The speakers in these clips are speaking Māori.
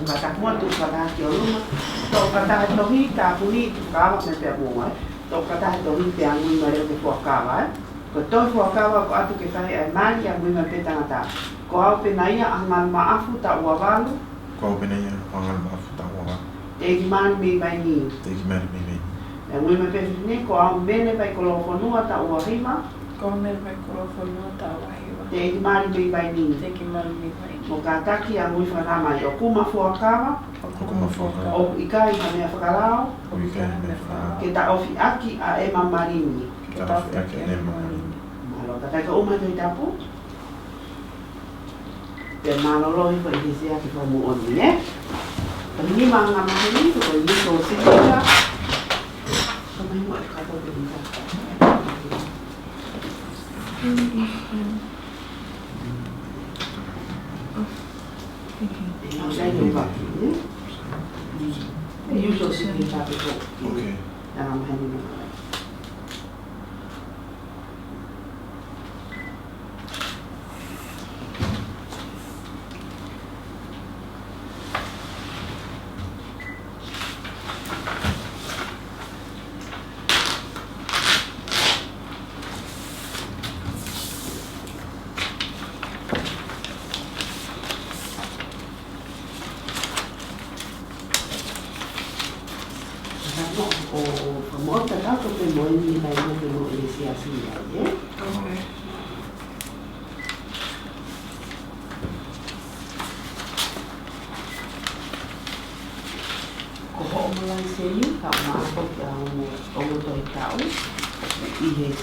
kata mua tu kata ki oluma to kata tohi ta puni kawa me pe mo to kata tohi te angui mare ke kawa ko to kawa ko atu ke fai ai mali angui me pe tangata ko au pe naia angal maafu ta uawalu ko au pe naia angal maafu ta uawalu te ki mani me mai ni angui me pe ni ko au mene pai ko lo fonua ta uahima ko mene pai ko lo fonua ta uahima te ki mani me mai ni mo ka taki a mui whanama i o kuma fuakawa o ikai ka mea whakarao ke ta ofi aki a ema marini malo ka taika uma tui tapu pe malolo i whai hisi aki whamu oni ne ka ni maanga mahini ko i so sikika ka mai mo e kato pe ni Okay.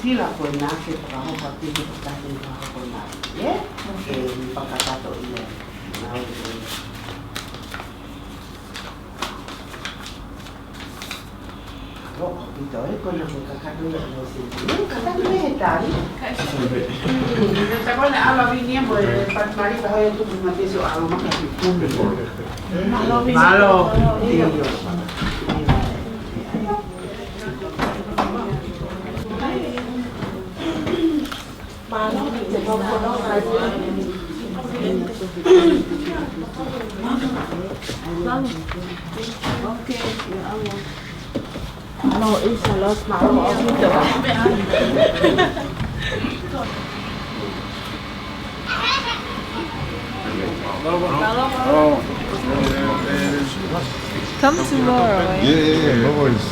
Sila ko na ke trabajo para ti que estás en trabajo con nadie, para cato y Ito ko na ko kakatuloy mo sila. Kakatuloy vegetari. Sa ko na ala vinia mo pat mari pa hoy tu mati so ala makasi. Malo. Ano, isa los malo ako dito. Come tomorrow. Yeah, no worries.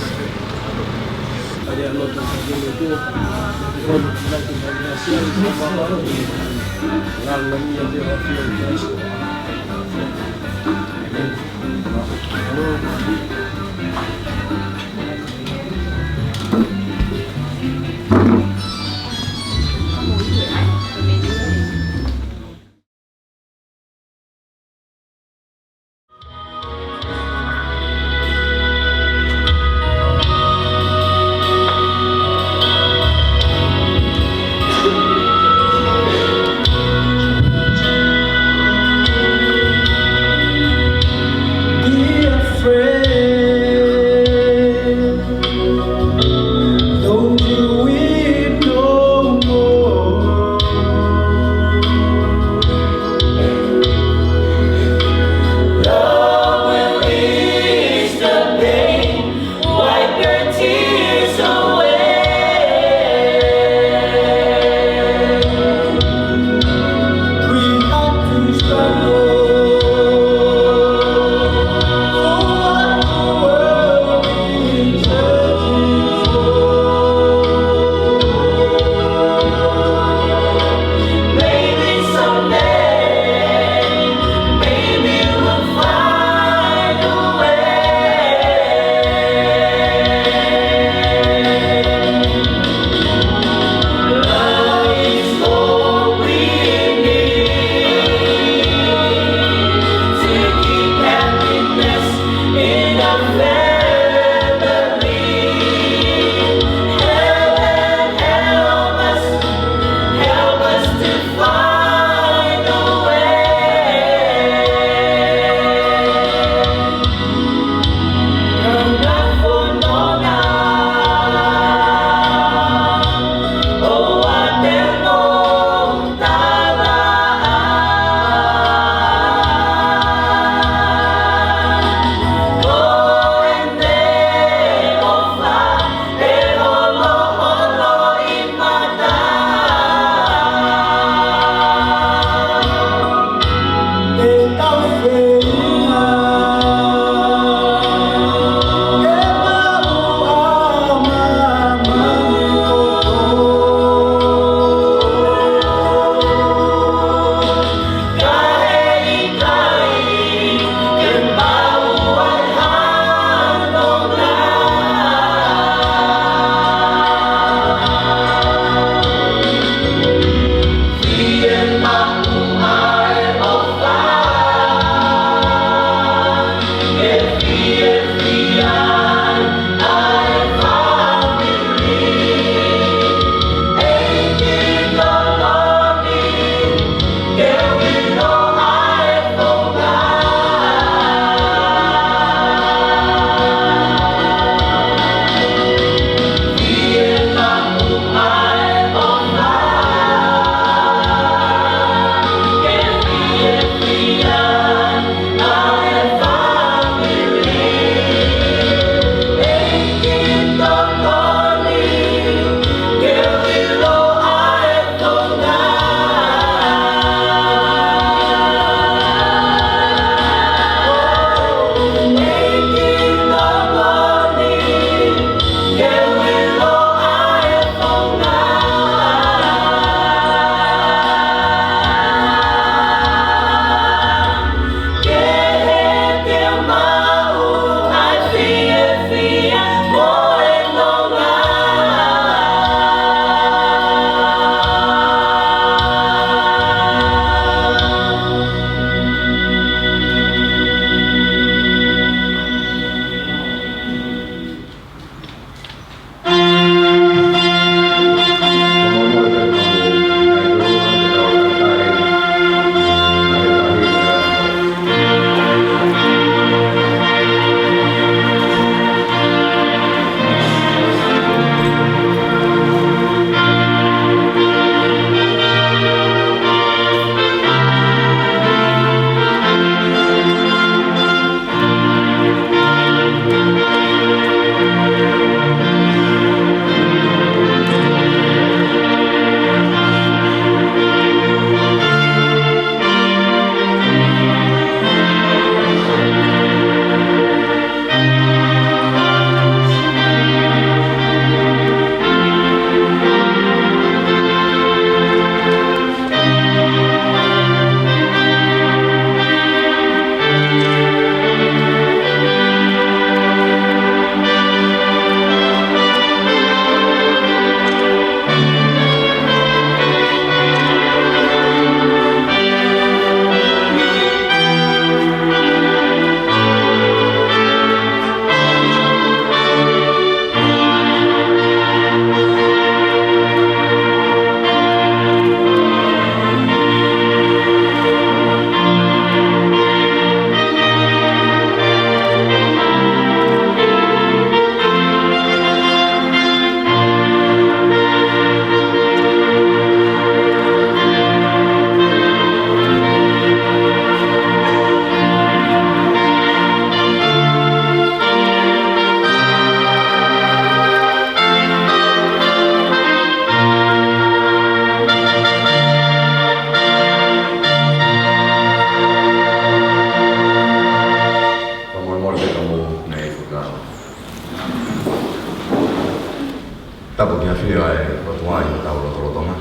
whia e rotua i tau rotorotonga.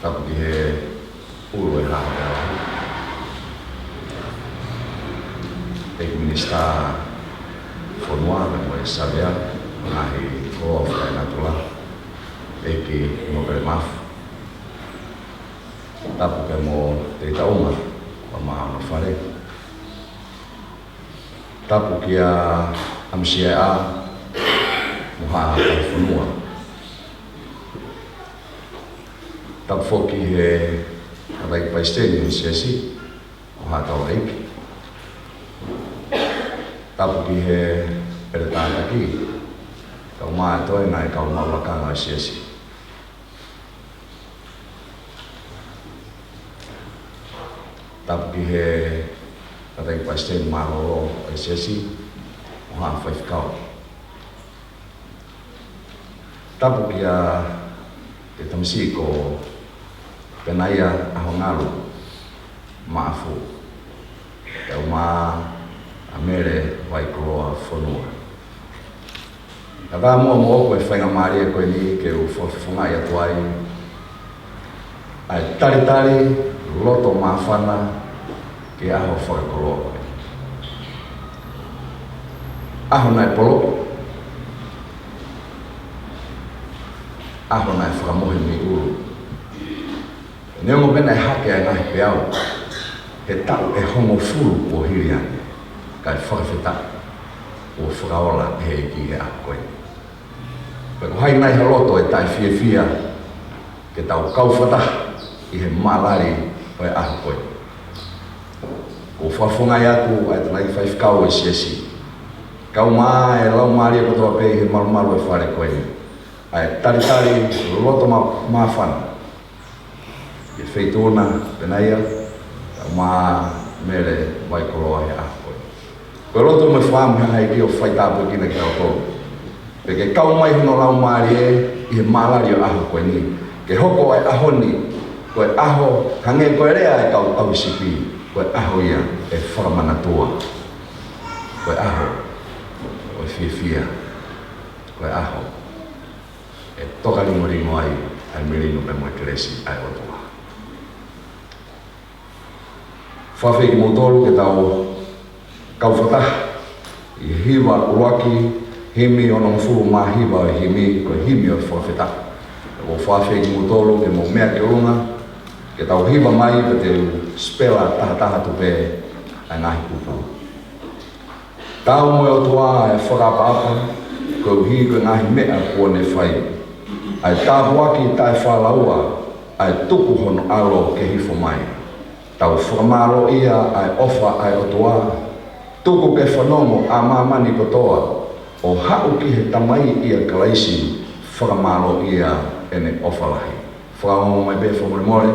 Tapu ki he ulu e raha te awahi. Eki minista whanua me mo e sabea, ngahi koa whakai natula. Eki mo pere mafu. Tapu ke mo te taunga, wa maha no whare. Tapu ki a amsia a muha kai whanua. Tapu whoki he katai paisteni ni siasi, muha tau eiki. Tapu ki he pere tātaki, kau maa toi ngai kau maulakanga siasi. Tapu ki he katai paisteni maroro ai siasi, muha whaifkau. Tapu ki a te tamisi ko penaia ahongaru maafu. Tau maa a mere vai koroa whanua. Ka tā mua mo koe whainga maari e koe ni ke u whawhifunga i atuai. Ai tari loto mawhana ke aho whakakoroa koe. Aho nai polo. Aho nai whakamohi mi uru. Neongo bena e hake ai ngahi peau. He tau e hongo furu o hiriani. Kai whakawhita o whakaola he ki he ako koe. Peko hai nai haloto e tai fia ke tau kauwhata i he malari o e ako koe. Ko whawhungai atu ai tanai whaifkau e siesi. Kau maa e lau maari e kotoa pei he marumaru e whare koe. Ai tari loto mawhana. E wheitona penaia, kau maa mere vai koroa he ako. Koe roto me whaamu hanga ki o whaitāpua kina ki au tōru. Peke kau mai hono lau maari e i he malari o aho koe ni. Ke hoko ai aho ni, koe aho hange koe rea e kau au sipi. Koe aho ia e whakamanatua. Koe aho, koe fia. Koe aho, e toka ringo ai merino me moe keresi ai otua. Whawhi ki motoro ke tau kauwhata i hiwa uaki himi o nong furu mā hiwa e himi koe himi o whawheta. O whawhi ki mutolo ke mo mea ke runga ke tau hiwa mai pe te spela taha tupe ai ngahi kupu. Tau moe o tua e whakapapa koe uhi koe ngahi mea kua ne whai. Ai tāhuaki tai whalaua ai tuku hono alo ke hifo mai. Tau whakamaro ia ai ofa ai o tua. Tuku ke whanongo a mamani kotoa o hau ki he tamai ia kalaisi whakamaro ia ene ofalahi. Whakamaro mai be whamore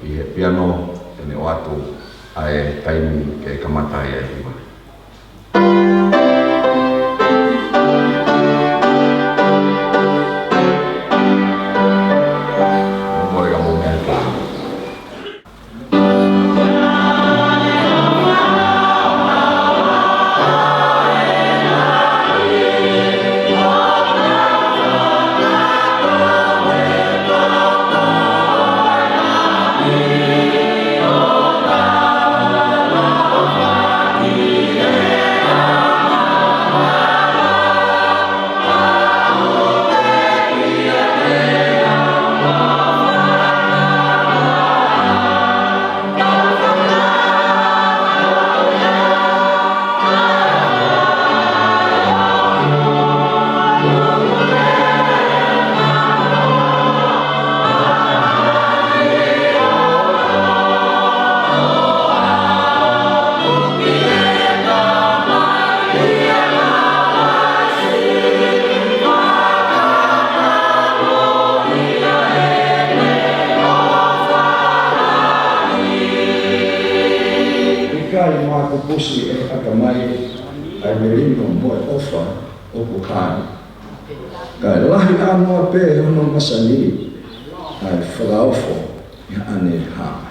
ki he piano ene o atu ai taimi ke kamatai ai hiwa. Pusi e akamai ai merino moe ofa o kuhani. Kai lahi a moa pe hono masani ai whalaofo i ane hama.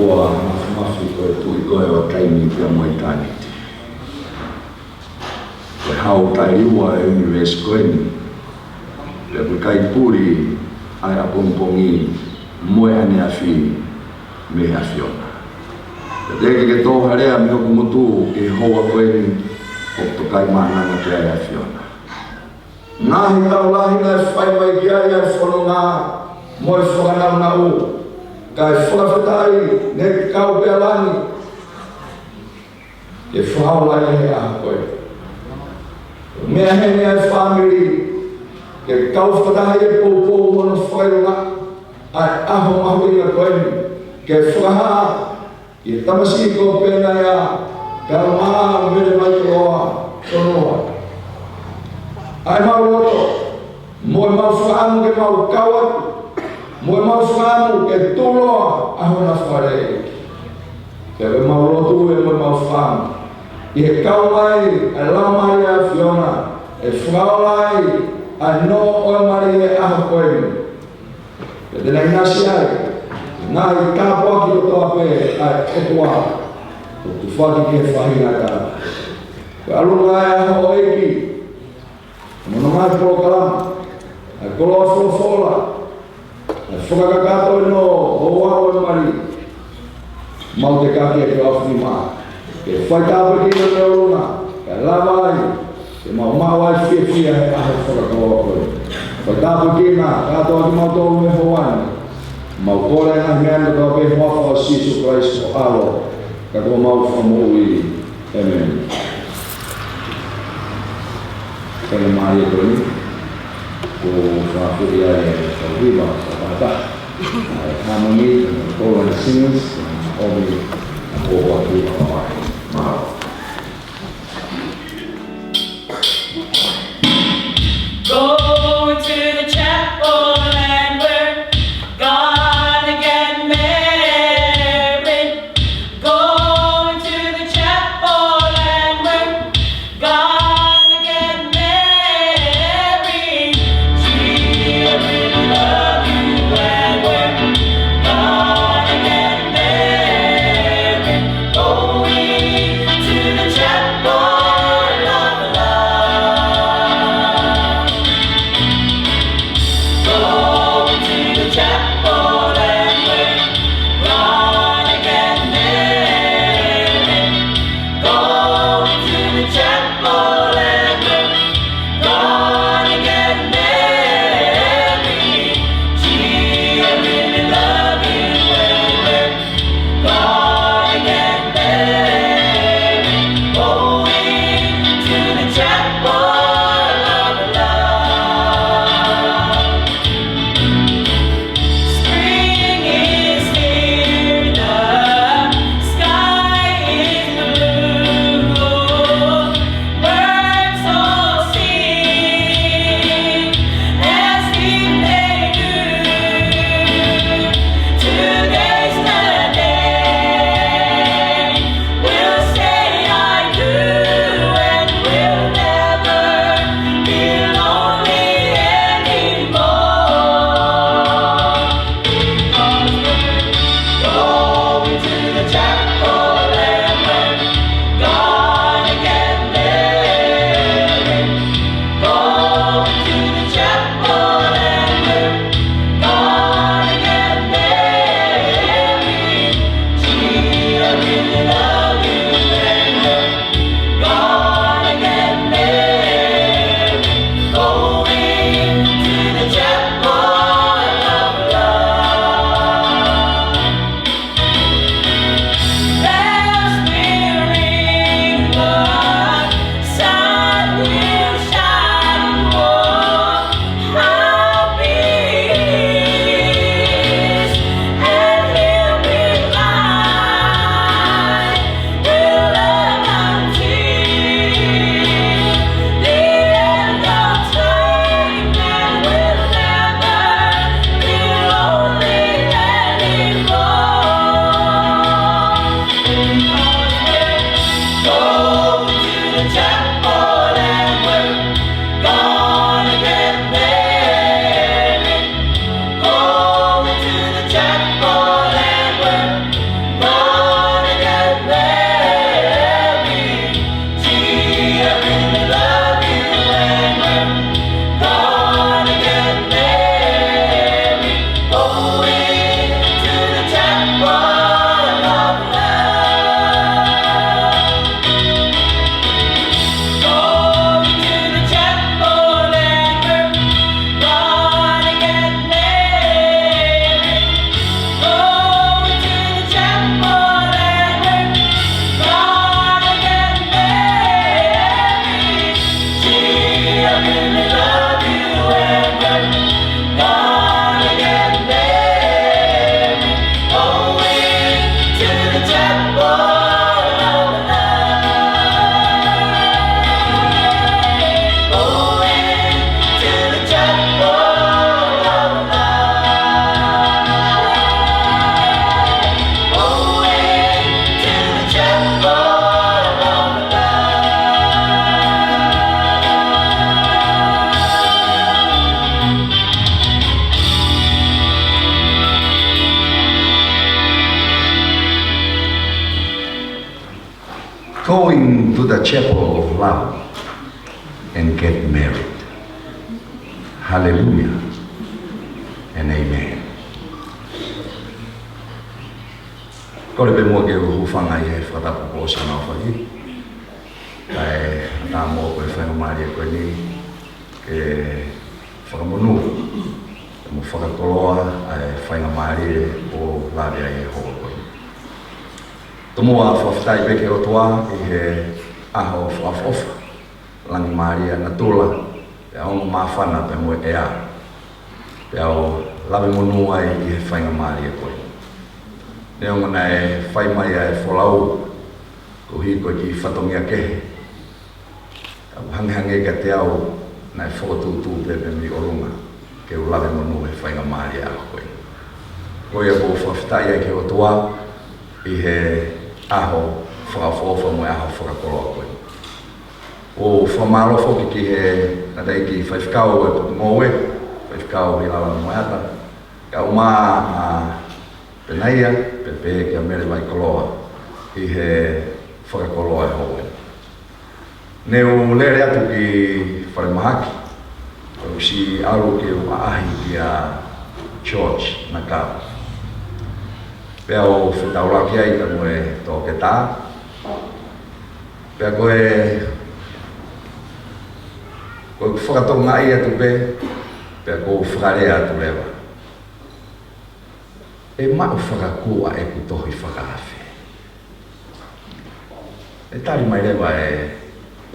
ua mafu koe tui koe o taimi pia mo eternity. Koe hao tairiua e universe koe ni. Le kai puri ai a pongpongi moe ane afi me afiona. Teke ke tō harea me oku motu e hoa koe ni o tokai maananga te ai afiona. Ngahi tau lahi na e whai mai ki ai ai whono ngā moe whakanau na u. Kai whakawhetai ne ki kau pe alani. Ke whahau lai he aha koe. Mea hene ai family ke kau whakatai e pou mono whairunga ai aho mahu inga koe ni. Ke whakahaa i tamasi ko pena ia karama mele mai koa sonoa. Ai mau roto, mo mau whaamu ke mau kawatu, mo mau whaamu ke tuloa aho na whare. Ke mau roto e mo mau whaamu. I he kau mai, ai lau mai a Fiona, e whaolai, ai no oe mari e aho koe. Ke tena inasi ai, ngā i kāpua ki o toa pe ai otua o tu whaki ke whahina ka. Ke alunga e aho o eki, mono mai polo kalama, ai kolo a whola, ai whakakakato e no o wao e mari, mau te kaki e te awhini maa. Ke whaitapa ki o te oruna, ke lava ai, ke mau ai whia he aho whakakawa koe. Whaitapa ki nā, katoa ki mau tōru me hawani, mau kore na meana ka pe hoa o Sisu Christ o alo ka ko mau famui. Amen. Kaya mai ko ni ko fa furia e sa viva sa pata. Harmony ko na singers o mi ko wa tu mai. Mau go to the chapel and we're gonna get married. Going to the chapel and we're gonna get married. Children love you and we're gonna get married. Going going to the chapel of love and get married. Hallelujah and amen. Ko le pe mo ke u fanga ye fa ta po sa na fa ni. Ai ta mo ko fa ma le ko ni ke fa mo no. Mo fa ka koloa ai fa ma le o la ye ho ko. Tomo a whawhitai peke o toa I he aho whawhofa langi Maria na tula pe ongo mawhana pe moe ea pe au lawe monua I he whainga Maria koe ne ongo na e whai mai e wholau ko hi ko ki whatongia kehe au hangehange ka te au na e whakotūtū pe mi orunga ke u lawe monua e whainga Maria koe koe a po whawhitai ke o toa I he aho whakafofa mo aho whakakoroa koe. O whamarofo ki he na dei ki whaiwhikau e moe, whaiwhikau I lawa mo ata, ka uma a penaia, pepe ki a mere mai koloa I he whakakoroa e hoe. Ne o lere atu ki wharimahaki, o si aru ki o ahi ki a George na kao. Pea o whetauraki ai ka moe tō ke tā. Pea koe whakatonga ai atu pe, pea ko whakarea atu lewa. E mau whakakua e ku tohi whakawhi. E tari mai lewa e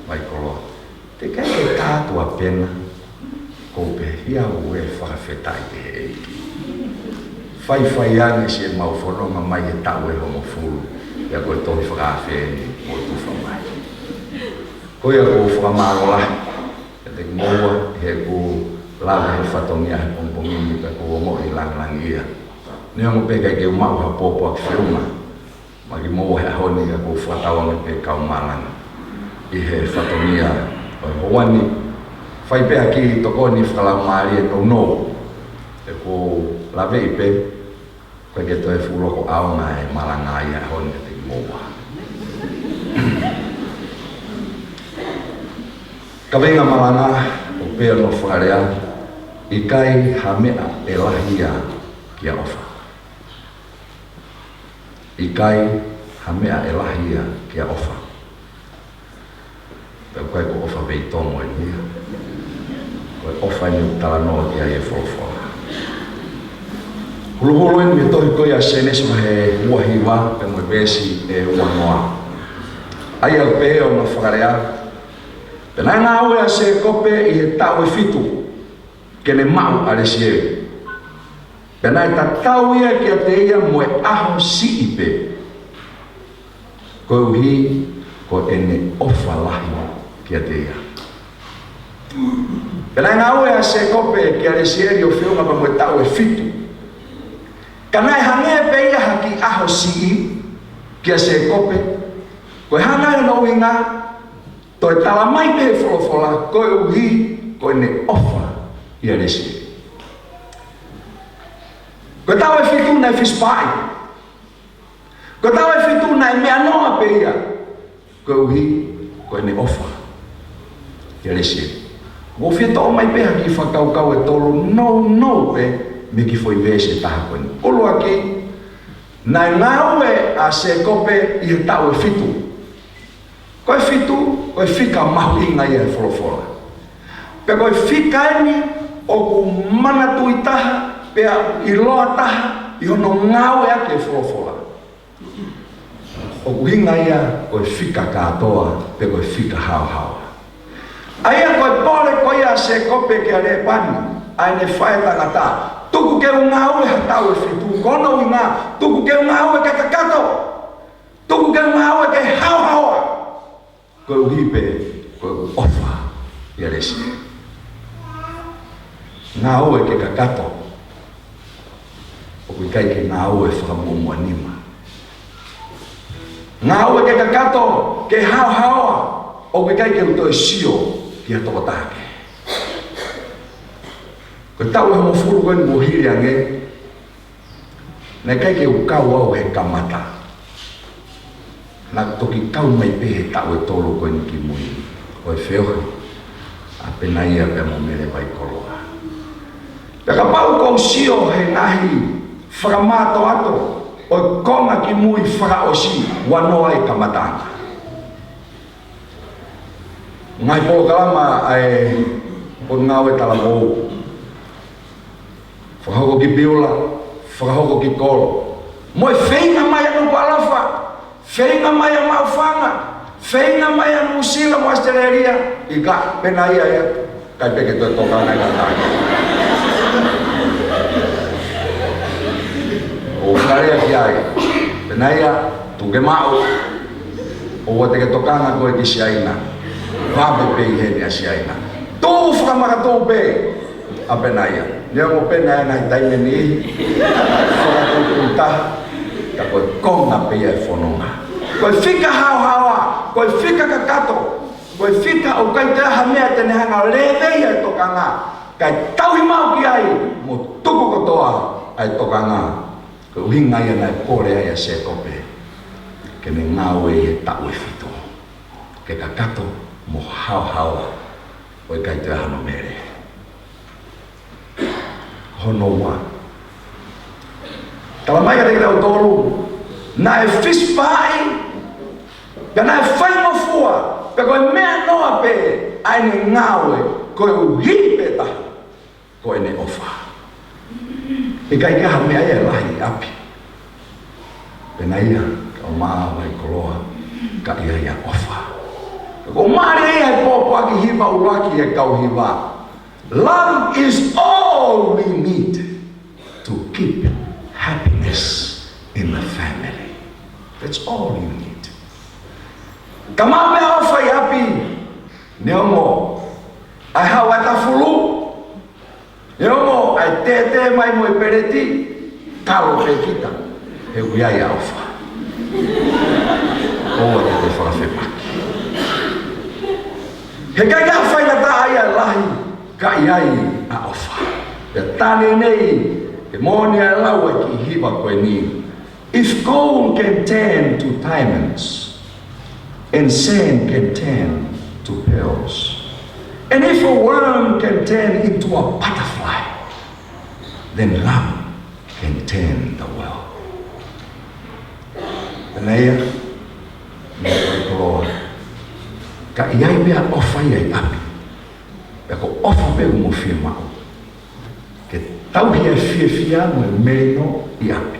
mai koloa. Te kai e tātua pena, ko pe hiau e whakawhetai te eiki. Whai ane si e mau whanonga mai e tau e homo fulu Ia koe tohi whakawhi ni mo tuwha mai Koe a ko whakamaro lahi E te moa he ko lawa he whatongia he pompongini Pe ko omo I lang ia Ni ongo pe kai ke umau ha popo ak whiunga Magi moa he honi a ko whatawangi pe kau malanga I he whatongia o hoani Whai pe aki tokoni whakalamari e no E ko lawe I pe Koe ke toi whuloko aunga e malanga ia honi te moa. Ka venga malanga o pea no whakarea I kai ha mea e lahia ki a ofa. I kai ha mea e lahia ki a ofa. Pea koe ko ofa vei tongo e nia. Koe ofa ni talanoa ki a e wholofola. Huluhulu ni me tohi koe a senes ma he uahiwa pe mo besi e uanoa. Ai al pe o na whakarea. Pena ngā ue a se kope I he tau e fitu. Ke ne mau a resi e. Pena e ta tau ia ki a te ia mo e aho si I pe. Koe uhi ko e ne ofa lahi ki a te ia. Pena ngā ue a se kope ki a resi e o whiunga pa mo e tau e fitu. Kanai hange pe ia haki aho si kia se kope. Koe hangai no inga, toi tala mai pe wholofola, koe uhi, koe ne ofa ia resi. Koe tau e whitu nei whispai. Koe tau e whitu nei mea noa pe ia. Koe uhi, koe ne ofa ia resi. Ko whita o mai pe haki whakaukau e tolo, no pe, me ki foi vese taha koe ni. Olo aki, nai ngaue a se kope I he tau e fitu. Koe fitu, koe fika mahu inga I e wholofola. Pe koe fika eni, o ku mana tui taha, pea I loa taha, I hono ngaue ake e wholofola. O ku hinga ia, koe fika katoa, pe koe fika hao. Aia koe pole koe a se kope ke a le pani, ai ne whae tangata. Tuku ke unga ue ha tau e whitu, kono inga, tuku ke unga ue ke kakato, tuku ke unga ue ke hao. Koe uhipe, koe ofa, ia resi. Ngā ue ke kakato, o kui kai ke ngā ue whakamumua nima. Ngā ue ke kakato, ke hao, o kui kai ke uto e sio, ki a tokotake. Ko tau e mo furu koe mo hiri ange, nei kai ke ukau au he kamata. na toki kau mai pe he tau e tolo koe ni ki mui o e whiohi a pena ia pe mo mere vai koloa pe ka pau kou sio he nahi whakamato ato o e konga ki mui whakaosi wanoa e kamatanga ngai polo kalama ai o ngau e tala mou whakahoko ki biula whakahoko ki kolo mo e whainga mai anu palafa whainga mai anu maufanga whainga mai anu usila mo Australia i ka pena ia ia kai peke toi toka nai katai o karea ki ai pena ia tuke mau o wate ke tokanga koe ki siaina vape pe i hene a siaina tō whakamaka tō pe a pena ia nea mo pena ia nai taime ni whakatō puntaha ka koe konga pe ia e whanonga koe whika hao koe whika kakato koe whika au kai te aha mea tene hanga lewei ai tokanga kai tauhi mau ki ai mo tuku kotoa ai tokanga koe uhinga ia nai kore ai a se kope ke ne ngau e tau e whito ke kakato mo hao oi kai te hano mere hono wa tala mai ka te kira utolu na e fish pie ka na e whai mafua pe koe mea noa pe ai ne ngawe koe uhi pe ta koe ne ofa e kai ka ha mea ia lahi api pe na ia ka o maa vai koloa ka ia ofa ko mare ai popo aki hiva uraki e kau hiva love is all we need to keep happiness in the family. That's all you need. Kama me ofa yapi neomo ai hawa tafulu neomo ai tete mai mo pereti kalo pe kita e uia ya ofa o te fora fepa he kai ka whai na ta ai a lahi ka iai a ofa e tane nei e mōni a lau e ki hiwa koe ni if gold can turn to diamonds and sand can turn to pearls and if a worm can turn into a butterfly then love can turn the world Anaya me koe ka iai mea ofa iai api pe ko ofa pe umo fia mao ke tau hia fia mo e merino i api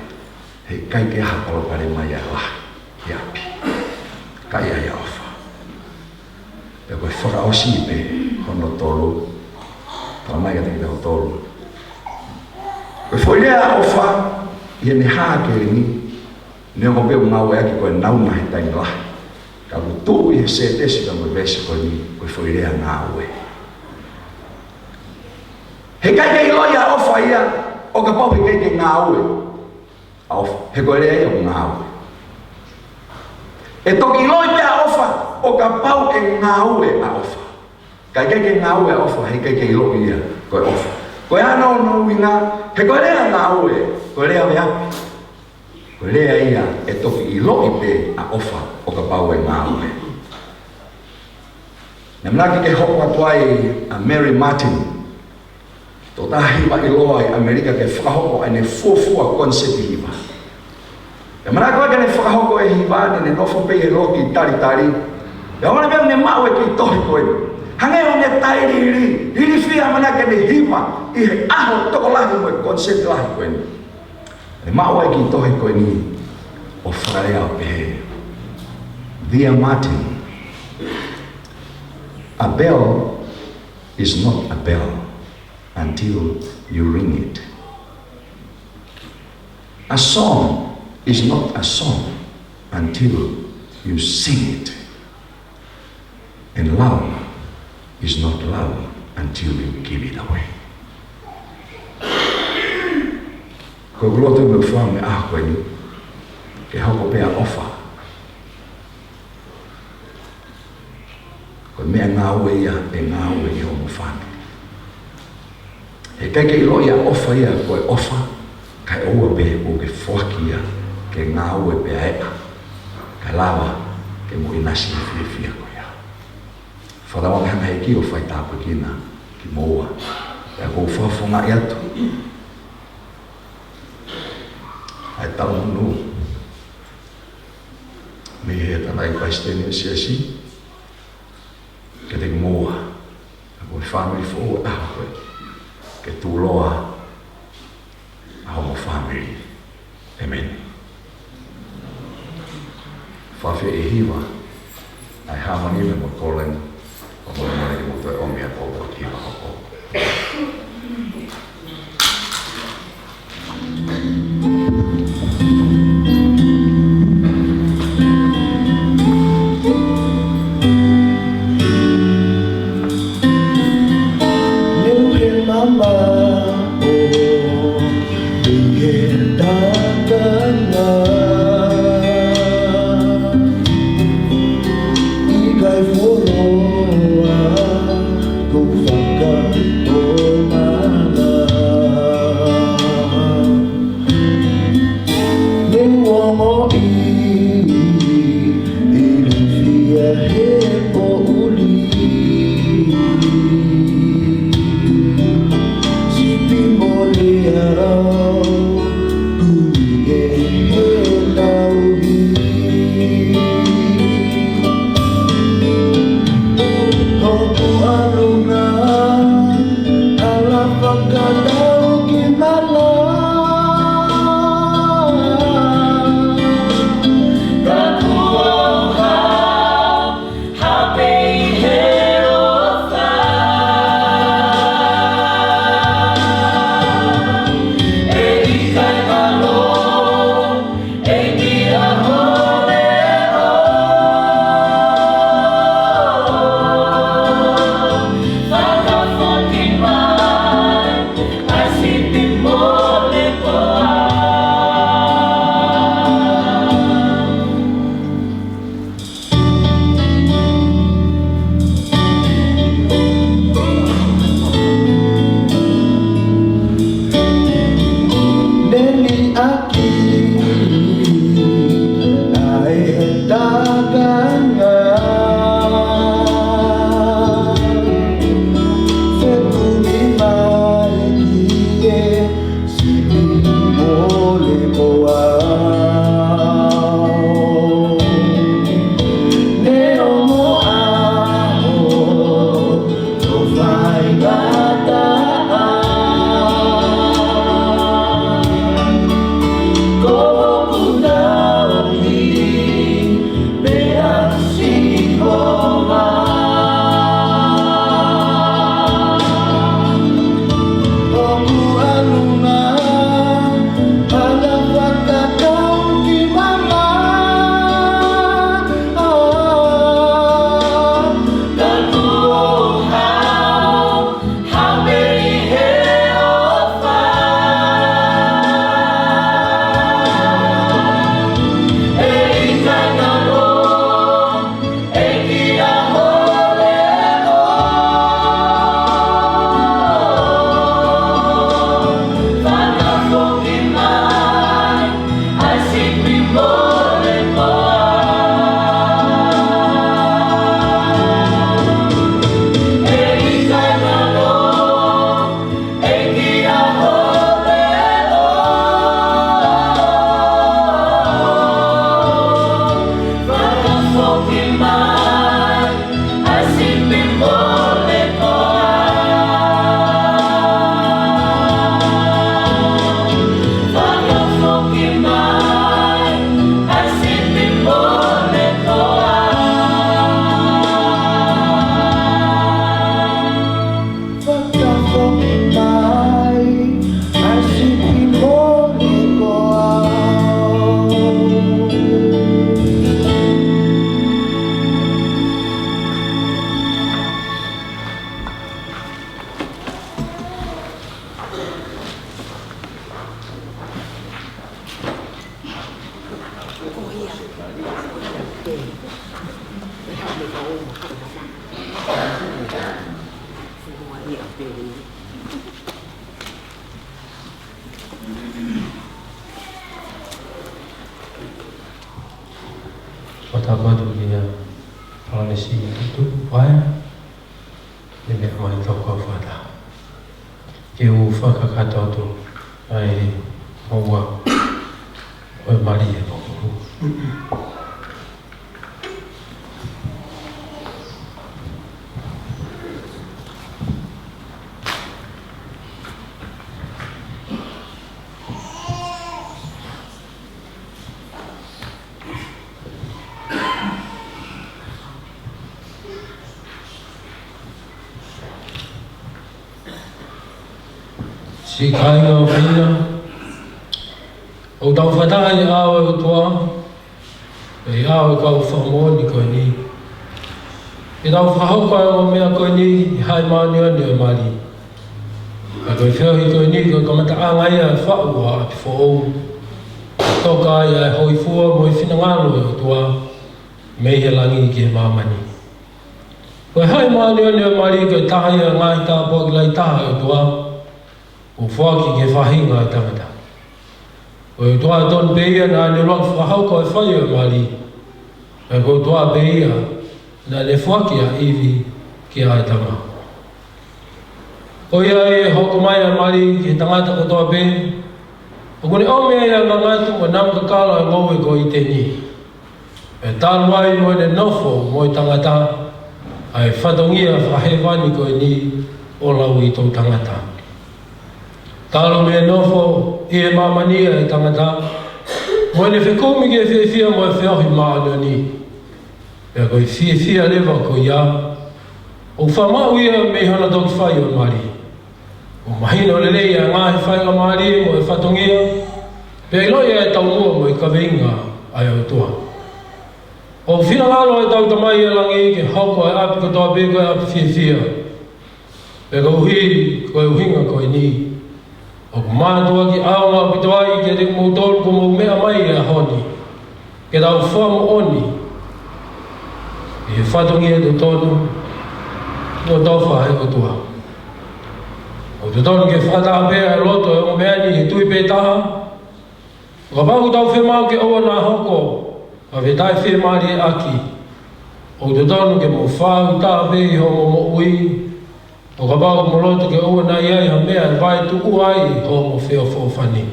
he kai ke hapalo pare mai a lahi i api ka iai ofa pe koe whaka osi pe hono tolu tala mai ka te kitau tolu koe whoilea ofa i ene haa ke ni neo ko pe ngau e aki koe nauna he taini lahi ka lutu i se tesi ka mo vese ko ni ko foirea ngawe he kai ke loia ofa ia o ka pau he kai ke ngawe of he ko rea ia ngawe e toki loia ofa o ka pau ke ngawe a ofa kai ke ngawe a ofa he kai ke loia ko ofa ko ana no winga he ko rea ngawe ko rea ia ko rea ia e toki i loi pe a ofa o ka pau e ngawe. Na mnaki ke hoko atu ai a Mary Martin. Tō tahi wa i loa i Amerika ke whakahoko ai ne fuafua konseti hiva. Na mnaki wake ne whakahoko e hiva ne nofo pe e loki tari. Ya wana mea ne mau e ki tohi koe. Hange o ne tairi hiri fia manake ne hiva i he aho toko lahi mo e konseti lahi koe. Ne mau e ki tohi koe ni o whakarea o pehe. Dear Martin, a bell is not a bell until you ring it. A song is not a song until you sing it. And love is not love until you give it away. Ko gloto me fwa me ah koe ni, ke hoko pea ofa. Ko mea ngawe ia, e ngawe i homo whanu. He kai ke ilo ia ofa ia koe ofa, kai oua be o ke whaki ia, ke ngawe pea ea. Kalawa ke mo inasi fia ko ya. Wharawa me hanga he ki o whai tāpa kina ki moa. E ko whawhonga i atu. Ai tau munu. Me he tanai paisteni o siasi. Ke te moa. E ko family fo e aho koe. Ke tūloa. Aho mo family. Amen. Whawhi e hiwa. Ai hamani me mo Colin. O mo mare ki mo toi omia po o hiwa hoko. si tu pai ni me mai to ko fata ke u fa ka ka to ai owa o mari e no si kai ngā whina, o tau whataha i awa o toa, e awa kau whamoni koe ni. E tau whahauka o mea koe ni, i hai mānia ni o mari. A koe whiahi koe ni, koe kamata āngai a whaua a pifo ou. Toka ai a hoi fua mo i whina ngālo o toa, mei he langi ki he māmani. Koe hai mānia ni o mari, koe tahi a ngai tāpua ki lai taha o toa, o whaki ke whahinga i tangata. O i toa ton peia nā ne roa whahauka e whai o mari. E ko toa peia nā ne whaki a iwi ki a tanga. O ia e hoko mai a mari ki tangata ko toa pe. O kone au mea ia ngā ngātu o nāmka kāla e ngau e ko i te ni. E tālu ai mo ne nofo mo i tangata. Ai whatongia whahewani ko i ni o lau i tō tangata. Talo me nofo i e mamania e tangata. Mo ne whekumi ke whiawhia mo e whiahi maano ni. Pea koe whiawhia lewa ko ia. O whamau ia me hana toki whai o mari. O mahino lele ia ngāhi whai o mari mo e whatongia. Pea i loia e tau mua mo i kaweinga ai au toa. O whina lalo e tau tamai e langi ke hauko e api katoa pe koe api whiawhia. Pea ko uhi koe uhinga koe ni. O ku mātua ki aonga pitawai ki te moutoru ko mou mea mai e honi. Ke tau whamu oni. I he whatongi e te tonu. O tofa he o tua. O te tonu ke whataha pēa e loto e o meani he tui pētaha. O ka pāku tau whemau ke oa nā hoko. A whetai whemari e aki. O te tonu ke mo whāu taha pē i homo mo ui. O ka pāku mo loto ke oa nā iai ha mea e vai tuku ai ho mo wheo whawhani.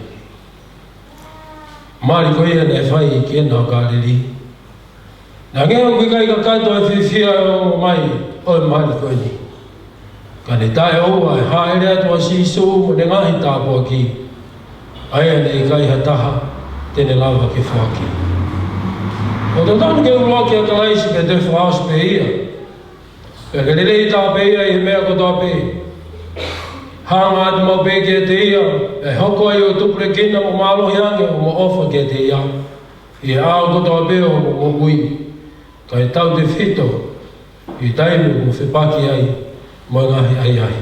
Māri koe ia nei whai i ki ena o kāreri. Nā ngea koe kai ka kato e whiwhia o mai o e māri koe ni. Ka ne tae oa e haere atua sisu mo ne ngahi tāpua ki. Aia nei kai ha taha tene lawa ke whaki. O te tonu ke uloa ki a kalaisi pe te whaas pe ia. Pea ke lelei tā peia i mea ko tā pe. Hanga atu mau pe ke te ia, e hoko ai o tupure kina mo mālohi ange o mo ofa ke te ia. I ao ko tā pe o mo ui. Ka e tau te whito, i taimu mo whipaki ai, mo ngahi ai ai.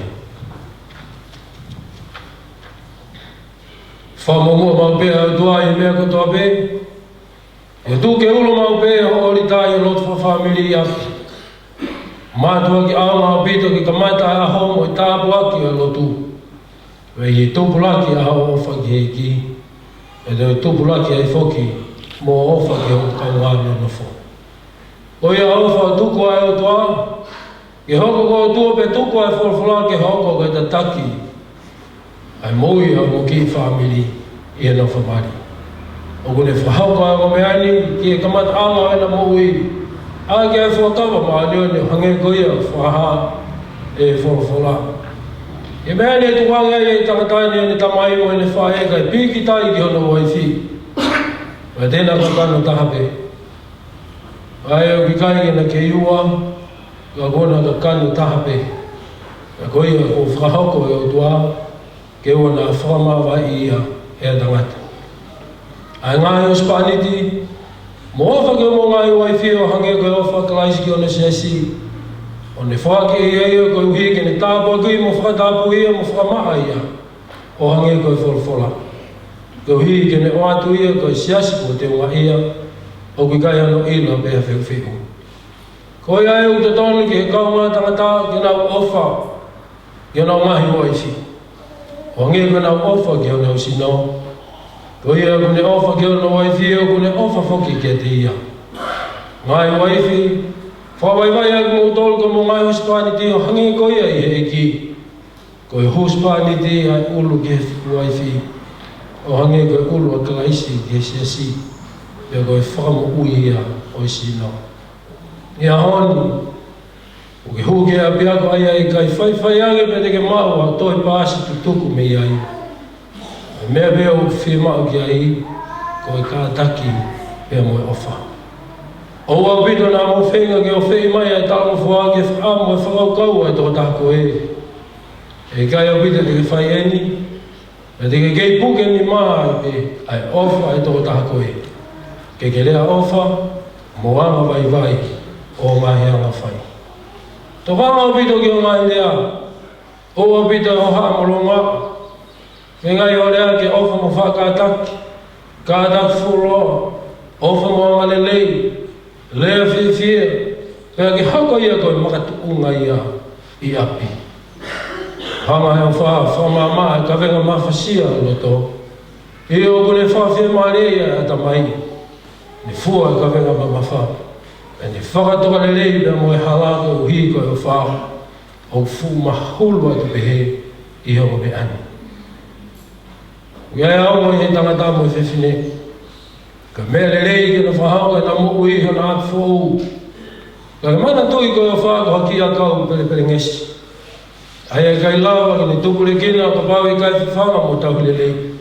Whamomua mau pe au tua i mea ko tā pe. E tū ke ulo mau pe o ori tai o lotu whawhamiri i aki. Mātua ki aonga pito ki kamata a homo i tāpua ki o lotu. Wei i tupulaki a hao ofa ki hei ki. E te tupulaki ai foki mo ofa ki o kauāmi o nofo. O ia ofa o tuku ai o toa. Ke hoko ko o tua pe tuku ai wholwhola ke hoko ke ta taki. Ai moui a mo ki whamiri i e nofa mari. O kune whahauka ai o meani ki e kamata aonga ena moui. A ke e whakawa maanio ni hange koia whaha e wholwhola. E mea ne tu wanga e tangatani ni tamai mo ne whae kai piki tai ki hono waifi. Wa tēnā ka kano tahape. Ai o ki kai na ke iua, ka kona ka kano tahape. Ka koia o whahauko e o tua, ke ua na whakamawa i ia e a tangata. Ai ngāi o Spaniti, mo ofa ke mo ngai waifi o hange koe ofa kalaisi ki o ne sesi. O ne whake i eia koe uhi ke ne tāpua kui mo whakatapu ia mo whakamaha ia. O hange koe wholwhola. Koe uhi ke ne oatu ia koe siasi ko te unga ia. O kui kai ano ila beha whiu. Koe ai u te tonu ki he kaunga tangata ke nau ofa. Ke nau ngahi waifi. O hange koe nau ofa ke nau sino. Koe ia kune ofa ke nau waifi o kune ofa whoki ke te ia. Ngai waifi, Whawaiwai ak mo tol ko mo ngai hospitality o hangi ko ia i heki. Ko i hospitality ai ulu ke waifi. O hangi ko i ulu a kalaisi ke siasi. Ia ko i whakamo ui ia o i sino. Ia honi. O ke huke a pia ko ai ai kai whaiwhai ange pe te ke mau a toi pāsi tutuku me iai. Mea pia o whia mau ki ai. Ko i kātaki pia mo e ofa. O au pito nā mo whenga ke o whei mai ai tāmo whua ke whaamo e whakau kau ai tō tāko e. E kai au pito te ke whai eni, e te ke kei puke ni maa ai pe ai ofa ai tō tāko e. Ke rea ofa, mo anga vai vai o ngahi anga whai. Tō whanga au pito ki o ngahi lea, o au pito o haa moronga, me ngai o rea ke ofa mo whakataki, kātaki furoa, ofa mo anga lelei, lea whiwhia, pēr ki hako ia koe makatuunga ia i api. Hanga heo whamama e ka venga mawhasia loto. I o kune whawhia maare ia ata mai. Ni fua e ka venga mawha. E ni whakatoka lelei pēr mo e halako uhi koe o whaha. O fu mahulua tu pehe i hoko pe ani. Ia e au he tangata mo i whiwhine. Ka mea lelei ke na whahau e na mo ui hana atu fōu. Ka mana tui koe o whāko haki a kau pere ngesi. Ai e kai lawa ki ni tupure kina ka pau i kai whiwhanga mo tau lelei.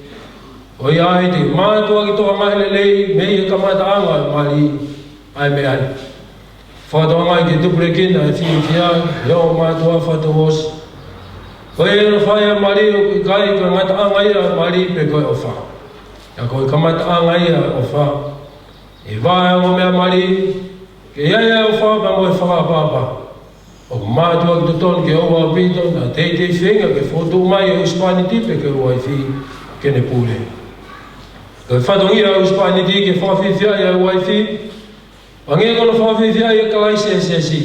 O i ai te mātua ki toa mai lelei, mei e ka mata anga e mali ai me ai. Whātua mai ki tupure kina e whiwhia, leo mātua whātua hosi. Ko e na whai a mali o ki kai ka ngata anga ia mali pe koe o wha. Ia koe ka mata anga ia o wha. E vāia o mea mali, ke iaia o wha pa mo e whakapapa. O mātua ki tutonu ke oa pito na teitei whenga ke whotu mai e uspani tipe ke ua i whi ke ne pule. Ka whatongi a uspani ti ke whawhiwhia i a ua i whi, pange kono whawhiwhia i a kalaisi e sesi.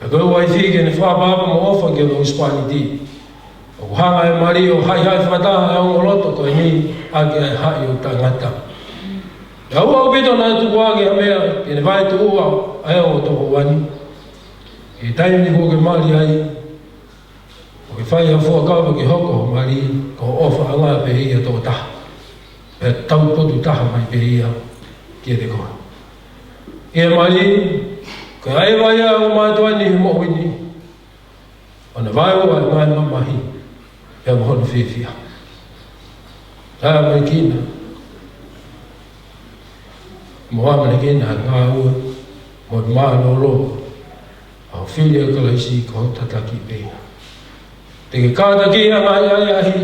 Ka ua i whi ke ne whapapa mo ofa ke uspani ti. O hanga e mari o hai whataha e ongoloto ko e ni ake ai hai o tangata. Ia ua o pito na tuku ake a mea ke ne vai tu ua ai o toko wani. E taimi ko ke mali ai, o ke whai a fuakawa ke hoko o mali, ko ofa anga pe ia tō taha. E tau potu taha mai pe ia kia te koa. E mali, ko ai vai a o mātua ni mo wini, o na vai o ai ngai mamahi, e mo hono whiwhia. Taia mai kina, mo amane kina ngā ua, mo maa no loko, au whilia kalaisi ko tataki pēna. Te ke kātaki a ngai ai ahi,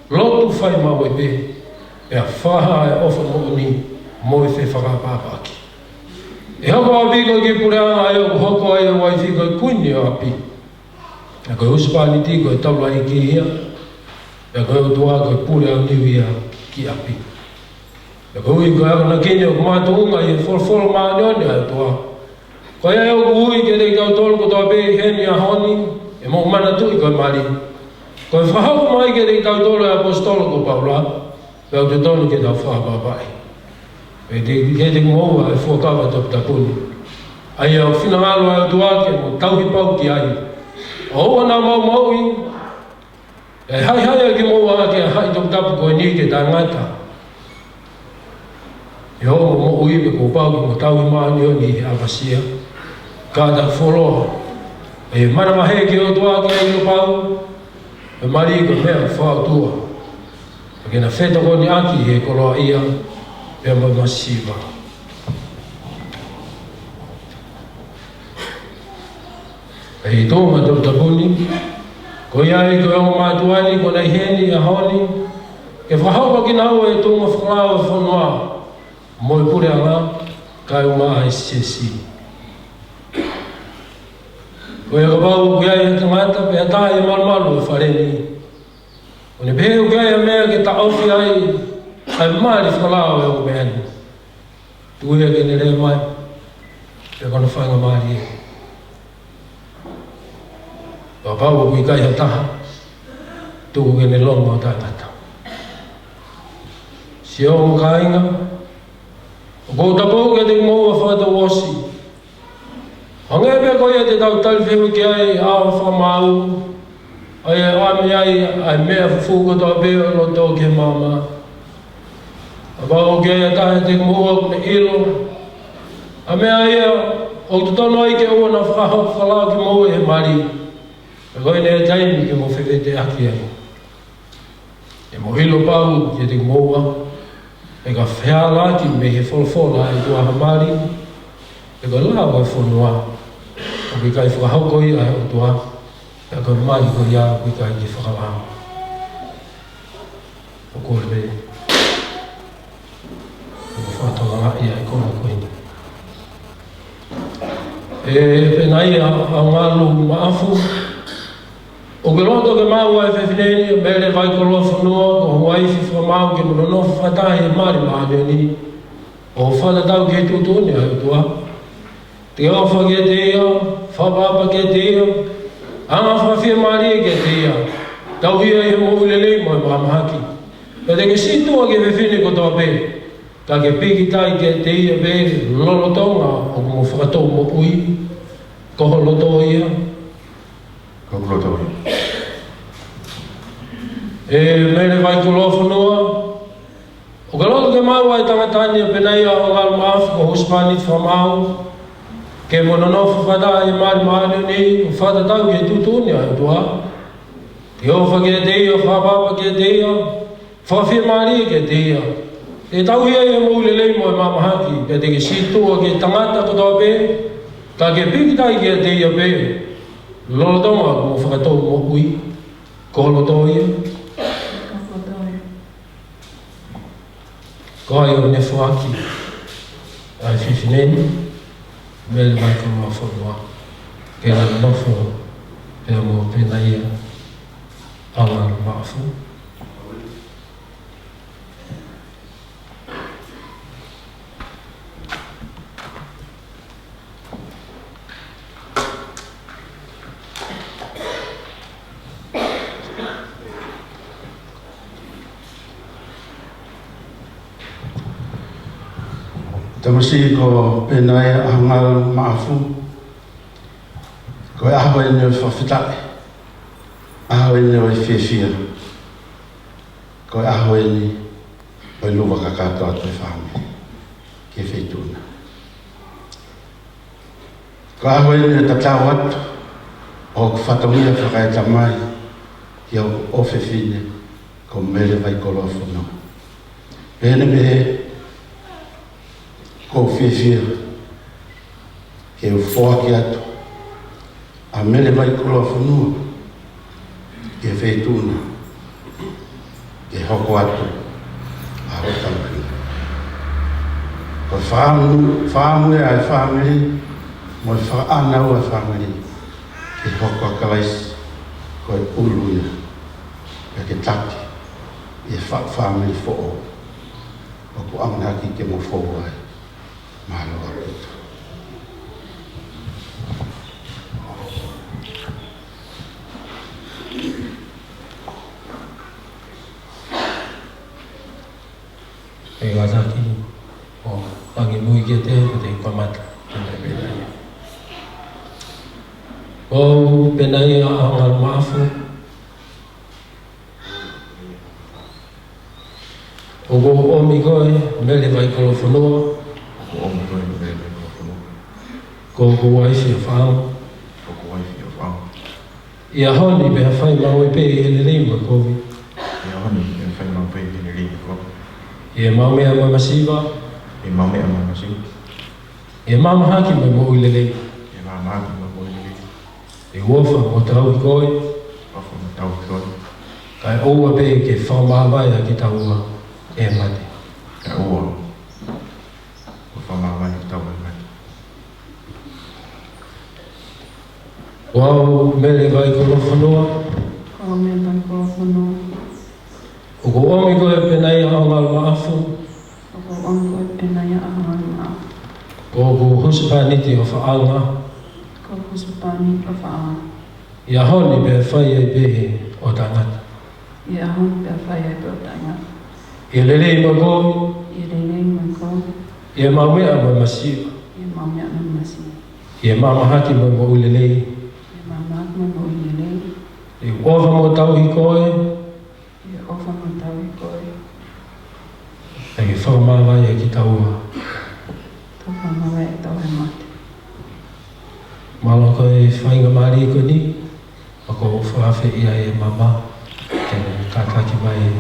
lotu whai mau e pē, e a whaha e ofa mo ni, mo e whi whakapāpaki. E hoko a piko ki pureanga ai o hoko ai o waifi ko e kuini o api. E koe uspani ti ko e taula i ki hia, e koe o tua ko e pureanga niwi a ki api. E koe ui koe ako na kini o kumātuunga i e wholwholo maa nioni ai tua. Ko ia o kui ke te kau tolu ko toa pēi heni a honi, e mo mana tui koe mari. Ko e whahau mai ke te kau tolu e apostolo ko paula, pe au te tolu ke tau whapapai. Pe ke te kumoua e fuakawa topu tapuni. Ai au whinangalo e tuake mo tauhi pau ki ai. O ua nā mau i, e hai ki moua ke hai topu tapu koe ni ke tangata. E o mo ui pe ko pau ki mo tauhi maa nioni e avasia. Kāta wholoa, e manamahe ki o tua ki ai o pau, e mari ko mea whātua. Ke na wheta ko ni aki he koloa ia, e ma masiva. E i tōma tau tapuni, ko iai ko e o mātuani, ko nei heni a honi, ke whahaupa ki nau e tōma whanau e whanua, mo i pure anga, kai o maa e sesi. Ko ia ka pau ki ai he tangata, pe a tae e malumalu e whareni. O ne pēu ki ai a mea ke ta auwhi ai, ai maari whalao e o meani. Tuia ke ne rea mai, pe kona whainga maari e. Ka pau ki kai he taha, tuku ke ne longa o tangata. Si o mo ka inga, o kou tapau ke te moua whata wosi, Ange me ko ia te tau talwhiu ki ai awa whamau. Ai e ame ai mea fufuko tō peo no tō ke mama. A wau ke ai tahe te mua kune ilo. A mea ia, o te tono ai ke ua na whakahau whalau ki mua e mari. E koe ne e taimi ke mo whiwe te aki ai. E mo ilo pau ke te mua. E ka whea laki me he wholwhola e tua hamari. E ka lawa e whonua. O ki kai whakahau koi ai o tua. E ka mai ko ia ki kai ki whakalau. O kore me. O whatonga ia e kona koini. E penai a ngalu maafu. O ke roto ke mau ai whewhineni, mele vai koloa whanua, o waifi whamau ke mono whatahi e mari maani. O whanatau ke tutuni ai o tua. Te awha ke te ia, whapapa ke te ia, anga whawhia mari ke te ia. Tau hia i mo ulelei mo e mahamahaki. Ka te ke situa ke whewhine ko tō pe. Ka ke piki tai ke te ia pe, lolo tonga o mo whakatou mo ui. Koho loto ia. Koho loto ia. E mele vai koloa whanua. O ka loto ke mau ai tangatani a penei a o ngalu maafu ko huspani whamau. Ke mononofu whata e mari maani ni, o whatatau ke tutuni ai tua. Te ofa ke te ia, whapapa ke te ia, whawhia mari ke te ia. E tau hia e mo ulelei mo e mamahaki, pe te ke situa ke tangata ko tō pe, ka ke pikitai ke te ia pe. Lolo tonga ko mo whakatou mo ui, ko loto ia. Ko ai o ne whaaki, ai whiwhineni, mele mai ko mua whanua, ke lana nofo, e mo pena ia, anga maafu. Tamasi ko penai hangal maafu. Ko aho e ne whawhitai. Aho e ne oi whiawhia. Ko aho e ne oi luwa kakato atu e whahame. Ke whaituna. Ko aho e ne tatau atu. O ku whatamia whakai tamai. Ki au ofewhine. Ko mele vai koloa whanau. Pene me ko whiawhia, ke u whoaki atu, a mele vai koloa whanua, ke whaituna, ke hoko atu, a hotamkina. Ko whaamu e ai whaamiri, mo e whaanau a whaamiri, ke hoko a kalaisi, ko e uluia, ke taki, e whaamiri who'o, o ku anghaki ke mo who'o ai. Mahalo a puta. E wazaki o pangi mui ke te whamata. O penai a angal maafu. O go omi koe, mele vai kolo whanua. Ko waifi o whao. Ia honi pe hawhai mau e pe i hele rima kovi. Ia mau mea ma masiva. Ia mama haki mai mo i lele. E uofa mo tau i koe. Kai oua pe ke whamawai a ki taua e mate. Kai oua. Ko whamawai ki taua e mate. Wau mele vai kolo whanua. Ko mele vai kolo whanua. O ko omi koe penai a ngal maafu. O ko omi koe penai a ngal maafu. Ko husipaniti o whaanga. Ko husipaniti o whaanga. Ia honi pe whai e pehe o tangata. Ia honi pe whai e pehe o tangata. Ia lelei ma koe. Ia lelei ma koe. Ia maumea ma masiwa. Ia maumea ma masiwa. Ia mamahati mo ulelei. E mamāt mo mo i lei. E ofa mo tau i koe. E ofa mo tau i koe. E ke whakamawai e ki taua. Tau whamawe e tau he mate. Malo koe whainga maari i koe ni. A ko whawhi ia e mama. Kene kātaki mai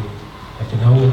a ke naua.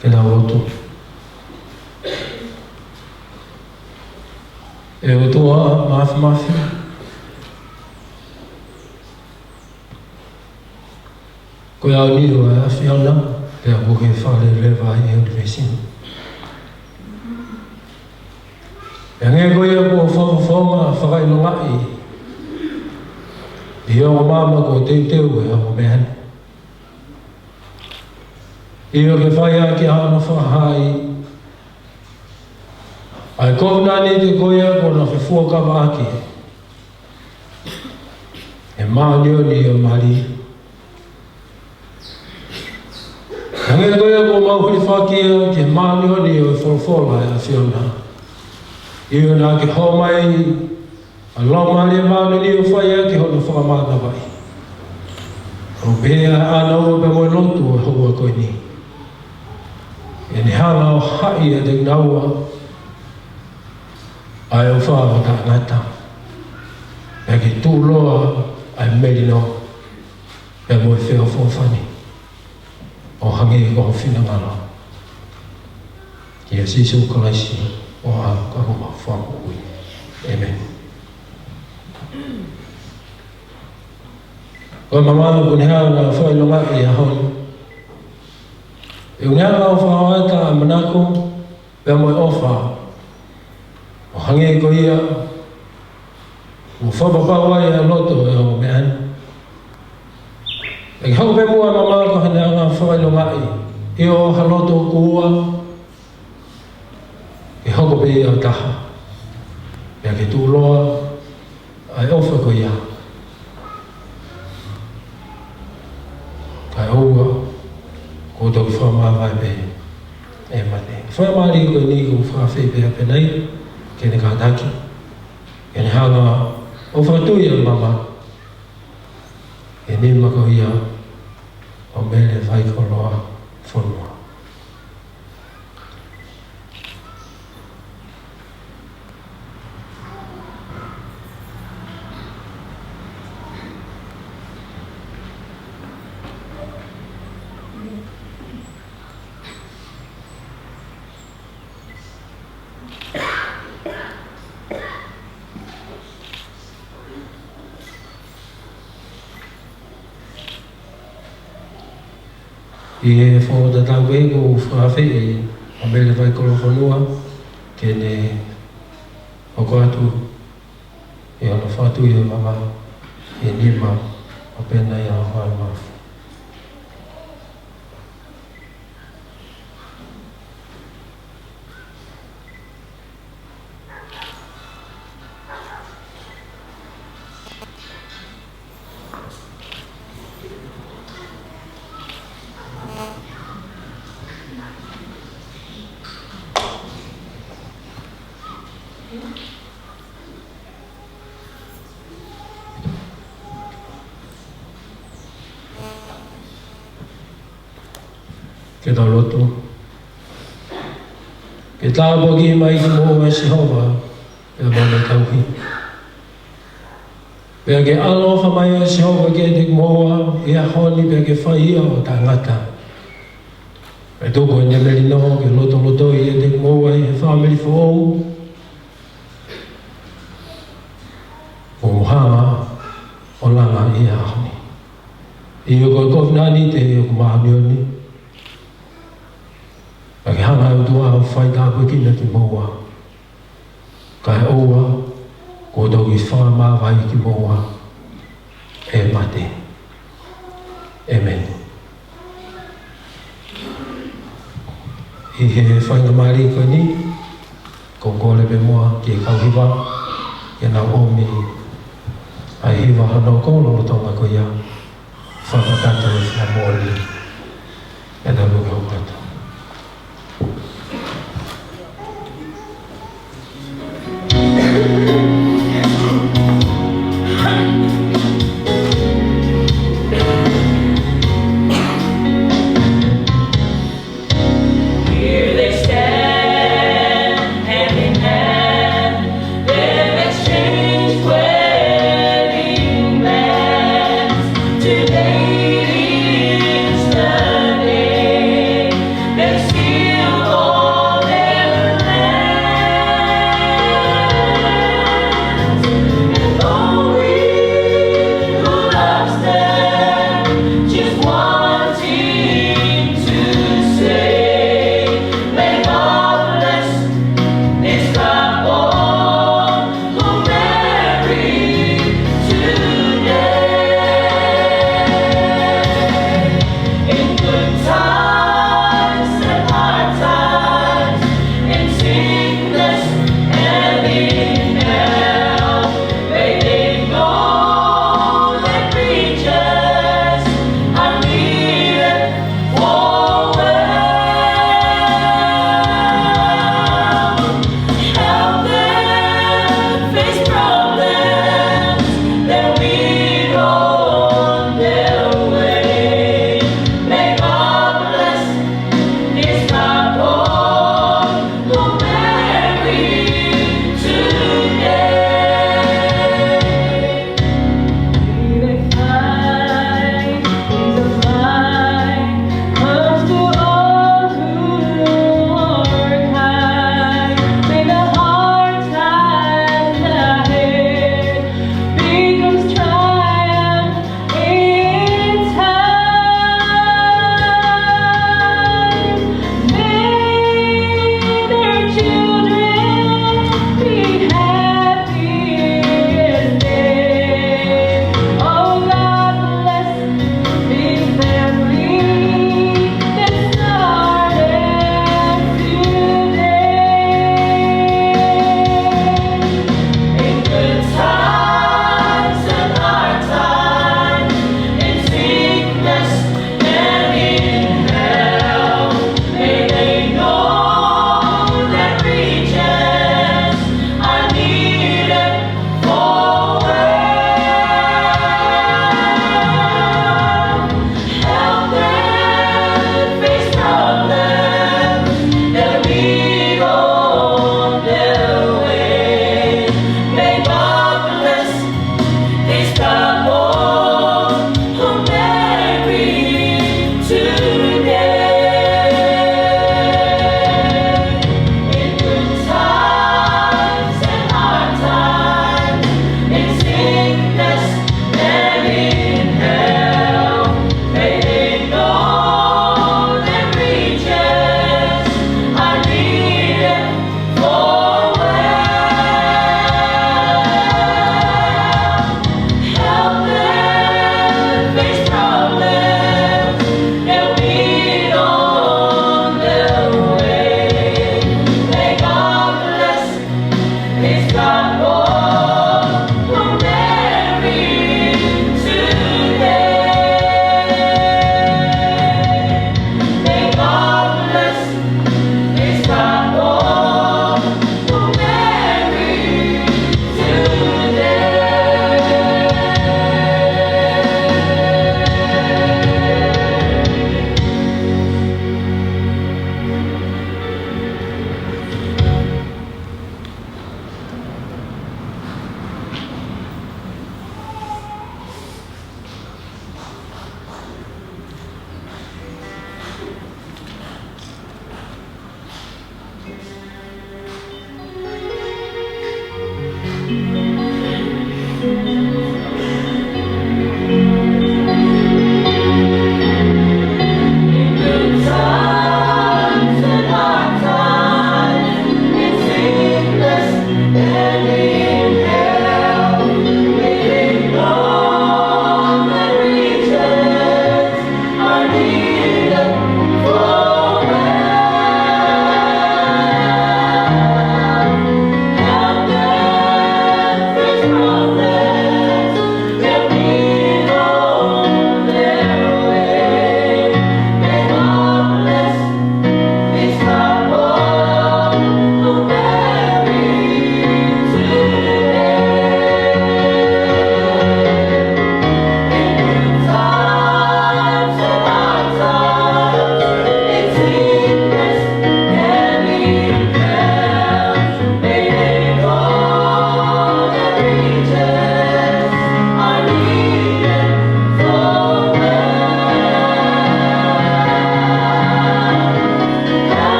Kena otu. E otua mafi. Koe au ni hoa e awhiana, pia koke whare rewa i e universini. E nge koe e kua whawhawha whakailongai. I o mama ko teu e o mehan. I o ke whaia ki hana whahai. Ai kovnani te koea ko na whifua kawa aki. E maanio ni o mari. Hange koea ko mauhuri whakia ke maanio ni o wholwhola e a whiona. I o nā ke homai a lomari e maanio ni o whaia ki hona whakamata vai. O bea ana o pe moe lotu o hoa koe ni. E ni hana o hai e te naua ai o whaava ta ngata. E ki tūloa ai merino e moe wheo whawhani. O hangi e koho whina ngana. Ki a sisu kalaisi o a kahuma whamu ui. Amen. Koe mamama kune hao ngā whailonga i a honi. E unea o whaoata a manako, pia moe ofa. O hange ko ia, o whapapawa i a loto e o mean. E hau pe mua mamako hane a ngā whailongai, i o haloto kua, e hoko pe i a taha. Pia ke tūloa, ai ofa ko ia. Kai oua, ko tau whamawai pe e mate. Whamari koe ni ko whawhi pe a penei, kene kātaki. Kene hanga o whatui a mama. E ni mako ia o mele vai koroa whanua. I e whawata tau e ko whawhi e o mele vai koro whanua kene o koatu e ona whatu i o mama e nima o pena i a hoa mafu. Ke tau loto. Ke tāpo ki mai ki mō e Sihova, e a mana tauhi. Pea ke alofa mai a se hoa ke te moa, e a honi pea ke whaia o tangata. E toko e nemeri no, ke loto i e te moa i e whamiri whou. O muhanga, o langa i a honi. I o koe kofinani te e o kumaanioni. A ke hanga e utua au whai tā koe kina ki moa. Kai oua, ko tau ki whaa maa vai ki moa. E mate. Amen. I he whainga maari koe ni, ko kore pe moa ki e kauhiwa, ki e nau omi, ai hiwa hano kōlo lo tonga ko ia, whakakata e whamori, e nau luka o kata. Here they stand, hand in hand. They've exchanged wedding bands. Today is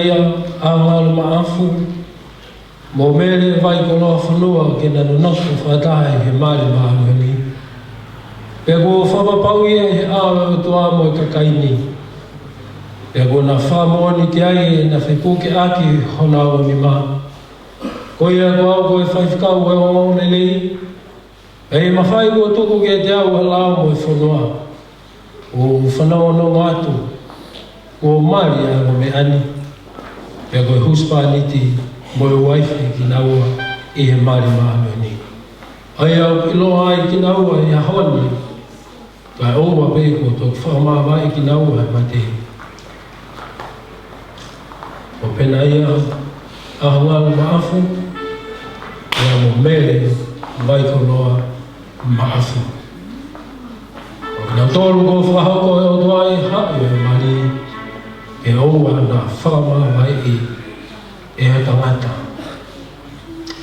ia āngalo maafu. Mo mele vai koloa whanua ke na nonosu whatahe he mare mahaluheni. Pe ko whapapau ia he awa o toa mo i kakaini. Pe ko na whamoani ke ai na whepuke aki hona o mi maa. Ko ia ko au ko e whaifkau e o lelei. E mawhai ko tuku ke te au halao mo e whanua. O whanau no ngātu. O mari a o me ani. Pe ko e huspa niti mo e waifi ki naua i he mari mahaluheni. Ai au ki loa ai ki naua i a honi. Kai oua pe ko tō whakamāwai ki naua e mate. O pena ia ahangalu maafu. Ia mo mele vai koloa maafu. O na tōru ko whahoko e o toai hae e mari. E oua na whakamāwai i e a tangata.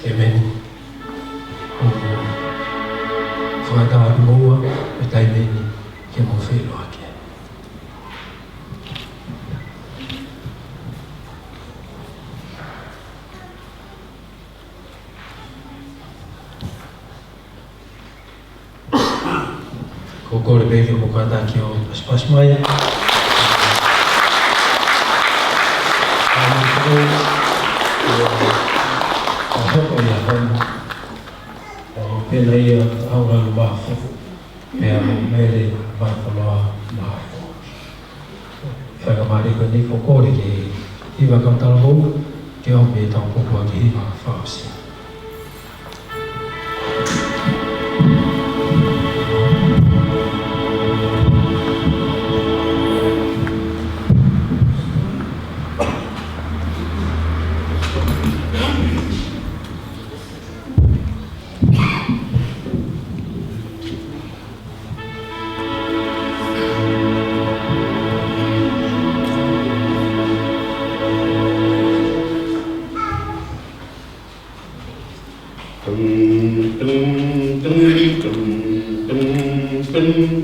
Amen. Whakataha ki moua e taimeni ke mo whelo ake. Ko kore beke mo kata ki o Paspasmai. Pena ia aungalu mafu, mea mo mere vai koloa mafu. Whakamari ko ni kokore ke hiwa kautalaho, ke o me tau kokua ki hiwa whausi. Fire.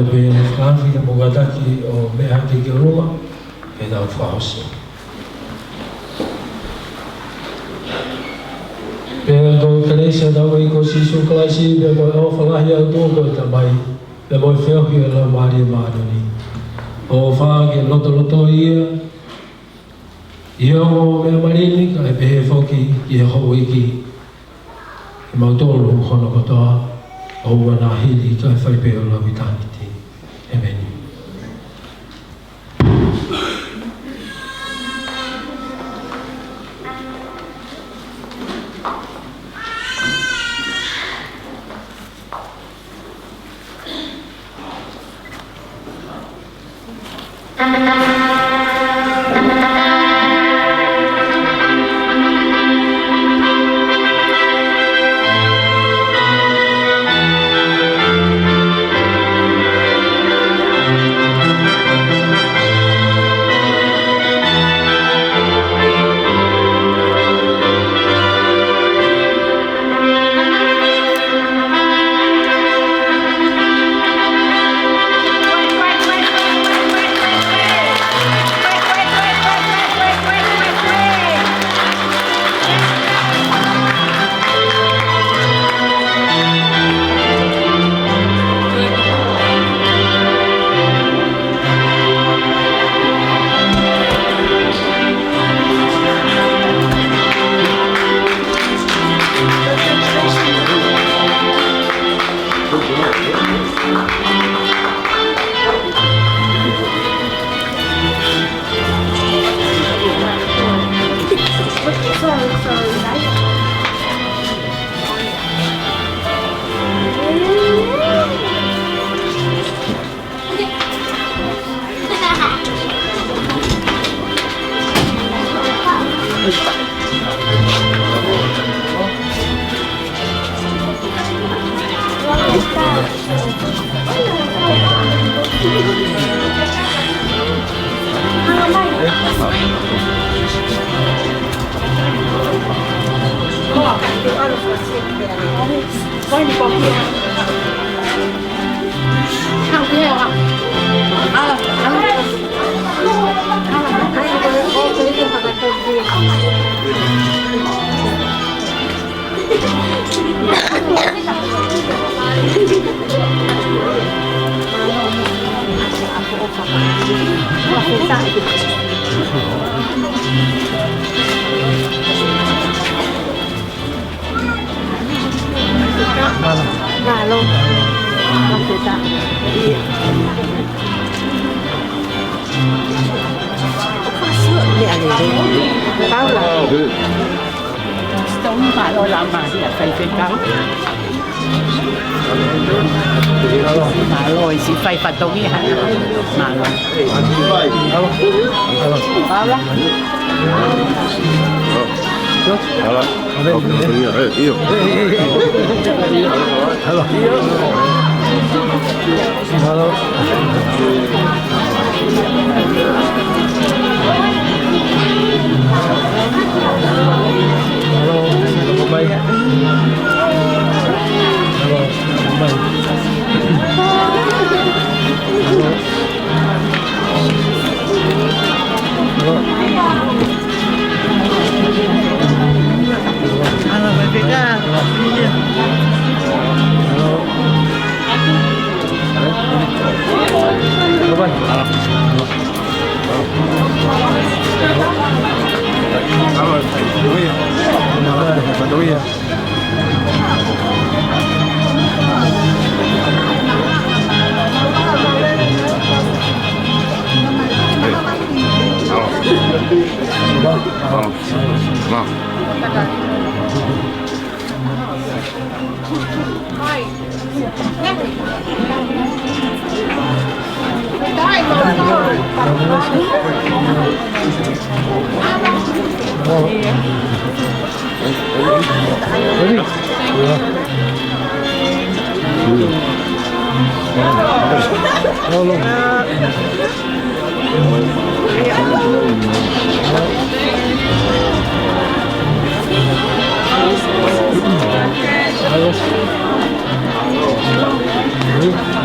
toi pe whakawi ka mogataki o mea te ki o runga, e nau whahosi. Pea ko Kalesia tau i ko sisu kalaisi, pea ko e whalahi au tō ko i ta mai, pea mo i whiohi e lau maari e maarani. O whaa ke loto ia, ia o mea marini ka e pehe whoki i e hou iki, i mautoro hono kotoa, o ua nā hili ka e whaipe o lau i tāniti. Amen.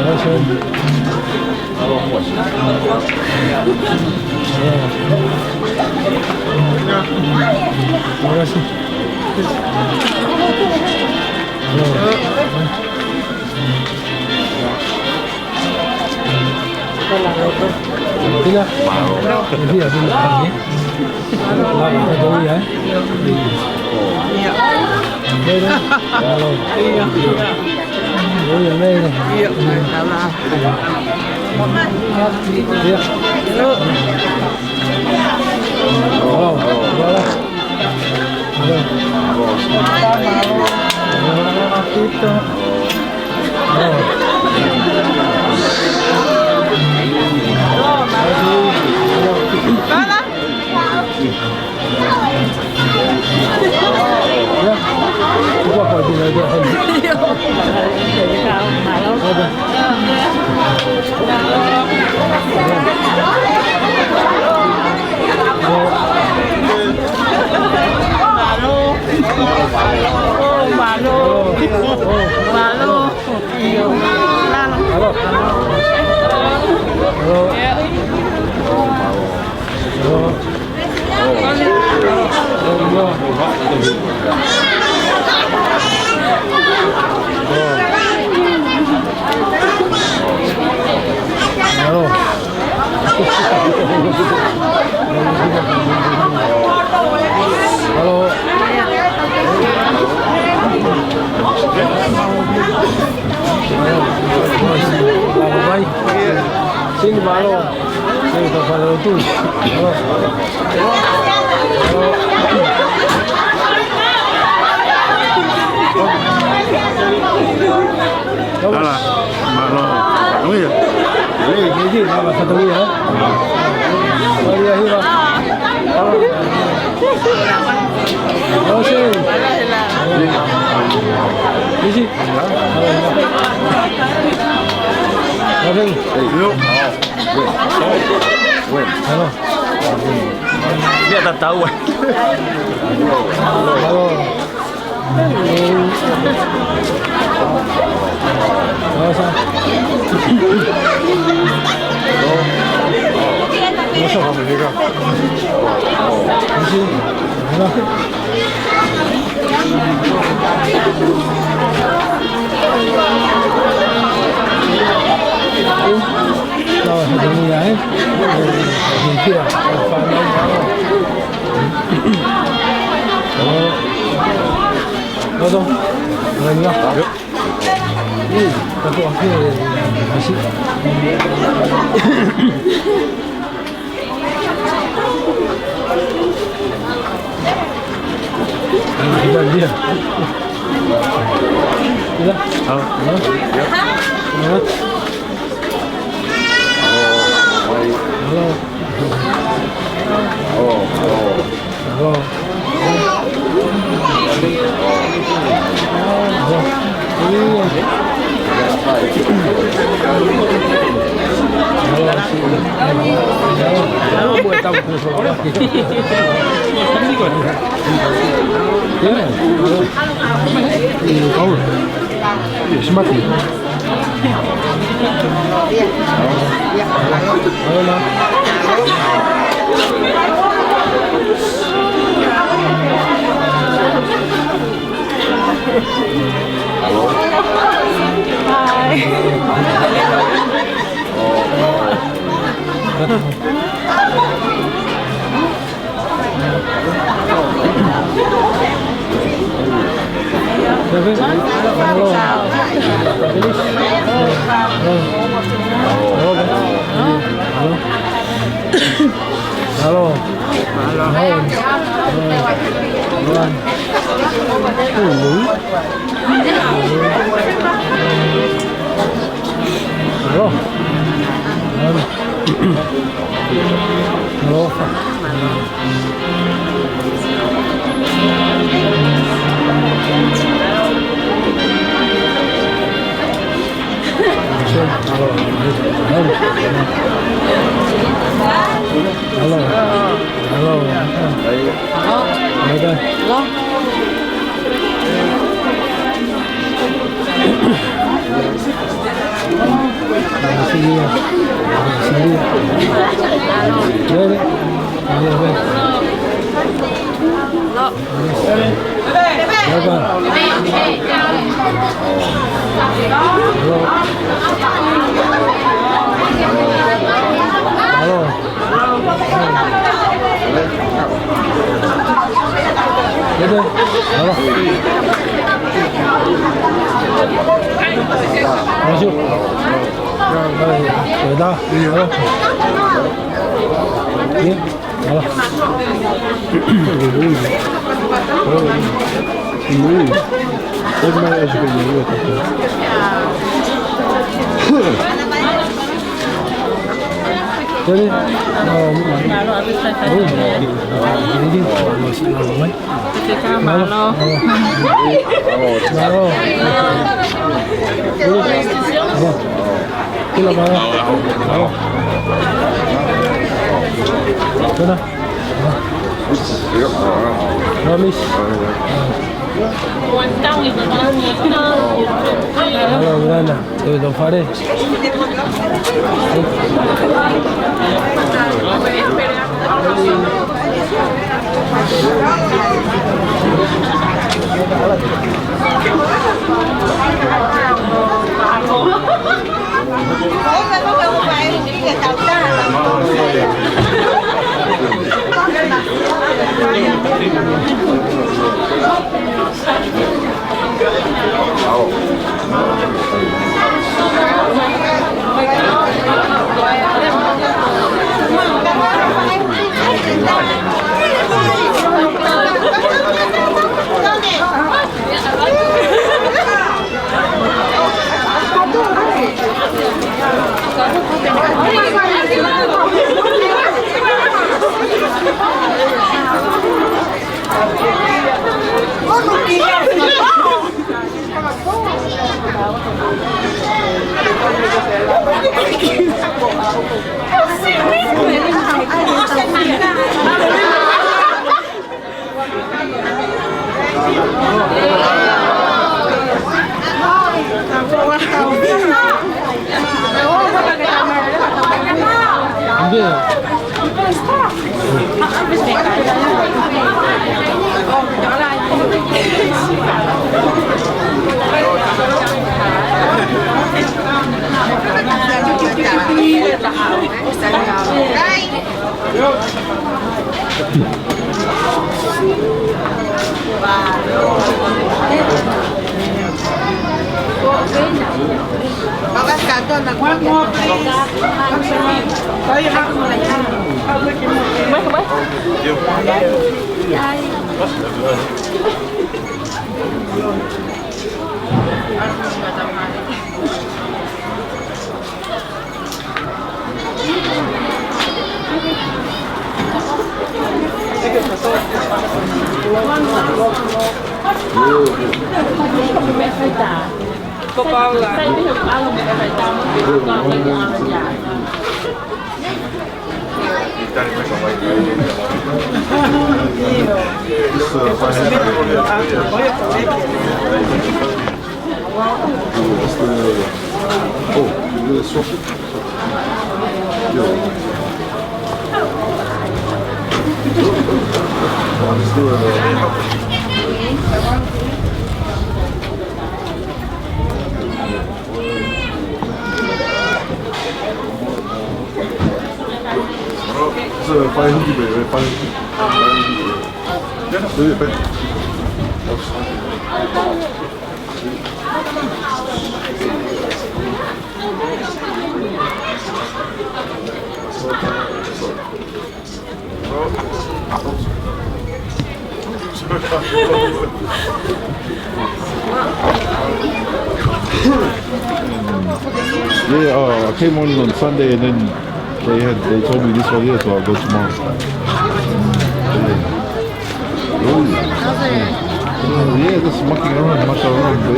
Gracias. Bila? Dia bila pagi. Lama tu ya. Iya. Halo. Iya. Oh ya ni. Iya. Salah. Iya. Oh, boleh. Halo. Kita. Ya, coba kau bila dia hendak. Ada. Sini balo, sini kalau tu. Alah, malo. Kamu ya? Ini apa satu ya? Mari akhir. Oh sih. Isi. Oke. Yuk. Halo. Dia tak tahu. Halo. Masa. Masuk juga. Isi. Halo. Kalau ada mulai, dia pandai kalau dong, lagi lah. Tapi akhir masih. Dan dia. Tidak. Halo. Halo. Halo. Oh, Halo. Halo, buat tahu sesuatu. Ya, halo. Ya, semati. Halo, Ma. Halo. Halo. Lo faré. Yeah, I came on Sunday and then they told me this one here, so I'll go tomorrow. Yeah, just mucking around, mucking around, but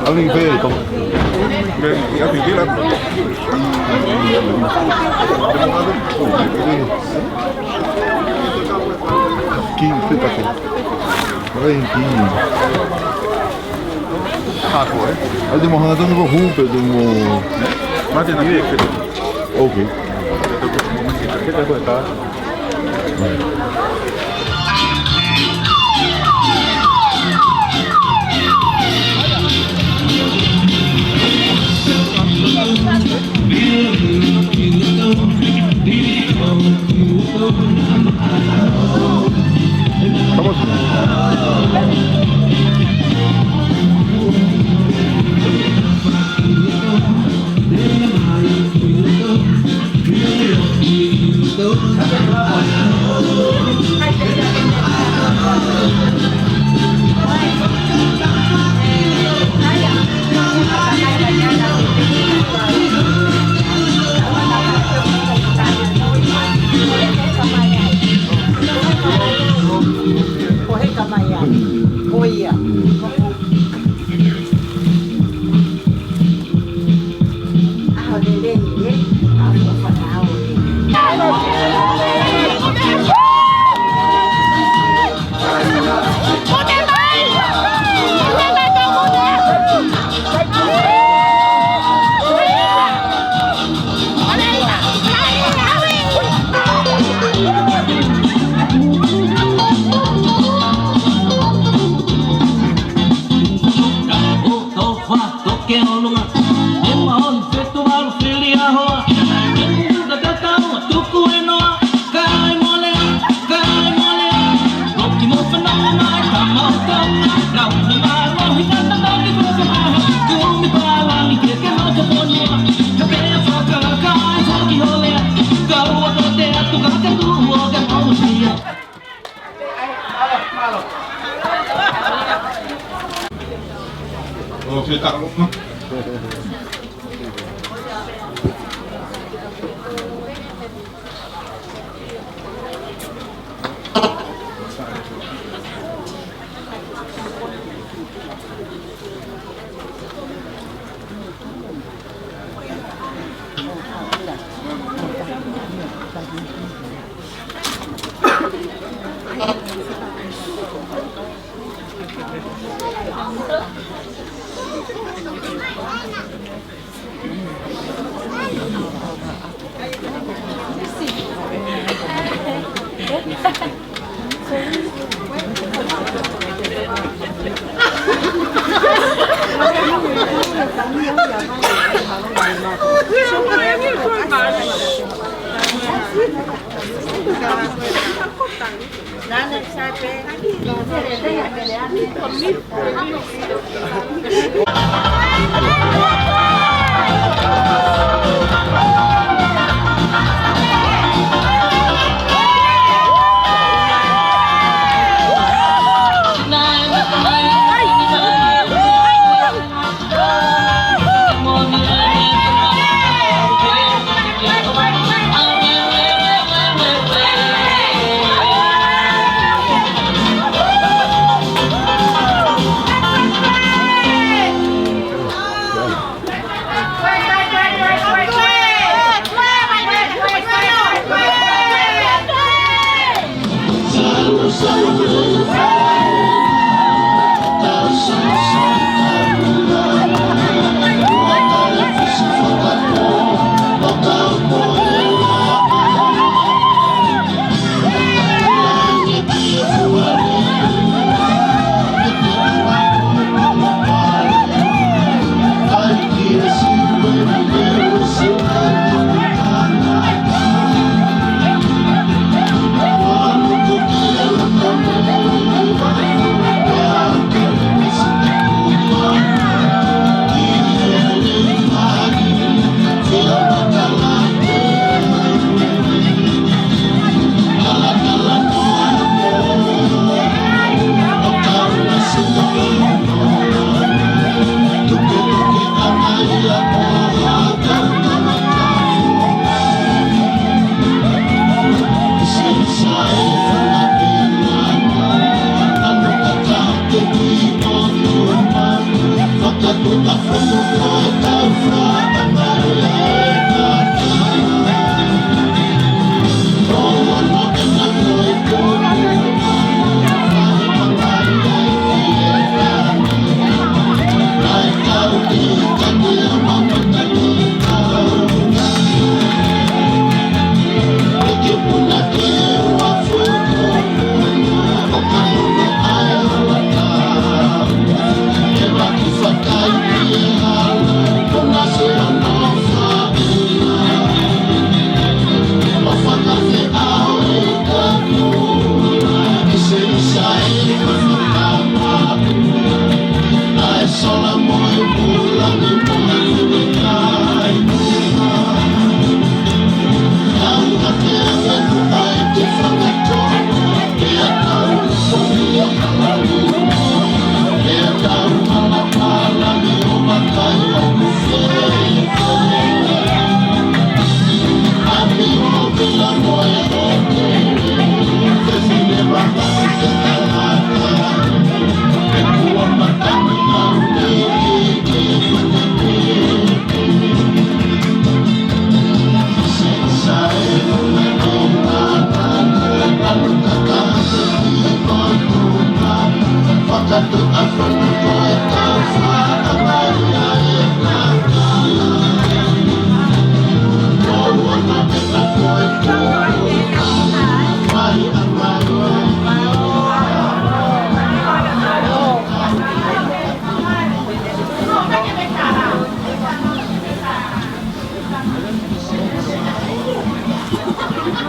Alguien ve esto. Ya te queda. King, fais pas ça. King. Hadi mo hanadon ko hupe do mo. Mate na vie che. Okay. Che ta questa? Vamos. Oh, saya tak lupa.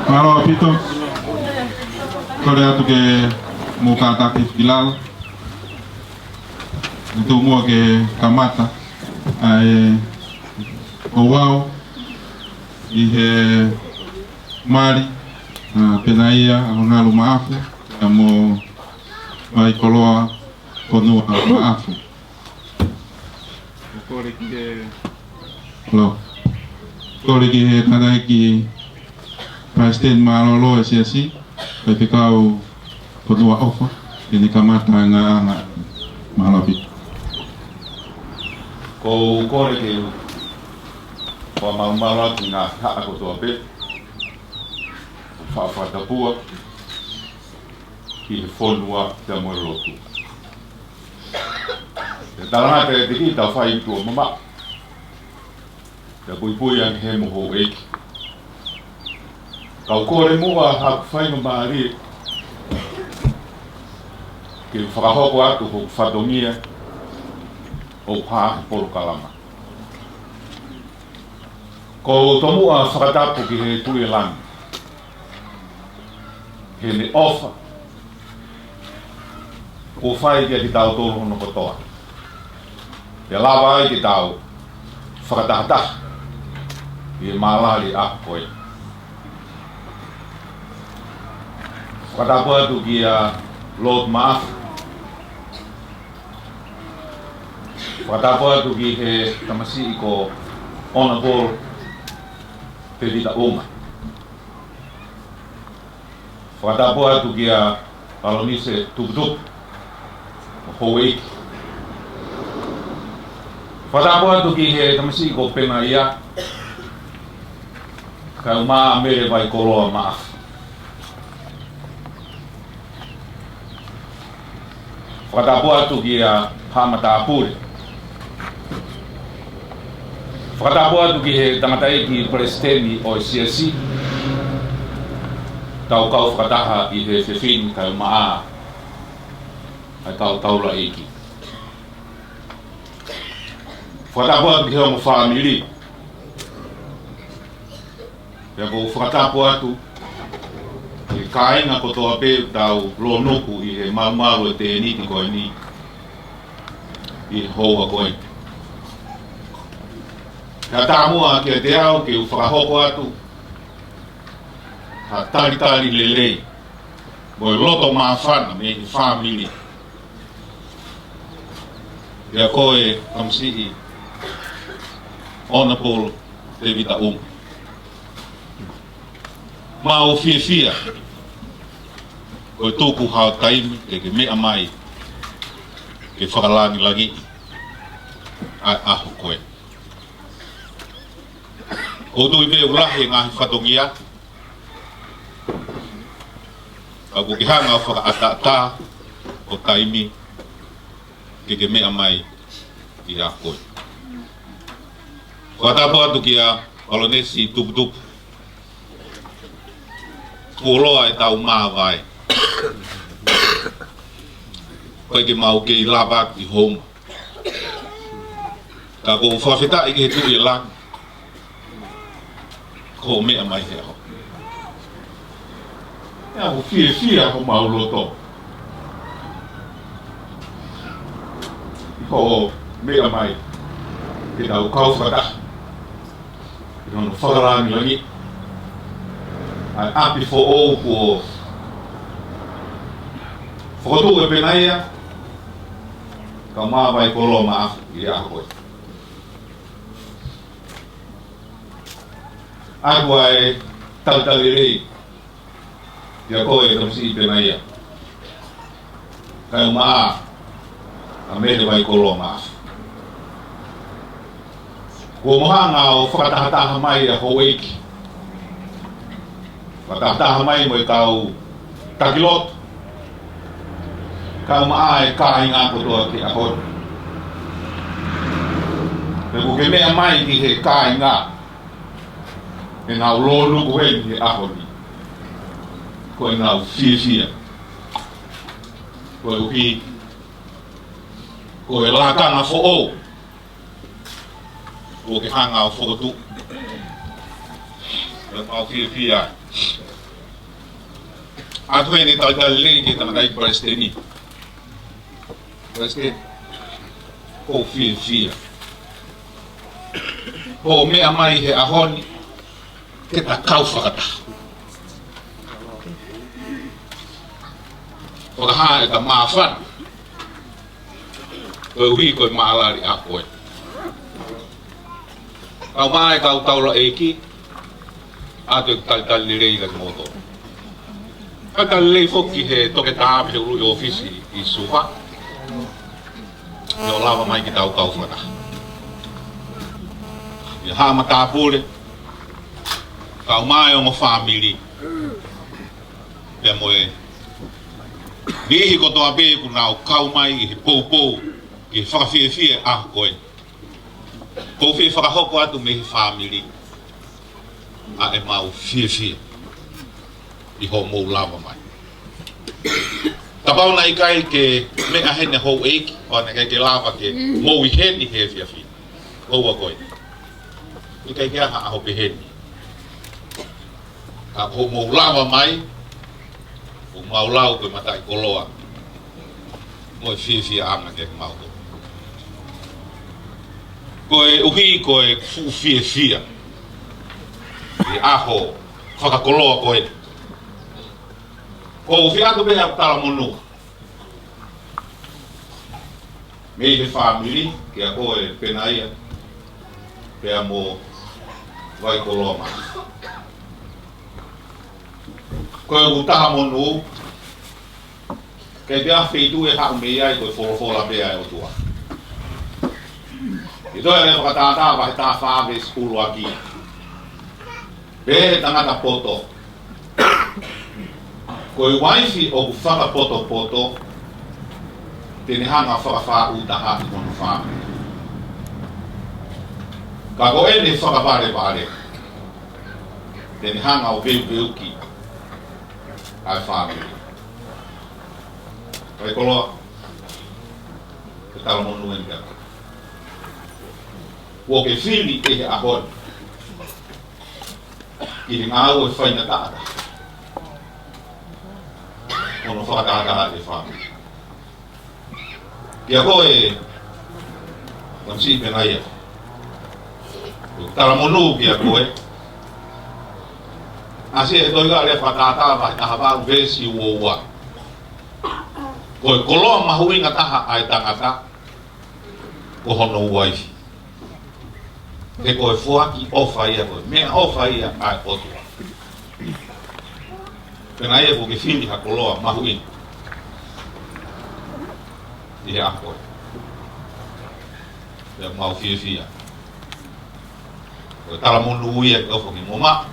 Malo pito. Korea tu ke muka takif bilal. Itu mua ke kamata. Ai wow. Ihe mari penaia ngalu maafu amo mai koloa konua maafu. Kore ke lo. Kore ke tadai ki President malolo siasi tapi kau kedua ofa ini kamata nga malapi ko kore ke ko mamala nga ha ko to be fa da bua ki fonua da molotu da te diki da fai to mama da bui an he mo ho ek kau kore mua ha fai no mari ke whakahoko atu ho whatongia o pā poro kalama. Ko tomua whakatapu ki he tui langi. He ne ofa. Ko whai kia ki tau tōru hono kotoa. He lawa ai ki tau whakatahataha. I e mālari a koe. Whakatapu atu ki a Lord Maafu. Whakatapu atu ki he tamasi i ko Honorable Pevita Uma. Whakatapu atu ki a Alonise Tuputupu o Houeiki. Whakatapu atu ki he tamasi i ko Pena Ia. Ka umaa mere vai koloa Maafu. Whakatapu atu ki a Hamata Apure. Whakatapu atu ki he tangatai ki Presidenti o CSC. Tau kau whakataha i he whiwhini kai maa. Ai tau taura eki. Whakatapu atu ki he mo whamiri. Pea ko whakatapu atu i kāinga ko toa pē tau lonoku i he marumaru e te niti koe ni i hoa koe. Ka tāmua ki te au ki u whakahoko atu ha tari lelei mo i loto mawhana me i whamili. Ia koe kamsi i Honorable Pevita Uma. Ma o fia o tōku hao taimi ke mea mai ke whakalani lagi ai aho koe. O tui me urahe ngahi whatongia a ko ke hanga whakaatata o taimi ke mea mai i a koe. Whakatapu atu ki a Alonesi Tuputupu Koloa e tau maa vai. Koe ke mau ke i lava i homa. Ka ko whawheta i ke he tui e lang. Ko mea mai he ho. Ia ho fia ho mau loto. Ho mea mai ke tau kau whata. I hono whakarani langi. Ai api fo o ko foto e penaia ka ma vai kolo ma i a koe. Agua e tau rei ia koe kamsi i penaia kai maa a mele vai kolonga ko mohanga o whakatahataha mai a Hawaii whakatahataha mai mo i kau takilot kau maa e ka inga kotoa ki a hon me ko ke mea mai ki he ka inga e ngau lolu ko he a honi ko e ngau fia ko e uhi ko e lakanga fo o ke hanga o fogotu e mau fia atu e ni tal lei ki tamatai palestini Palestini ko fia ko mea mai he ahoni ke ta kau whakata o ka haa e ka maafan ko e hui ko e maalari a koe kau maa e kau taula eiki atu e tali rei la moto tali rei foki he toke tāpe he uru i ofisi i suha e o lava mai ki tau kau whakata i haa matāpule kau maa e o mo whamiri pe moe nihi ko toa pe ku nau kau mai i he pou ki whakawhiewhie a koe ko whi whakahoko atu me he whamiri a e mau whiewhie i ho mou lava mai tapau na i kai ke mea hene hou eiki o ne kai ke lava ke mou i heni he whiewhie koua koe i kai ke aha aho pe heni a ho mou lava mai o mau lau pe matai koloa mo e whiewhie anga ke mau koe uhi koe fu whiewhie i aho whakakoloa koe ko uhi atu mea tala monu me he whamiri ki a koe penaia pea mo vai koloa mai koe utaha monu kei pea whitu e hau mea i koe wholofola pea e o tua i toi le whakatātāwa he tā whāwe skulu aki pe he tangata poto koe waifi o ku whaka poto tene hanga whakawha utaha i konu whāwe ka ko ene whakaware tene hanga o veu ki ai whāwe kai koloa ke tala monu en kia wo ke fili e he ahon ki he ngāu e whaina tāta ono whakataka e whāmi kia koe wansi penaia tala monu kia koe asi e toiga le whakataka vai taha wau vesi uoua koe koloa mahuinga taha ai tangata ko hono uaifi e koe fuaki ofa ia koe, mea ofa ia ai otua. Pena ia ko ke whini hakoloa mahuin. I he a koe. Pea mau whiewhia. Koe tala monu uia ke ofo ki moma.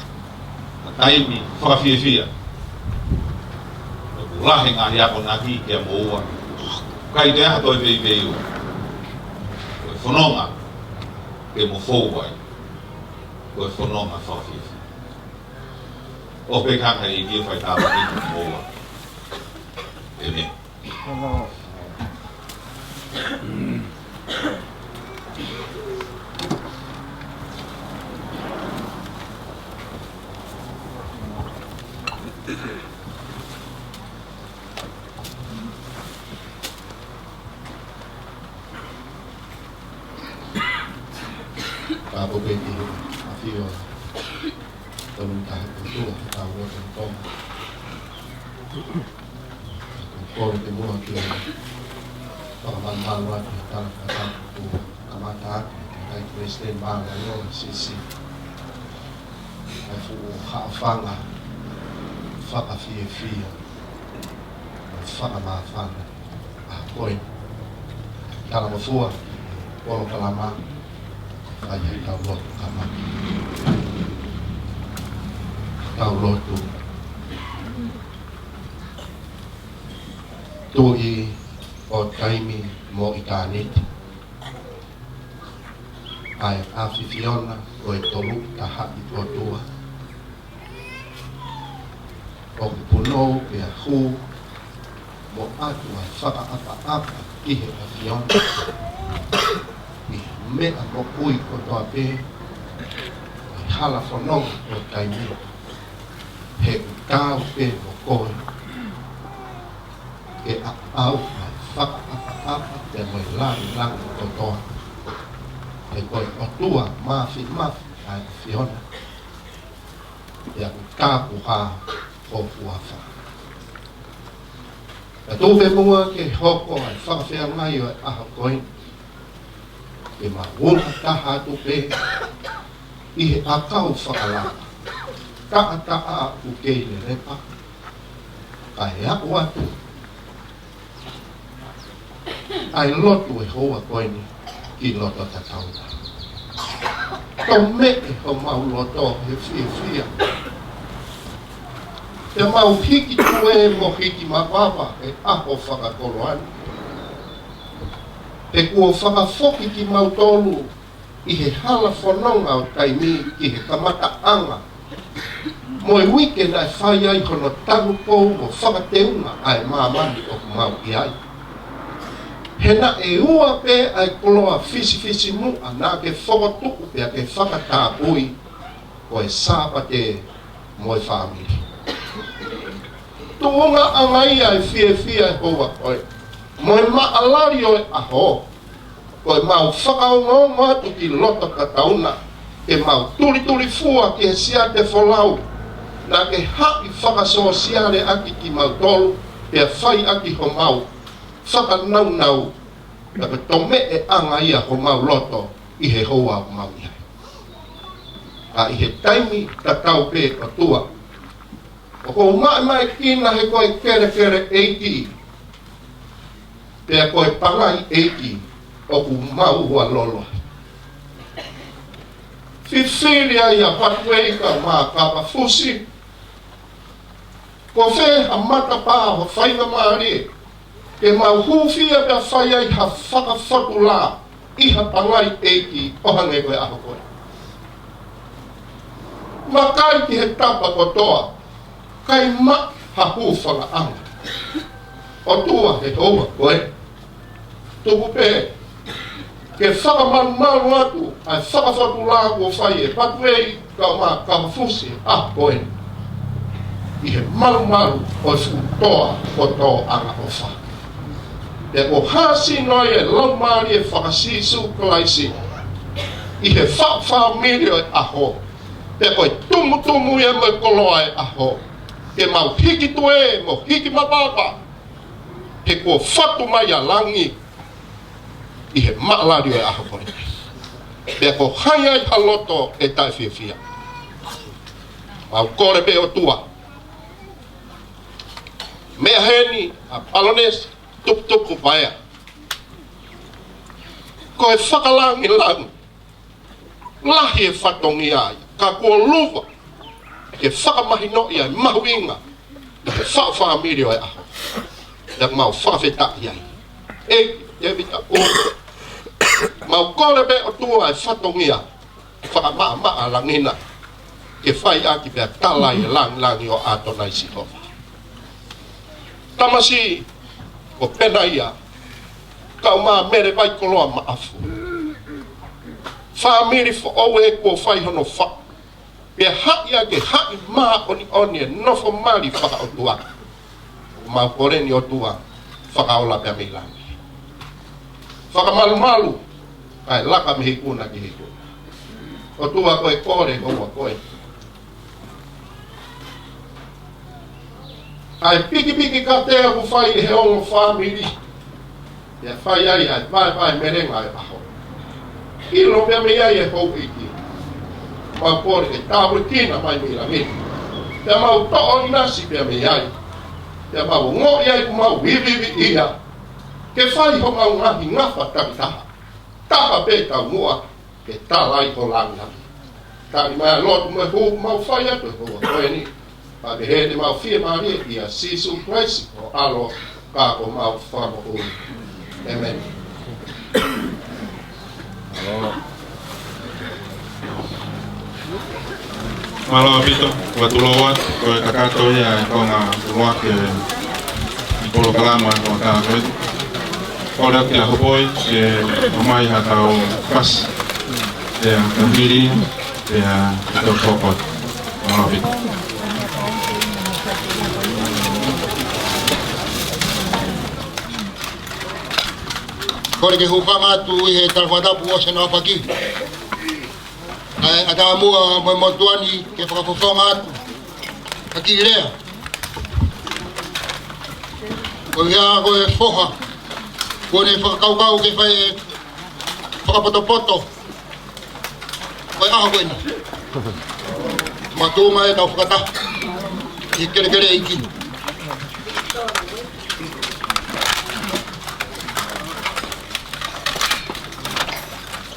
Na taimi whakawhiewhia. Koe kurahe ngā hiako naki kia mo ua. Kai te aha toi vei ua. Koe whanonga. Ke mo fōwai, koe whanonga whawhiwhi. O pe kaka i kia whai tāwa i ko mōwa. E me. Papo beti afio tolong tahu itu tahu tentang kalau temu aquí paman malwa tal kata tu amata kai presiden bang yo sisi afu hafanga faka fia faka mafanga koe. Tala mafua, polo kalama, ai hei tau lotu kamaki. Tau lotu. Tui o taimi mo i tāneti. Ai awhiwhiona o e tolu ta hapi tua tua. O ki punou pe a hu mo atu ai whakaapa ki he awhiona. I mea mo pui ko toa pe i hala whanau o taimi. He kāu pe mo koe. E au ai whakaapa te moi lang ko toa. E koe o tua mafi ai whiona. E a kāpu hā o uawha. E tōwhe mua ke hoko ai whakawhea mai o e aha koe. E ma wuna taha tu pe. I he akau whakalaka. Taa u kei le repa. Ka he aku atu. Ai lotu e hoa koe ni. Ki loto tatauna. Tau me e ho mau loto he fia. Te mau hiki tue mo hiki mawapa e aho whakakoroani. Te kua whakafoki ki mau tolu i he hala whanonga o taimi ki he kamata anga. Mo e weekend ai whai ai kono tagu pou mo whakateunga ai mamani o mau i ai. Hena e ua pe ai koloa fisi mua na ke whakatuku pe a ke whakatāpui o e sāpate mo e whamiri. Tuunga angai ai fia e hoa koe. Mo e maalari o e aho. Ko e mau whakaunga atu ki loto katauna. E mau turi fua ki he sia te wholau. Na ke hapi whakasoa siare aki ki mau tolu. Pe a whai aki ho mau. Whakanau. Na ke tome e anga ia ho mau loto. I he hoa o mau ia. A i he taimi tatau pe o tua. O ko mai kina he koe kere 80. Pea koe pangai 80. O ku mau hua lolo. Whiwhiria ia patwei ka maa kapa fusi. Ko whe ha mata pā ho whainga maari. Ke mau huwhia pia whai ai ha whakawhatu la. Iha pangai 80. Ohange koe aho koe. Makai ki he tapa kotoa. Kai ma ha hūwhanga anga. O tua he hoa koe. Tuku pe. Ke whakamaru atu. Ai whakawhatu la kua whai e patwei ka maa kapa fusi. Koe. I he maru o toa kotoa anga o wha. E o hasi noi e lau maari e whakasisu klaisi. I he whamiri o e aho. E koe tumu e mo koloa e aho. E mau hiki tue mo hiki mapapa. He kua whatu mai a langi. I he maalari o e aho koe. E ko hai ai haloto e tai fia. Au kore be o tua. Mea heni a palones tupu paea. Ko e whakalangi langi. Lahi e whatongi ai. Ka kua luwa. Ke whakamahino i ai mahuinga. Na ke whawhamiri o e aho. Na mau whawheta i ai. E vita o. Mau kore be o tua e whatongi ai. Whakamaa langina. Ke whai aki pia talai e langi o atonai si hova. Tamasi o pena ia. Kau maa mere vai koloa maafu. Whamiri fo owe kua whai hono wha. Pea hai ake hai maa oni e nofo mali whaka o tua. Mau koreni o tua whakaola pea meilangi. Whaka malu. Ai laka me hikuna ki hikuna. O tua koe kore oua koe. Ai piki ka te aku whai he ongo whamiri. Ia whai ai vai merenga e aho. Ilo pia me ai e hou iti. Mau kore e tāpuri kina mai mirangi. Pia mau to'o inasi pia me ai. Pia mau ngoi ai ku mau vivi ia. ke fai ho au ngahi ngafa takitaha. Taha pe tau mua ke tālai ko langa. Tāni mai lotu me hu mau whai atu ho koe ni. Pa ke he te mau fia maari i a sisu Christ o alo ka ko mau whamo hui. Amen. Malo pito, kua tulowat, kua kakato ya kau nga tulowat ke polo kalama kau kakato. Kau dah kira huboi ke rumai atau pas ya kembali ya itu sokot. Malo pito. Kau ke hupama tu he talfada puas na pagi. Ada mua memotuani ke whakafofonga atu. Aki rea. Ko ia ko e foha. Ko ne whakaukau ke whai whakapoto-poto. Ko e aha koe ni. Matuma e tau whakata. I kere e kini.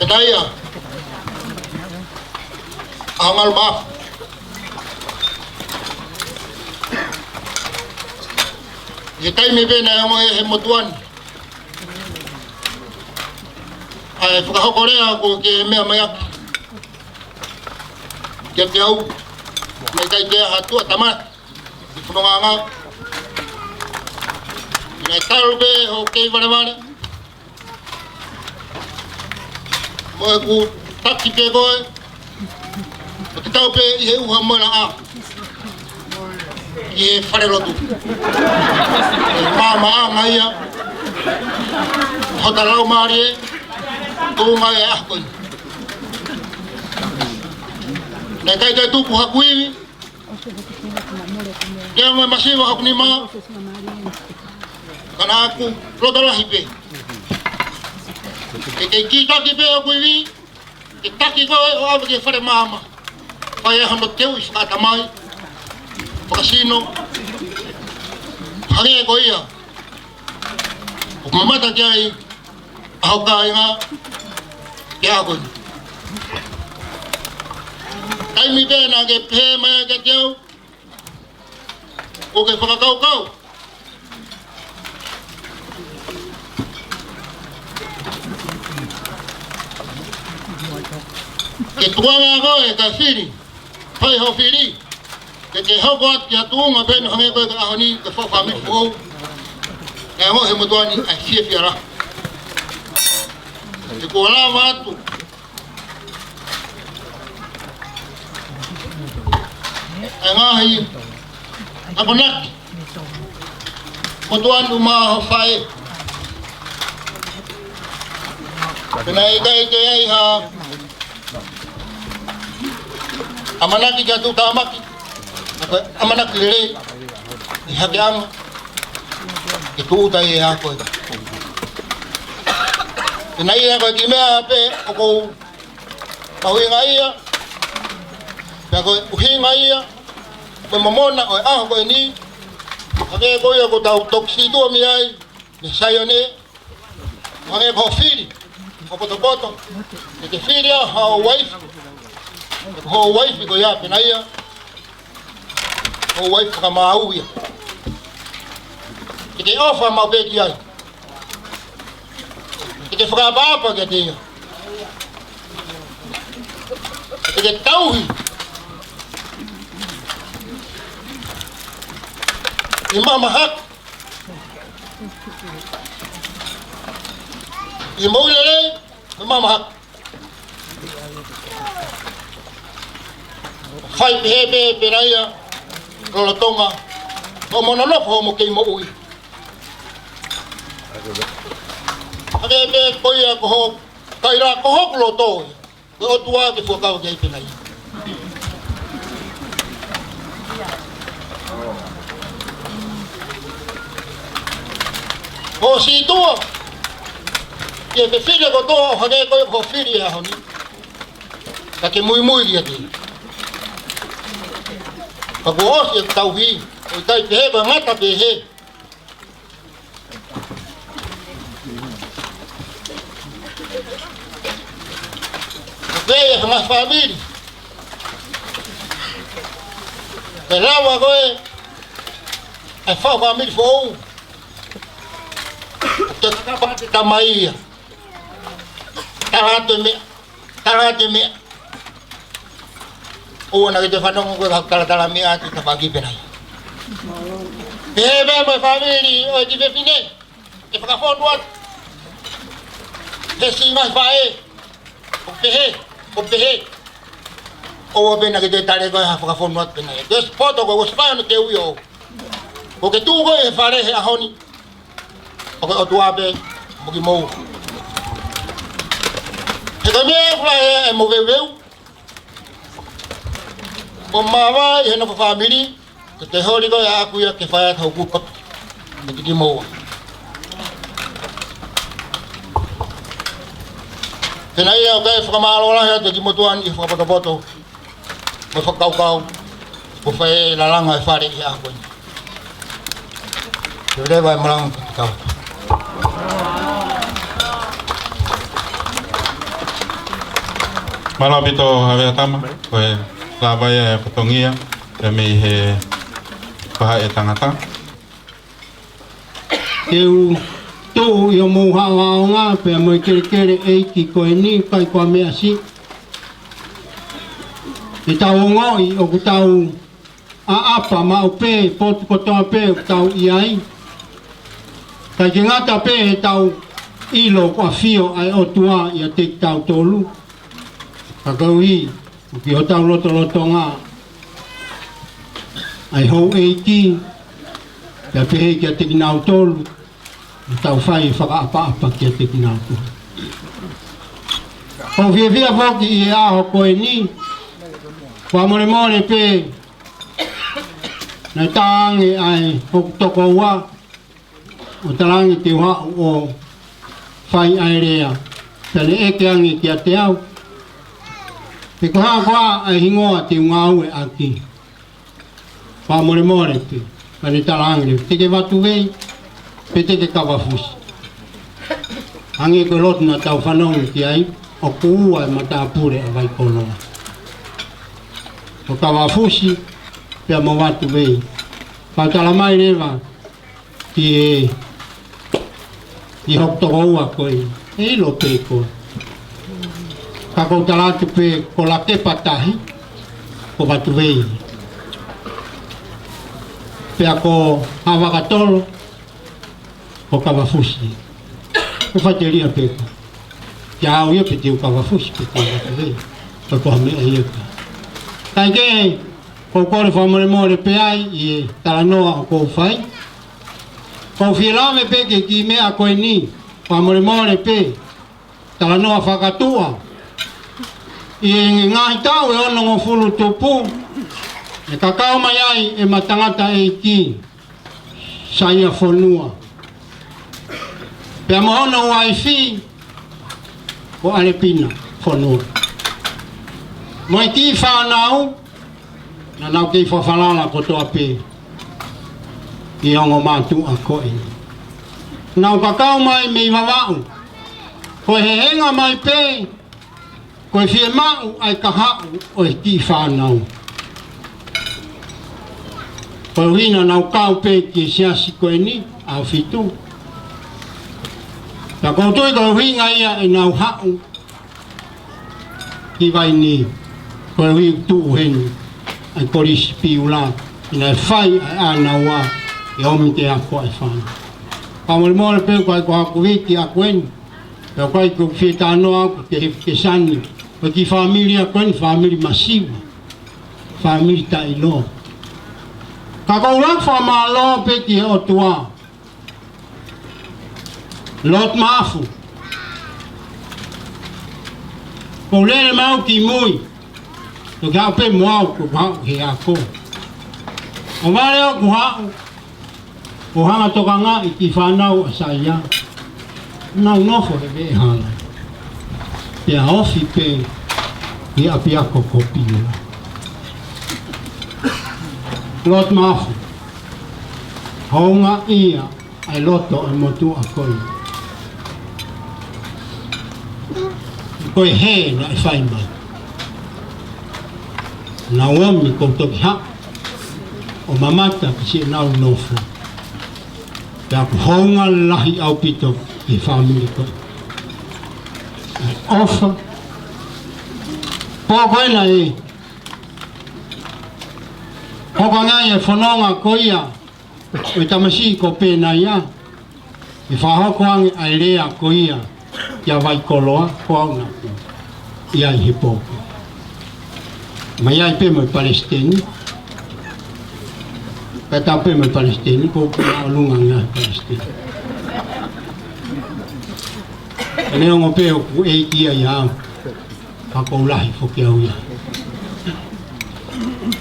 Kedaya. Angal maaf. Yetai mi bena yang he motuan. Ai whakahokorea ko ke mea mayak. Kia te au. Mai kai te atua tamat. I whanonganga. Nai tarupe ho kei wale. Moe ku taki te koe. Te tau pe i he uha mana a. I he whare lotu. E māma a ngaia. Hota lau maari e. Tō ngai e ahkoin. Nei kai tai tūpu haku iwi. Kea ngai masiwa haku ni maa. Kana aku loto lahi pe. Ke ki taki pe haku iwi. Ke taki koe o awa ke whare māma. Pai hano teu i whakata mai, whakasino, hange ko ia. O mamata kia i, ahau ka i ngā, kia koe. Taimi tēnā ke pē mai ke teu, o ke whakakau-kau. Ke tuanga koe ka whiri. Pai ho whiri, ke te hau koat kia tuunga pēnu hange koe ka ahoni ke whawhami whau. Ngai ho he motuani ai whia ra. Te kua lawa atu. Ai ngahi, ako naki. Motuani umaa ho whae. Pena i kai te ai ha. Amanaki kia tu tamaki. Amanaki lere. I hake anga. I tūtai e a koe. E nei e koe ki mea pe o kou pahuinga ia. Pea koe uhinga ia. Koe mamona o e aho koe ni. Hake koe ko tau toksitua mi ai. Me saione. Hake ko whiri. O poto-poto. E te whiri a hao waifu. Ho waifu ko ia pena ia. Ho waifu ka maau ia. Ke te ofa mau peki ai. Ke te whakapapa ke te ia. Ke te tauhi. I mama hak. I maulele, i mama hak. Whai pehe pera ia, rolotonga, o mononofo ho mo kei mo ui. Hake pe koia ko ho, kaira ko ho kulo toi, ko o tua ke fuakawa kei pena ia. Ho si tua, ke te whiria ko toa, hake koe ko whiria honi, ka ke mui lia te. Ka ko osi e tauhi, o i tai pehe ka ngata pehe. Pea nga family. Te lawa koe ai fa family fo. Te kapate tamaia. Tarate me. O na te fanong ko kala me ati ka pagi penai. Bebe my family o di be fine. E fa fo duat. Te si mas bae. O pehe. O be na te tare ko fa fo duat penai. Des foto ko spa no te uyo. O ke tu ko e fare a honi. O ko tu abe mo ki mo. E ko me fly e mo veu. O mama e na family que te hori ko ya aku ya ke fa ta ku ko ki mo. Tena ia ko fa malo la ya te ki mo tuan i fa poto. Mo fa kau. Ko fa la langa fa ri ya ko. Deve vai malang kau. Malo bito ave tama ko la vai patongia e me he pa e tangata. Eu tu yo mo nga pe mo kere e ki ko ni kai ko me asi. E tau ngoi o ku tau a apa ma o pe pot ko to pe tau iai. Kai ke ngata pe tau ilo ko fio ai o tua ia te tau tolu. Kakaui ki o tau loto nga ai ho eiki ya pehe kia te kinau tolu tau whai whakaapa kia te kinau tolu o whiawhia whoki i aho koe ni wha more pe na tāngi ai hokutoko ua o tarangi te hoa o whai ai rea tane eke angi kia te au Te koha koha ai hingoa te unga ue aki. Wha more pe. Pane tarangi. Te ke watu wei. Pe te ke kawafusi. Hangi ko lotu na tau whanongi ki ai. O kuua e matapure a vai koloa. O kawafusi. Pea mo watu wei. Wha talamai rewa. Ki e. I hokutoko ua koe. E ilo pe koe. Ka kou talatu pe ko la ke patahi ko batu vei. Pea ko hawakatolo ko kawafusi. Ko whateria pe ko. Kia hau ia pe te u kawafusi pe ko batu vei. Ko ko hame e iaka. Tai ke ko kore whamore pe ai i e talanoa o kou whai. Ko whirame pe ke ki mea koe ni whamore pe talanoa whakatua. I ngahi tau e ono ngofulu tupu e kakao mai ai e matangata e ki saia whanua pea mohono waifi o alepina whanua moi ki whanau na nau ki whawhalala kotoa pe i ongo mātu a koe nau kakao mai me wawau ko he henga mai pe Koe whie mau ai ka hau o e ki whanau. Koe hina nau kau pe ki siasi koe ni, au fitu. Ta koutoi koe hinga ia e nau hau ki vai ni. Koe hui tuu henu ai korisi piula. Ina e whai ai anaua e omi te ako ai whanau. Pamole pe koe ko haku wiki a koeni. Pea koe ko whie tānoa ko ke sani. O ki familia koen, famili masiwa. Famili ta ilo. Ka koulang wha maa lo pe ki o tua. Lot maafu. Kou lene mau ki mui. O ki hau pe muau ku hau he ako. O wale o ku hau. O hanga toka ngā i ki whanau a saia. Nau nofo he ve hana. Pea ofi pe i api ako kopio. Lot maafu. Haunga ia ai loto ai motu a koi. Koe he na e whai mai. na wami ko toki ha o mamata ki na nofo ya ko honga lahi au pito ki family ko ofa po ko na e ko nga e fononga ko ia o tamasi ko pe na ia i fa ko ang alea ko ia ya vai koloa ko na ia i po Maya pe mo Palestina. Kata pe mo Palestina ko alungan na Palestina. Ene ngo pe ko e kia ya. Ka ko lahi fo kia ya.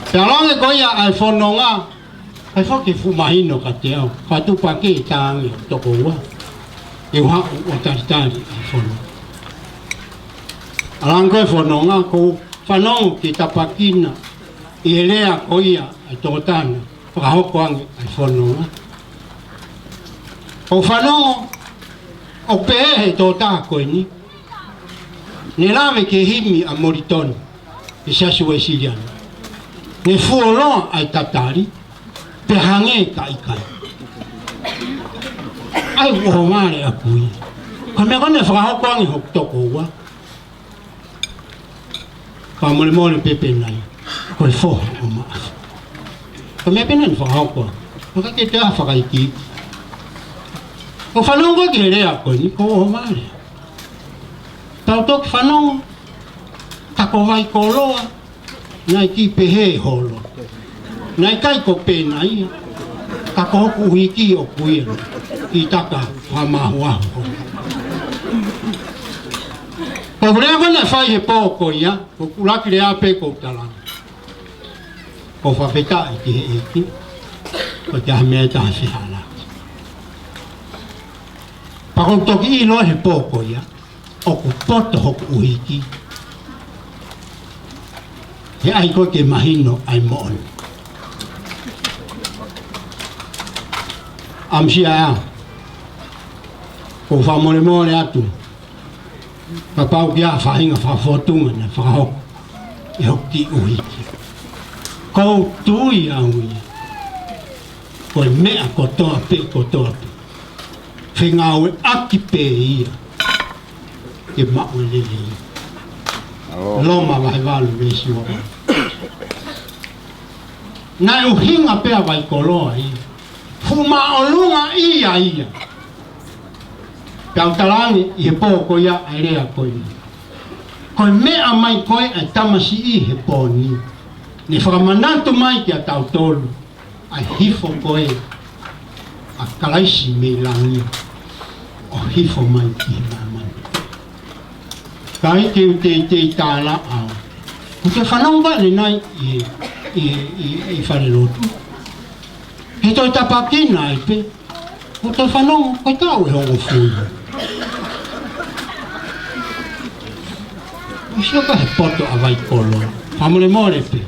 Talong ko ya al fononga. Ai fo ke fu mahino ka te au. Ka tu pa ke tang to ko wa. E wa o ta sta fono. Alang ko fononga ko Whanau ki tapakina i elea ko ia ai tōtana whakahoko angi ai whanonga. O whanau o pehe tōtā koe ni. Ne lawe ke himi a Moritoni i sasu e Siriana. Ne fuoloa ai tatari pe hange ka ikai. Ai uomare a kui. Ka mea kone whakahoko angi hok toko ua. Ka mole pepe nai ko fo o ma ko me penen fo ha ko ka ke ta fa kai ki ko fa no ko ke le a ko ni ko o ma le ta to fa no ta ko vai ko loa nai ki pe he holo nai kai ko pe nai ka ko ku hi ki o ku i ta ka fa ma wa ko vrema na fai he pouco ia ko kulaki le ape ko tala ko fa feta ki ki ko ta me ta se hala pa ko to ki lo he pouco ia o ko poto ho uiki he ai ko ke mahino ai mon am sia ko fa mole atu Papau kia whahinga whafotunga na whahok e hoki uhiki. Kou tui au ia. Koe mea kotoa pe. Whengau e aki pe ia. Ke mau lele ia. Loma vai walu resi o. Nai uhinga pea vai koloa ia. Fuma olunga ia. Pau talangi i he pōko ia ai rea koe ni. Koe mea mai koe ai tamasi i he pō ni. Ni whakamanantu mai ki a tau tolu. Ai hifo koe a kalaisi me langi. O hifo mai ki he mamani. Kai te tāla au. Ko te whanau wale nai i whare lotu. He toi tapakina ai pe. Ko te whanau koe tau e hongo fūru. Isi ka he poto a vai kolo. Hamule more pe.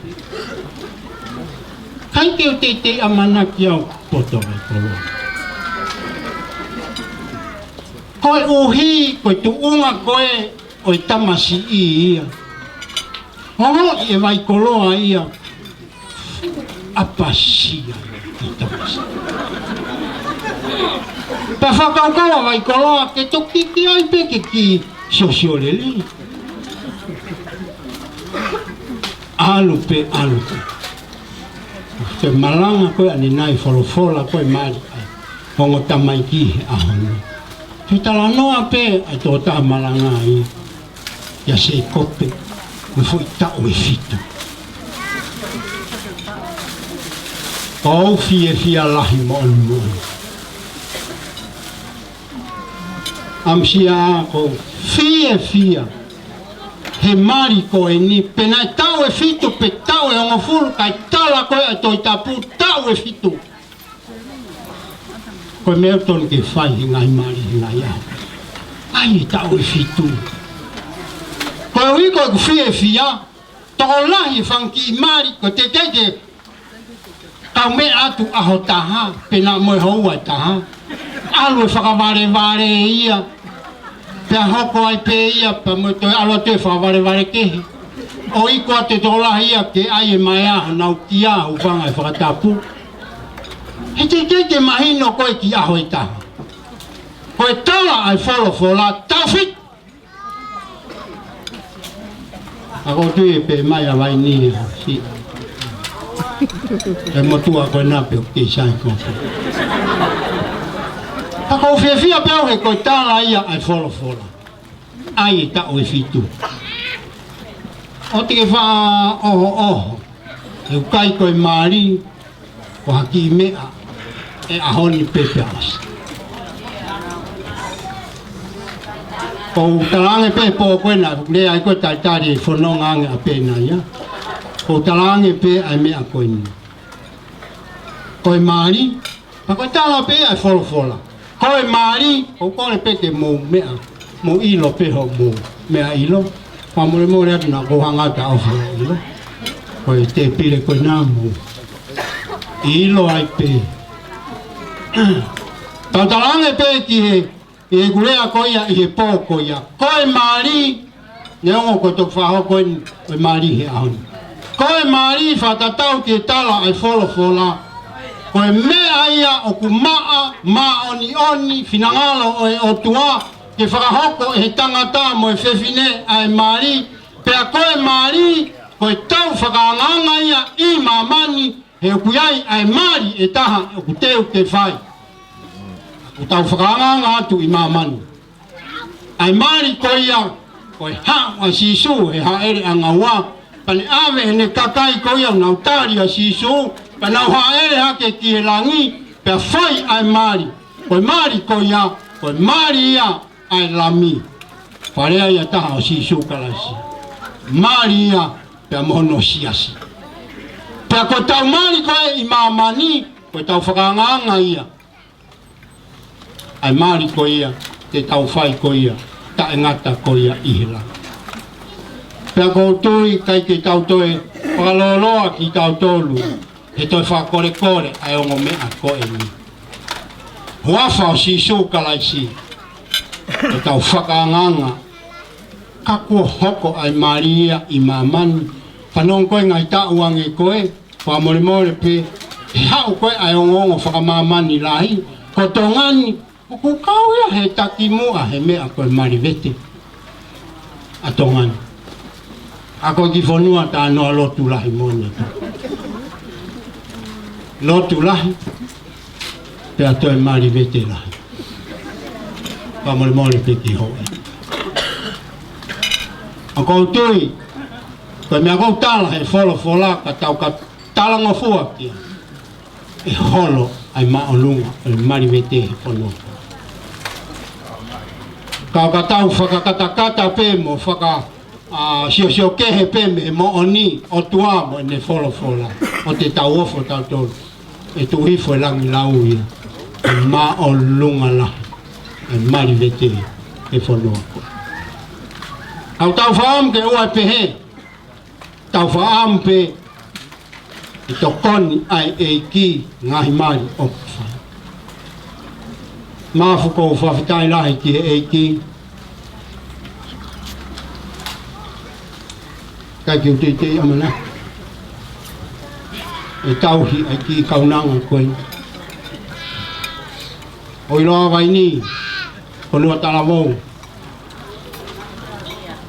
Kai te amana ki au poto a vai kolo. Koe uhi, koe tuunga koe o i tamasi i ia. Hongo i e vai koloa ia. Apasia i tamasi. Pa whakaukawa vai koloa ke toki ki ai pe ke ki sosio lele. Alu pe. Te malanga koe ane nai wholofola koe mari ai. Hongo tamai ki he ahoni. Te tala noa pe ai tō tā malanga ai. Ia se kope. Me fui tau e fitu. Kau fia lahi mo'oni. Amsia ko fia. He mari ko e ni pena tau e fitu pe tau e ongo fulu kai tala koe a toi tapu tau e fitu. Koe mea tonu ke whai he ngai mari he ngai au. Ai tau e fitu. Koe ui koe ku fia. Toko lahi whanki i mari ko te kau me atu aho taha pena moe houa taha. Alu e whakaware ia. Pea hoko ai pe ia pa mo toi alo te whaware kehi. o i kua te tolahi ia ke ai e mai aho nau ki aho whanga e whakatapu. He te mahino koe ki aho i taha. Koe tala ai wholofola tawhit. Ako tui e pe mai a vai ni si. E motua koe nape o ke sai kofi. Ako whiawhia peo he koe tala ia ai wholofola. Ai e tau e fitu. O te wha oho. E ukai koe maari. Ko haki mea. E ahoni pepe asa. Ko talange pe po koe na. Le ai koe taitari e whanonga ange a pena ia. Ko talange pe ai mea koe ni. Koe maari. Pa koe tala pe ai wholofola. Koe maari. Ko kore pe ke mou mea. Mo ilo pe ho mo mea ilo. Pa mole mole atu na kohangata au whara ilo. Koe te pire koe nā mo. Ilo ai pe. Tautalange pe ki he. I he kurea koia i he pō koia. Koe maari. Neongo koe tok whaho koe maari he ahoni. Koe maari whatatau ki he tala ai wholofola. Koe mea ia o ku maa, maa oni oni, finangalo o tua. Ke whakahoko e he tangata mo e whewhine ai maari. Pea koe maari, koe tau whakaanganga ia i mamani. He ukuiai ai maari e taha o ku teu te whai. O tau whakaanganga atu i mamani. Ai maari koe ia, koe ha a sisu he haere anga wā. Pane awe he ne kakai koe ia nau tari a sisu. Panau haere hake ki he langi. Pea whai ai maari. Koe maari koe ia, koe maari ia. Ai lami. Wharea ia taha o sisu kalasi. Maari ia pia mono siasi. Pia ko tau maari koe i mamani, koe tau whakaanganga ia. Ai maari koe ia, te tau whai koe ia, ta engata koe ia ihila. Pia ko tui kai ke tau toe, whakaloloa ki tau tolu, he toi whakore kore ai ongo mea koe ni. Huafa o sisu kalasi. E tau whakaanganga. Kako hoko ai maria i mamani. Whanong koe ngai tau ange koe. Whamore more pe. He hau koe ai ongongo whakamamani lahi. Ko tongani. Ko kauia he taki mua he mea koe marivete. A tongani. Ako ki whanua tā noa lotu lahi mone. Lotu lahi. Pea toi marivete lahi. Pamole mole pe ki hoe. A kou tui, koe mea kou tala he wholofola ka tau ka talanga fua kia. E holo ai maolunga, e marivete he whanua. Ka tau whakakatakata pe mo whaka sio kehe pe me mo oni o tua mo ne wholofola. O te tau ofo tau tolu. E tu hifo e langi lau ia. E maolunga lahi. E marivete e whanua. Au tau whaam ke ua pehe. Tau whaam pe i to koni ai e ki ngahi mari o whai. Māwhuko whawhitai lahi ki e ki. Kai ki uti te amana. E tauhi ai ki kaunanga koe. O iloa vai ni. Whanua talamou.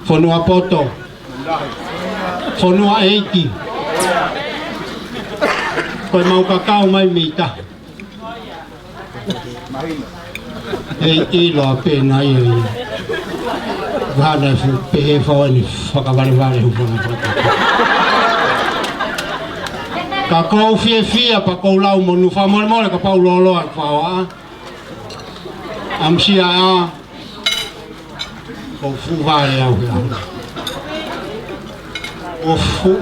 Whanua poto. Whanua eiki. Koe mau kakao mai mita. Eiki loa pēna ia ia. Vāna pehe whaoni whakawareware hupana whaka. Ka kou fia pa kou lau monu whamore more ka pau loloa whaoa. Amsia a o fuware au ia. O fu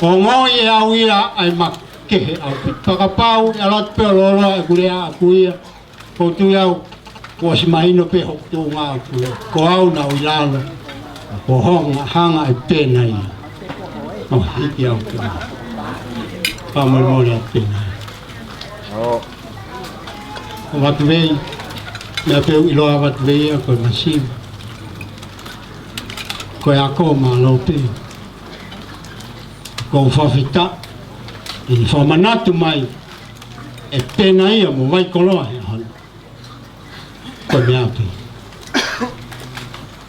o ngoi au ia ai makehe au. Pakapau ia lot pe loloa e kurea a kuia. Ko tu au ko si mahino pe hok tu ngā kuia. Ko au na uilalo. Ko honga hanga e pena ia. O hiki au kia. Pamore more a pena. O watu vei. Mea peu iloa watu vei a koe masiva. Koe a ko ma lo pe. ko whawhita i whamanatu mai e pena ia mo vai koloa he hana ko mea pe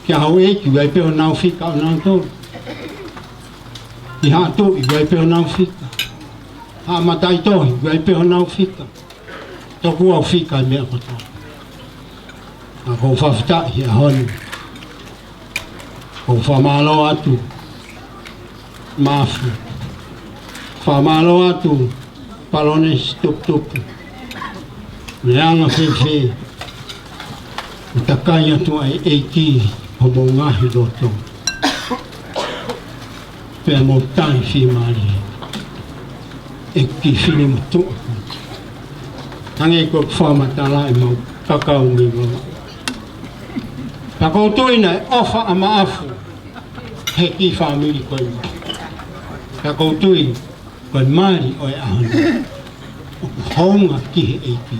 kia hau e ki wai peo nau whika o nau tōru i haa tō i wai peo nau whika haa matai tōhi wai peo nau whika tōku au whika i mea kotoa a ko whawhita i a honu ko whamalo atu mafu whamalo atu palone tup me anga whewhe o takai atu ai eiki ho mo ngahi roto pēr mo tai whi maari e ki whini mo tu tange ko whamatala e mau kakao mi mau ta koutou ina e ofa ama afu he ki whamiri koe ta koutou ina koe maari o e ahana o honga ki he eiki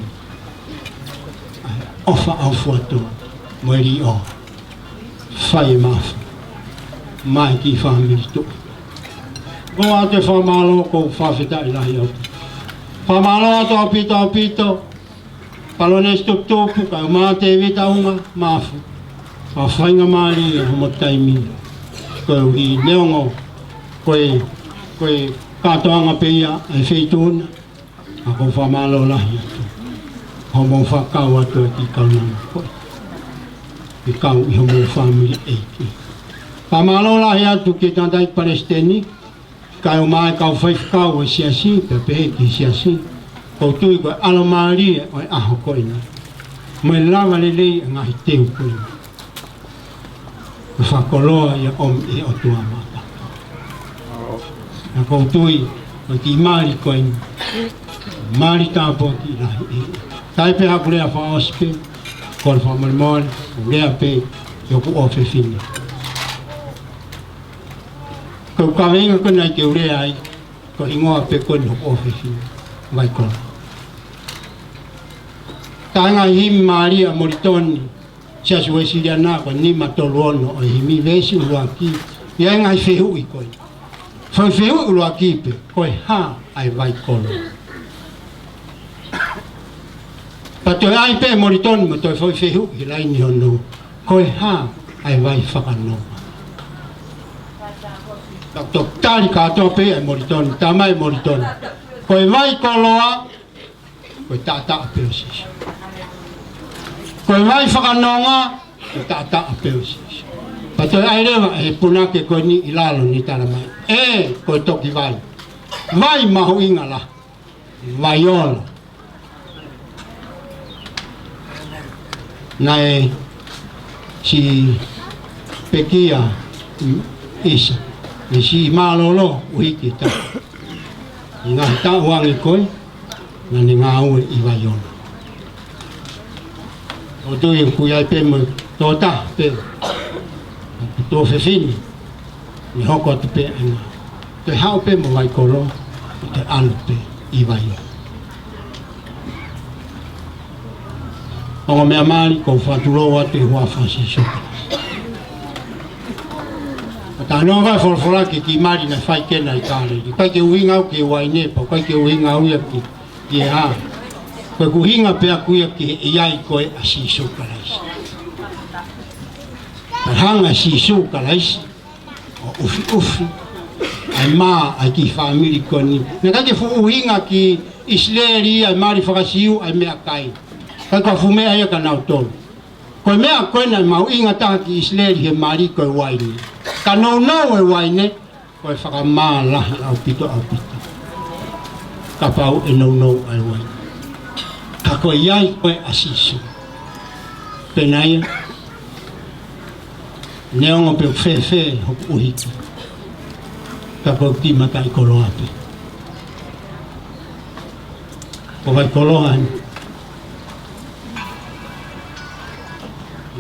ofa au fuatoa moeri o whai mafu mai ki whamiri tu ko a te whamalo ko whawhita i lahi au whamalo ato au pito palone stup ka umā te vita unga mafu a whainga maari e homo taimi ko i neongo koe katoanga peia e wheituna a ko whamalo lahi atu homo whakau atu e ki kaunanga koe i kau i homo whamiri eiki whamalo lahi atu ki tantai Palestini kai o mai kau whaifkau e siasi pe pehe ki siasi koutou koe alo maari e o e aho koina mai lava lelei e ngahi teu koina whakoloa ia om e o tua mata. Na koutui, o ki maari koe, maari tāpua ki rahi e. Taipe haku rea whaospe, kore whamarimoare, o rea pe, yoku ofe whini. Kau kawenga kona i ke urea ai, ko ingoa pe kone yoku ofe whini, vai kona. Tanga himi maari a moritoni, sia sue siria na ko ni matolu ono o himi vesi ua ki ia ngai fehu i koe foi fehu ua ki pe koe ha ai vai kolo pato ai pe moriton mo toi foi fehu i lai ni ono koe ha ai vai whakano to tari kato pe ai moriton tamai moriton koe vai koloa koe tata a peosis koe vai whakanonga, e tata a peusis. Pato ai rewa e punake koe ni ilalo ni tala mai. E, koe toki vai. Vai mahu inga la. Vai ola. Nai si pekia isa. E si malolo uhiki ta. Inga ta wangi koe, na ni ngā ue i vai ola. O tui o kui ai pe mo tō ta pe tō whewhini ni hoko atu pe anga te hao pe mo vai koro te anu pe i vai o mea maari ko whaturo atu i hua whasi suka ta no vai wholwhora ki maari na whai kena i kāre kai ke uhinga au ki wai nepa kai ke uhinga au ia ki e haa koe kuhinga pea kuia ki he iai koe a sisu karaisi. Hanga sisu karaisi, o ufi, ai maa ai ki whamiri koe ni. Nā kake fu uhinga ki Israeli ai maari whakasiu ai mea kai. Kai kua fu mea ia ka nau tolu. Koe mea koe nai mau inga taha ki Israeli he maari koe waine. Ka nau e waine, koe whakamaa lahi au pito. Ka pau e nau ai waine. Ka koe iai koe asisu. Penaia, neongo pe whewhe hoku uhiki. Ka koe ki matai koloa pe. Ko vai koloa ni.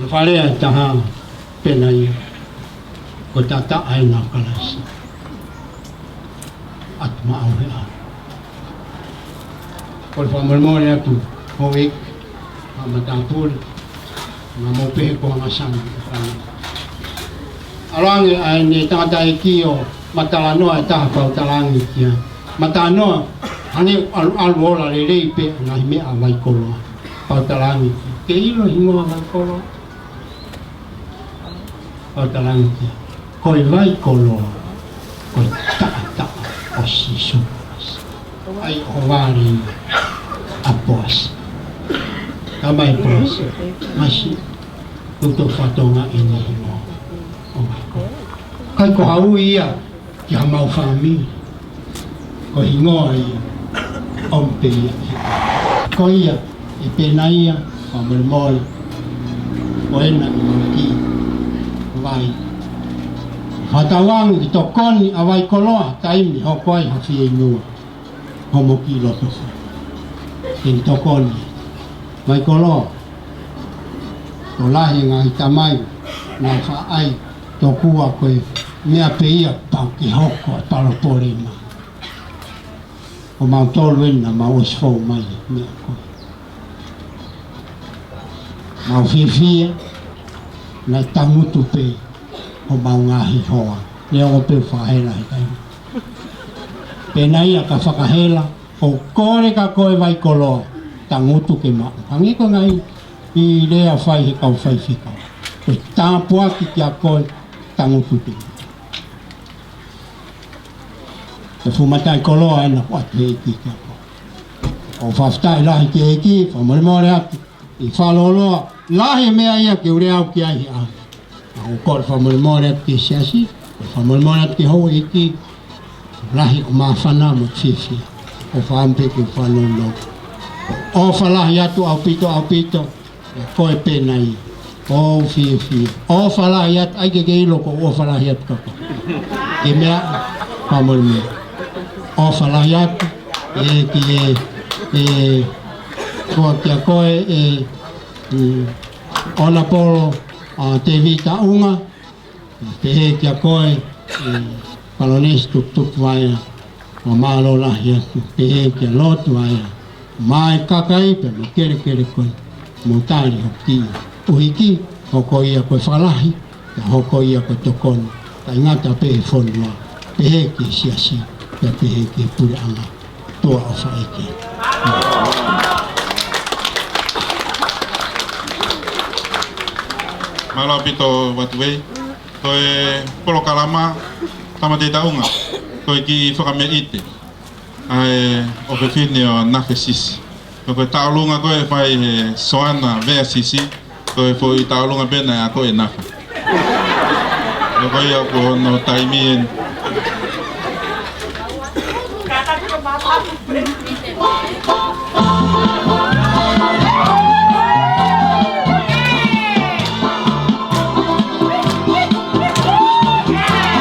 Wharea taha penaia. Ko tata aina kalasi. Atma au hea. Ko whamarmore atu. Hoik, matapur, mamope ko ang asang. Alange ay ni tata iki o Matalanoa e taha pautalangi kia. Matanoa, ane aluola le reipe na hime a waikoloa. Pautalangi kia. Ke ilo hingoa waikoloa. Pautalangi kia. Koi waikoloa. Koi taa o sisupas. Ai o wari apoas. Kamai poas. Masi. Tuto fatonga ini hingoa. O waikoloa. Kai ko hau ia. Ki hamau whamii. Ko hingoa ia, ompe ia. Ko ia, i pena ia, o mole, o ena i maki, vai. Whatawangu i tokoni a vai koloa, taimi, ho koai, ho fie inua, ho moki loto wha. Kini tokoni, vai koloa, o lahi ngā i tamai, nā wha ai, tokua koe, mea pe ia, pau ki hoko, palopore maa. O mau tolu ena mau osfou mai mea koe. Mau whiwhia na tangutu pe o mau ngahi hoa. Lea o pe whahela he kai. Pena ia ka whakahela o kore ka koe vai koloa tangutu ke mau. Pangiko ngai i lea whai he kau whai whikau. Koe tāpua ki kia koe tangutu pe. Te fumatai koloa ena watu he ki kia koe. O whaftai lahi ki he ki, whamore atu. I whaloloa, lahi mea ia ki ure au ki aihi au. O kore whamore atu ki siasi, whamore atu ki hou he ki, lahi o maa whana mo whiwhia. O whampe ki whanolo. O whalahi atu au pito, koe pena ia. O whiwhia. O whalahi atu, aike ke ilo ko o whalahi atu kako. Ke mea, whamore mea. O whalahi atu, kua kia koe ona polo te vita unga, te he kia koe palonesi tuk vaia, o malo lahi atu, te he kia lotu vaia, mai kakai pe mo kere koe, mo tari hoki, uhiki, hoko ia koe whalahi, hoko ia koe tokoni, ta ingata pe he whonua, te he ki siasi, te he ki pure anga, toa o whaeke. Malo pito watuwei, koe polo kalama tama te taunga, koe ki whakame ite, ai o whiwhine o nafe sisi. Koe taulunga koe whai he soana vea sisi, koe fo i taulunga pena a koe nafa. Koe ia ko no taimien. Yeah.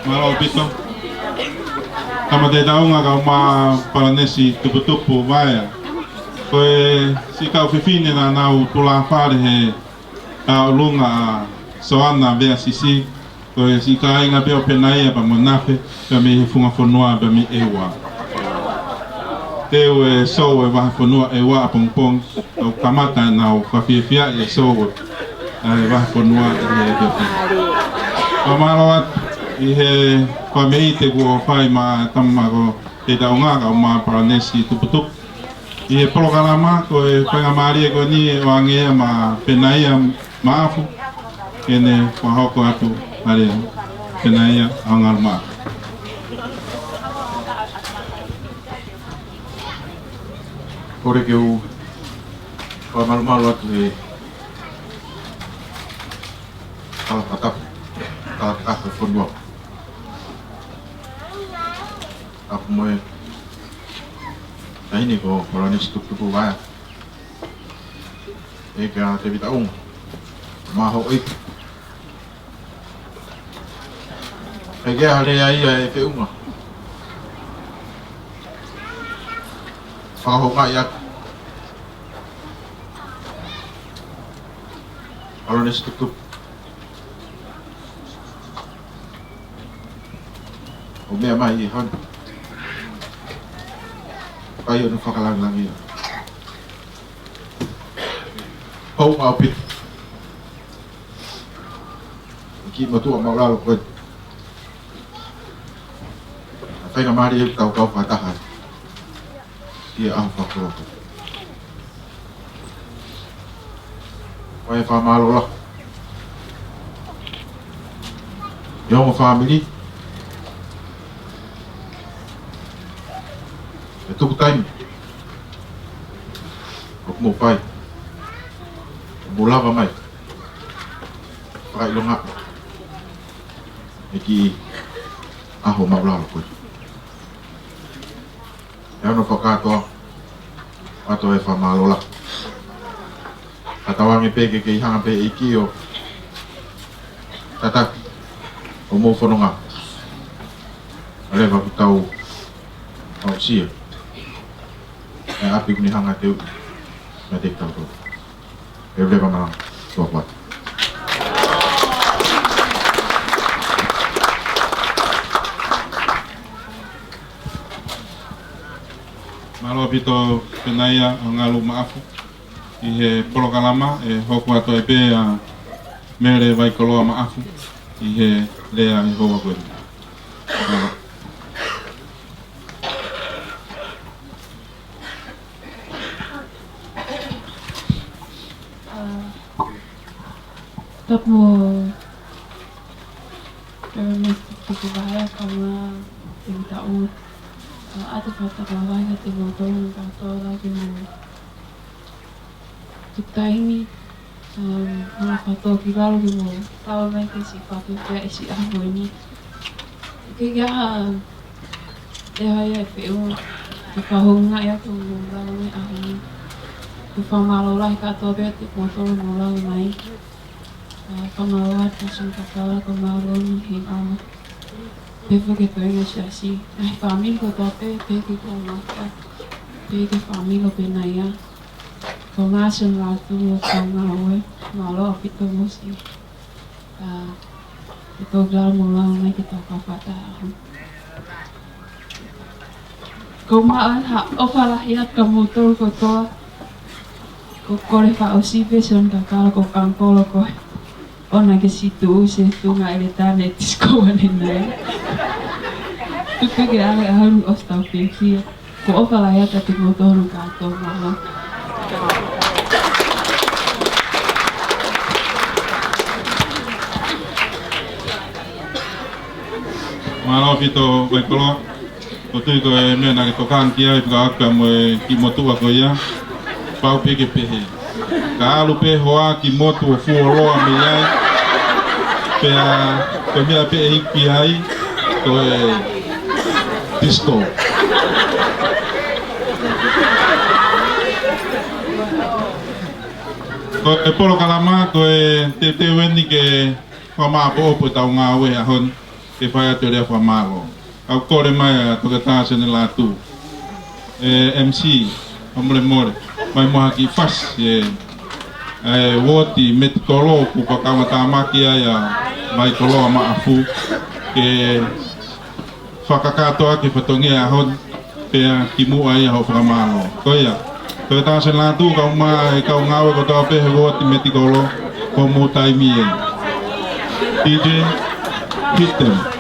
Malo pito. Tama te taunga ka ma paranesi tupu vai. Koe si ka fifine na nau tula fare he a lunga soana vea sisi. Koe si ka inga peo penaia pa monafe pa me funga fonua pa mi ewa. Teu e so e wa fonua ewa pongpong o kamata na o fafia e so e wa fonua e peo. Pamalo I he whamei te kua whai ma tamako te taunga ka o ma paranesi tuputup. I he polokarama ko e whainga maari e koe ni e wangea ma penaia maafu. Kene whahoko atu hare penaia aungar maafu. Kore ke u whamarumaru atu he kalapatapu, kalapatapu whanua. Aku moe tahini ko paranesi tuputupu waya. E kia te vitaunga. Maho oiku. E kia hare ia e te unga. Whakaho ngai aku. Paranesi tuputupu. O mea mai I hana. Ai o nu whakalangi. Hau ngā pit. Ki matua mauralo koe. Whainga maari e kau whataha. Ki e ahu whakoroko. Wai whamalo la. Yongo family. E tuku taimi. O kumo pai. O mulava mai. Whakailonga. E ki aho maulalo koe. E ano whakatoa. Ato e whamalola. Atawangi peke ke ihanga pe e ki o. Tataki. O mō whanonga. Alewa kutau. Au sia. E api kuni hanga te uki. Me te tau tau. E lewa mana tua whai. Malo pito penaia o ngalu maafu. I he polokalama e hoku ato e pe a mere vai koloa maafu. I he lea I hoa koe. Tapo paranesi tuputupu waya kama ting taon. Ato whatakawai na te motoru katoa ki mo tutaimi mga katoa ki waro ki mo tawa mai ke si whakipea e si aho ni. Ke kia e hai e whiu te whahunga ia ku mula me ahunga ku whamalola he katoa bea te motoro mula o mai whamalola te sun kakala ko mauroni he ama pefu ke pēnga siasi ai whamil ko tope pēki ko maka pēki whamil o pēnaia ko ngā sun rātu o ko ngā oe malo a pito musi ke tō grau mula o mai ke tō kawhata ahunga ko maan ha o whalahi at ka motor ko toa ko kore wha o sipe son ka kala ko kankolo ko o na ke situ se tunga ele tane tisko ane nai tuke ke ale ahun o stau pēkia ko o whalahi at te motor no kato malo Malo pito vai kolo ko tui ko e mea nake tokan kia i whakaaka mo e ki motua ko ia pau peke pehe ka alu pe hoa ki motu o fuoroa me iai pea ko mea pe e hiki ai ko e disco ko e polo kalama ko e te weni ke whamaa po opo tau ngā we ahon ke whai atu rea whamalo au kore mai a toka tāse ne lātu MC amore more mai moha ki whas woti me te tolo ku pakawa tāmaki ai a mai tolo a maafu ke whakakatoa ke whatongi a hon pea ki mua ai a ho whamalo koia toka tāse ne lātu kau maa e kau ngawe ko tau pehe woti me te tolo ko mo taimi e DJ hit them.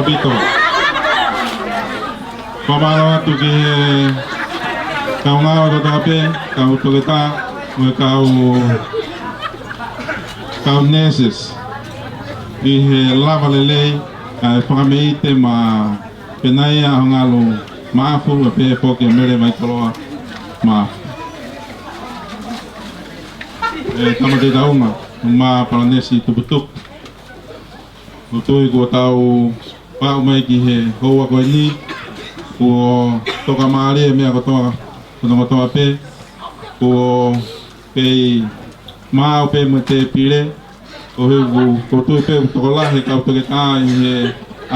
Bito. Pamalo tu ke kau ngau tu tapi kau tu kita kau neses di lava lele pamei tema penaya ngalo maafu pe poke mere mai koloa ma tama de dauma ma paranesi tu betuk utoi ko tau pa mai ki he hoa ko ni ko toka mare me ko toa ko toa pe ko pe ma pe me te pile ko he ko tu pe to la he ka to ke ta he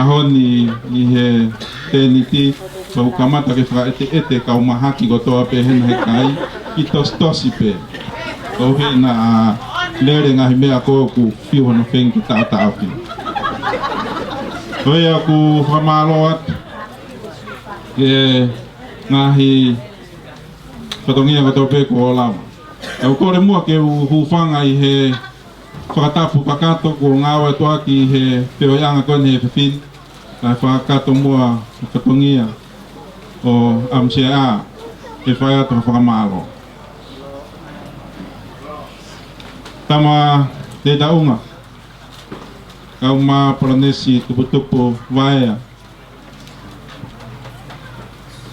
ahoni ni he te ni ti ko kamata ke fra ete ka ma haki ko toa pe he he kai ki tostosi pe ko he na lere nga me ko ku fi hono fen ki ta ta afi Oi aku famaloat ke ngahi patongia ko tope ko la. Au ko le mo ke hu fanga I he whakatapu pakato ko ngawa to aki he pero yanga ko ne fin ka whakato mo patongia o amsia e whaya to whakamalo. Tama te daunga kau ma Polanesi tupu vaea.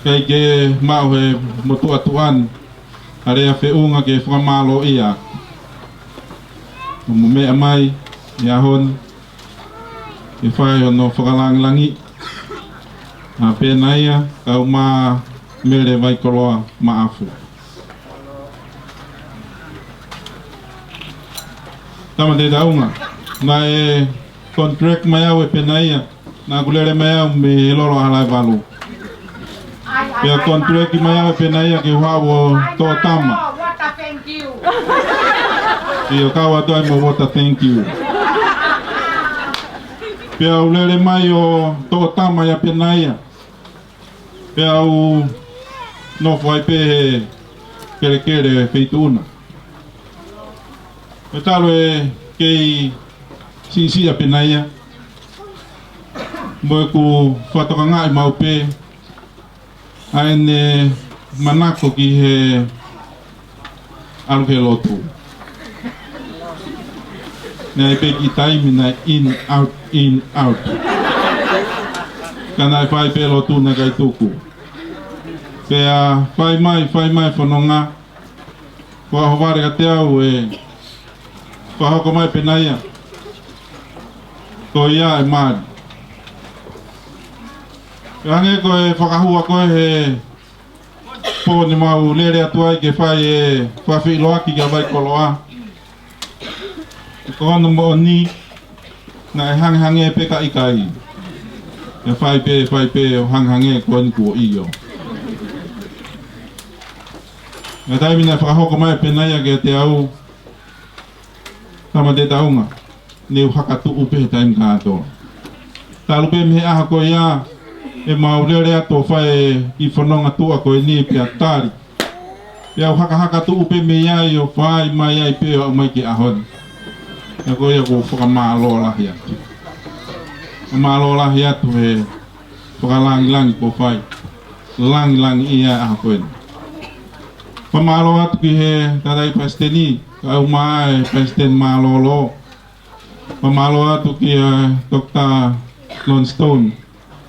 Kai ke mau he motu atuan area feunga ke whamalo ia. Mo mea mai i ahon i whai ono whakalangilangi. A pēnā ia kau ma mere vai koloa ma afu. Tama te daunga. Na e contract mai au e pēnā ia. Na kulere mai au me loro halai walu. Pea contract mai au e pēnā ia ke wawo tō tama. Pea kawa toi mo wata thank you. Pea ulere mai o tō tama ia pēnā ia. Pea au no fai pe kere feituna. E talo e kei si a penaia. Mo ku whatoka ngai mau pe. Aene manako ki he alu he lotu. Nea e pe ki taimi na in, out. Kana e whai pe lotu na kai tuku. Pea whai mai whanonga. Kua haware ka te au e whahoko mai penaia. Ko ia e maari. Range ko e whakahua koe he pōne mau lere atuai ke whai e whawhi loaki kia vai koloa. Ko hono mo ni na e hange e peka ikai. E whai pe o hange ko ni kua iyo. Nga taimi na whakahoko mai penaia ke te au tama te taunga. Neu hakatu upe he taimi kātoa. Talupe me aha ko ia e maurere ato whae i whanonga tua ko e ni pia tari. Pia haka tu upe me ia i o whae mai ai pe o mai ki ahon. Ia ko ia ko whakamālo lahi atu. Mālo lahi atu he whakalangi ko whae. Langi ia aha ko e. Pamalo atu ki he tarai pasteni. Kau mai pasten malolo. Pamalo atu ki Dr. Longstone.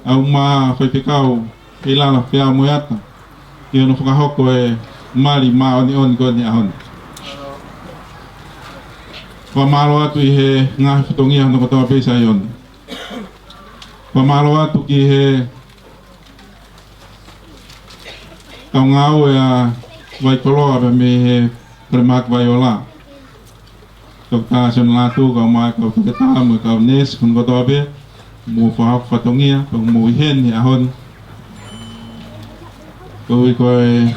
Au ma whaipikau i lala whia moeata. I ono whakahoko e mari ma oni koni ahoni. Pamalo atu i he ngahi whatongia no katoa peisa i oni. Pamalo atu ki he kau ngau e a waikoloa me he Premak Vaiola. Dr. Sonalatu kau mai kau tuketa mo kau nes kun katoa pe. Mo whahak whatongia, kau mo ihen ni ahon. Kau i koe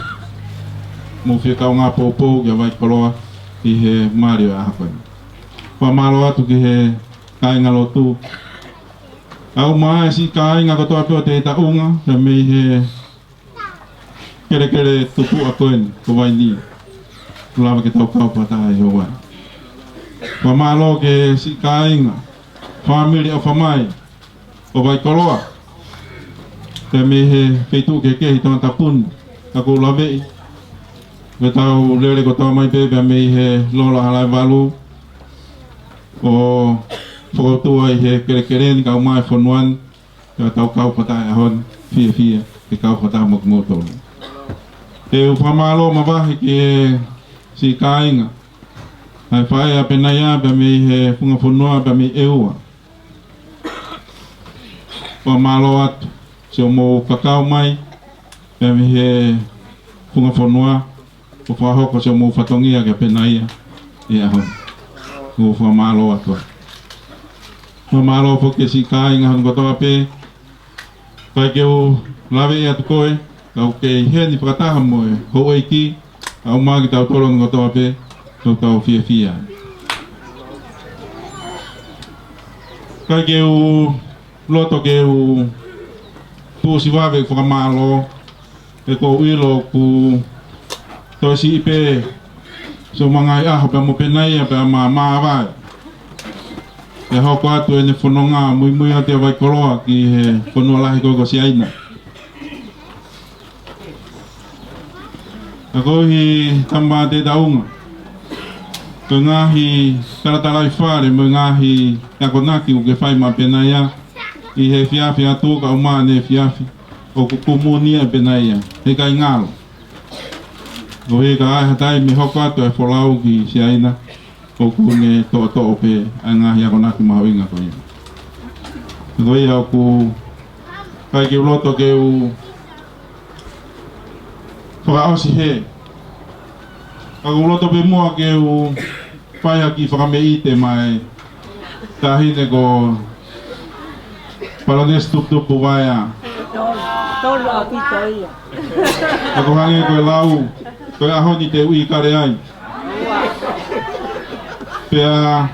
mo whiakau ngā pōpō kia vai koloa ki he Mario ahakoi. Whamaro atu ki he kāinga lotu. Au mai si kāinga katoa pio te taunga, kia mei he kere tupu a koen, ko vai ni. Kulawa ke tau kaupata e hoa. Whamaro ke si kāinga, family o whamai, o vai koloa. Te me he feitu ke kehi tōna tapun, kako lawei. Ke tau lere ko tau mai pepe me he lola halai walu. O whakautua i he kere ni kau mai whanuan. Ke tau kaupata e ahon, fia, ke kaupata mokmoto. Te whamalo mawahi ke si kāinga. Hai whae a penaia pe me he whunga whanua pe me eua. Whamalo atu, se o mo kakao mai, pe me he whunga whanua, o whahoko se o mo whatongia ke penaia e ahon. O whamalo atu. Whamalo whoke si kāinga hon kotoa pe, kai ke o lawe e atu koe, kau ke heni whakataha mo e ho eiki, au magi tau toron kotoa pe, tau fia. Kai ke o loto ke o tuosi wawe whakamalo, e ko uilo ku toisi ipe, so mga aho pe mo penai pe ma vai. E hoko atu e ne whanonga mui a te vai koloa ki he whanua lahi koko si aina. A kohi tamba te daunga. ko ngahi taratalai whare mo ngahi takonaki o ke whai ma penaia i he whiawhi atu ka uma ne whiawhi o kukumunia penaia he kai ngalo o he ka ai hatai mi hoko atu e wholau ki si aina o kune to pe a ngahi takonaki mahawinga ko ia ko ia o ku kai ki uloto ke u whakaosi he ka uloto pe mua ke u pai aki whakameite mai tahine ko Parones tup-tup buaya. Tolo a pito ia. Ako hangi koe lau, koe ahoni te ui kare ai. Pea,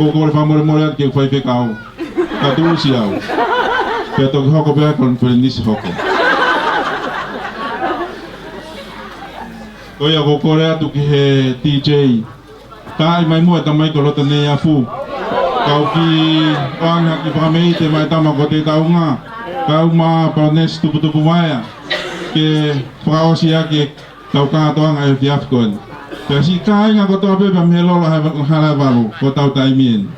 kore whamore atu ke whai whekau. Ka tuusi au. Pea toki hoko pea kon kore nisi hoko. Koe ako kore atu ki he TJ. Tai mai mua tamai ko rota nei a fu. Kau ki wanga ki whakameite mai tama ko te taunga. Kau ma Parones tupu-tupu maia. Ke whakaosi ake tau kātoanga e whiafkoen. Pea si kāinga ko toa pepa me lola hara walu ko tau taimien.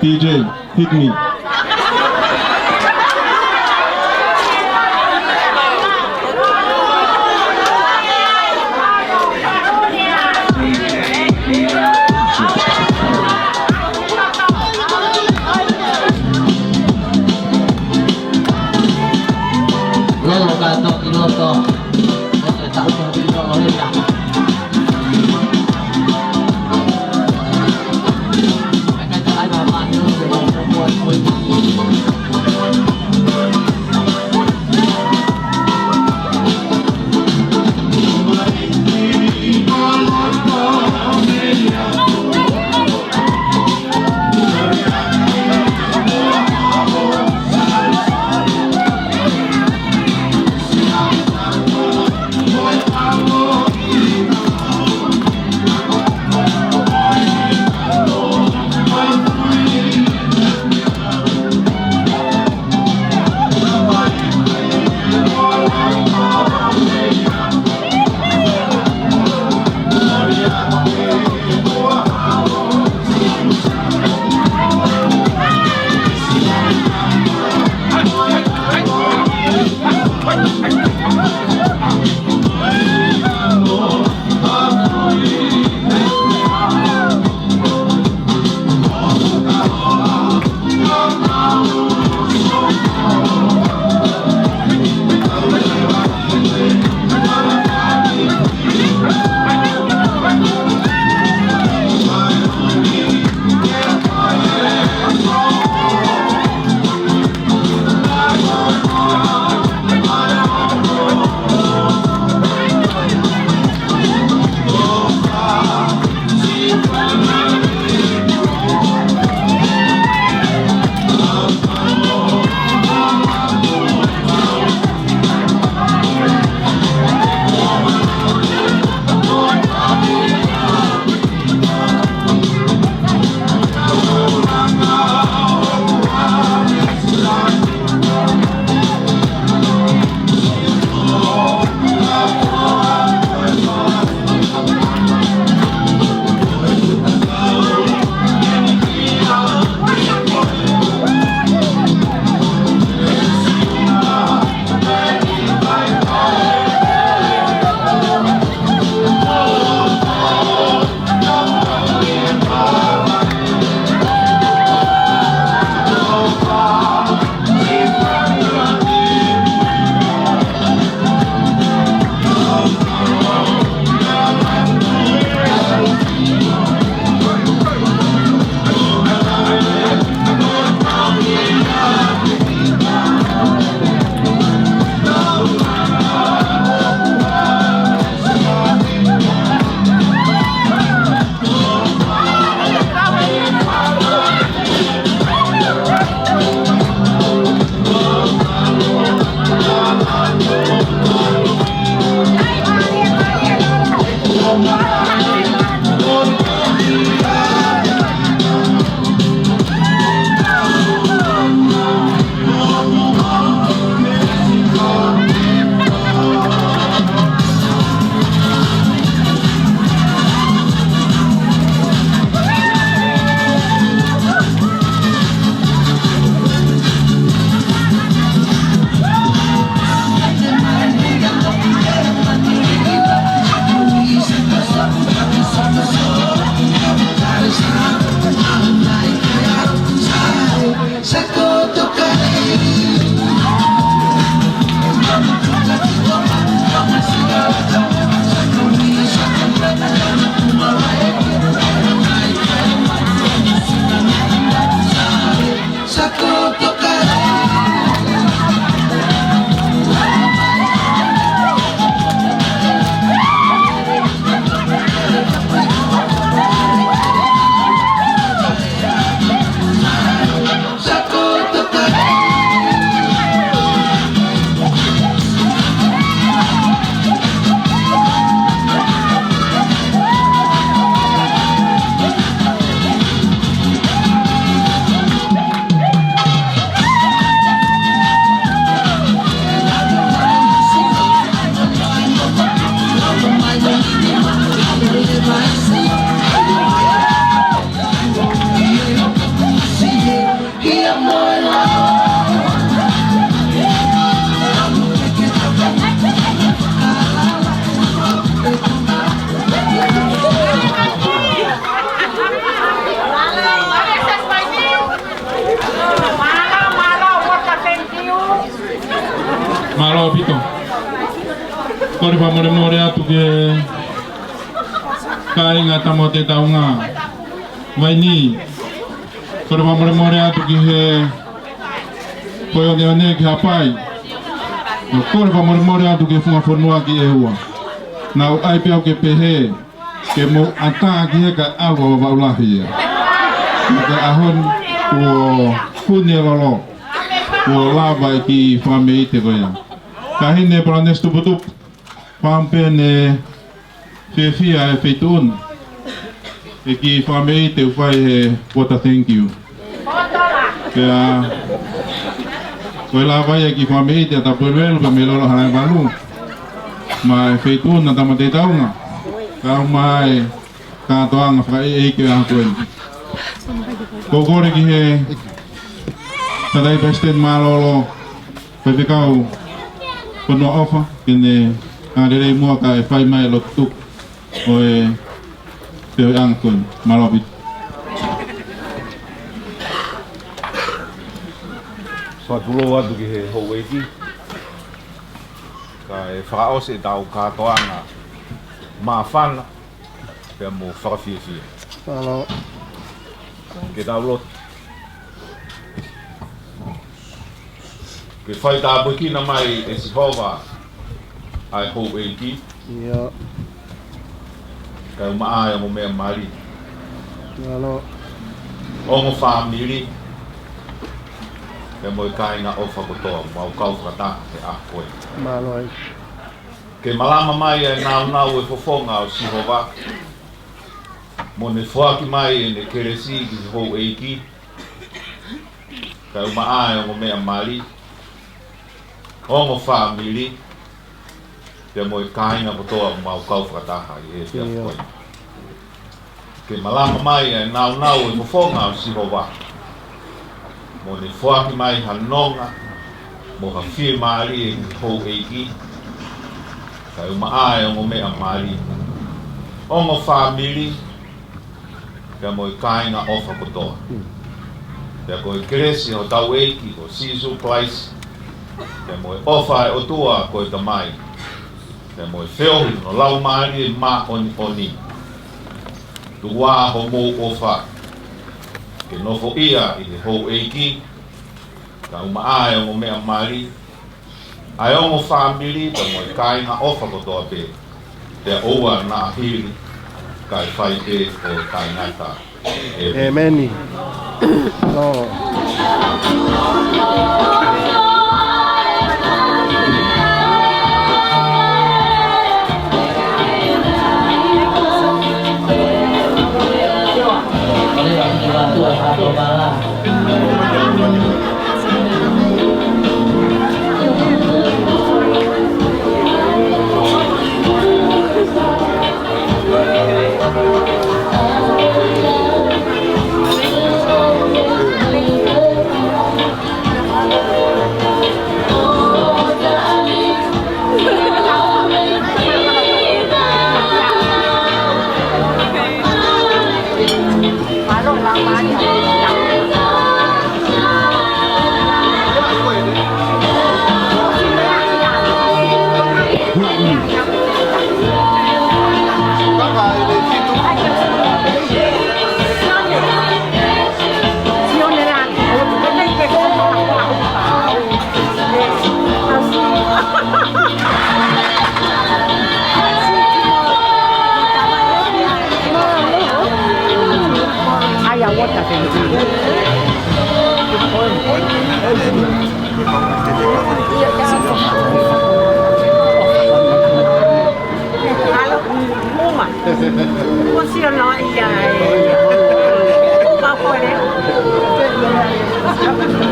TJ, hit me. Iloto, tak usah dulu ya. Mereka tak ada mana, mereka buat Malo pito. Kori pa more atu ke kai ngata mo te taunga. Vai ni. Kori pa more atu ki he koyo de one ki hapai. Kori pa more atu ke funga fonua ki e ua. Nau ai piau ke pehe ke mo ata ki he ka awa wa ulahi. Ke ahon o kuni lolo. O lava ki whame i te goia. Ka hine para nestu putup. Whampe ne whiawhia e wheituun. E ki whame i te whai he wata thank you. Kia koe lava i ki whame i te atapueruelu ka me lolo hanai malu. Ma e wheituun na tama te taunga. Ka umai kātoanga whai e ki a koe. Kokore ki he Tadai President Malolo Pepekau Pono ofa Kene Ngarere mua ka e whai mai lo tuk O e Te oi angkun Malopit Whatulo atu ki he hou eiki. Ka e whakaose e tau kātoanga Mawhana Pea mo whakawhiawhia. Malo. Ke tau lotu. Ke whai tā puikina mai e Sihova ai hou eiki. Ia. Ka umaa e mo mea mari. Malo. Ongo whamiri. Ke mo i kainga ofa kotoa, mau kau whakata te a koe. Malo ai. Ke malama mai e nau e fofonga o Sihova. Mo ne whaki mai e ne keresi ki hou eiki. Ka umaa e mo mea mari. Ongo whamiri. Te mo i kainga kotoa mau kau whakataha i e te a koe. Ke malama mai e nau e fofonga o Sihova. Mo ne whaki mai hanonga. Mo ha whie maari e hou eiki. Ka umaa e mo mea mari. Ongo whamiri. Ka mo i kainga ofa kotoa. Te ko i keresi o tau eiki o Sisu Place. Te mo i ofa e otua ko i tamai. Te mo i whiohi no lau maari e ma oni oni. Tua ho mo ofa. Ke nofo ia i he hou eiki. Ka umaa e mo mea mari. Ai ongo whamiri te mo i kainga ofa kotoa pe. Te oua na ahiri. Ka i whai te o kaingata. Emeni. No.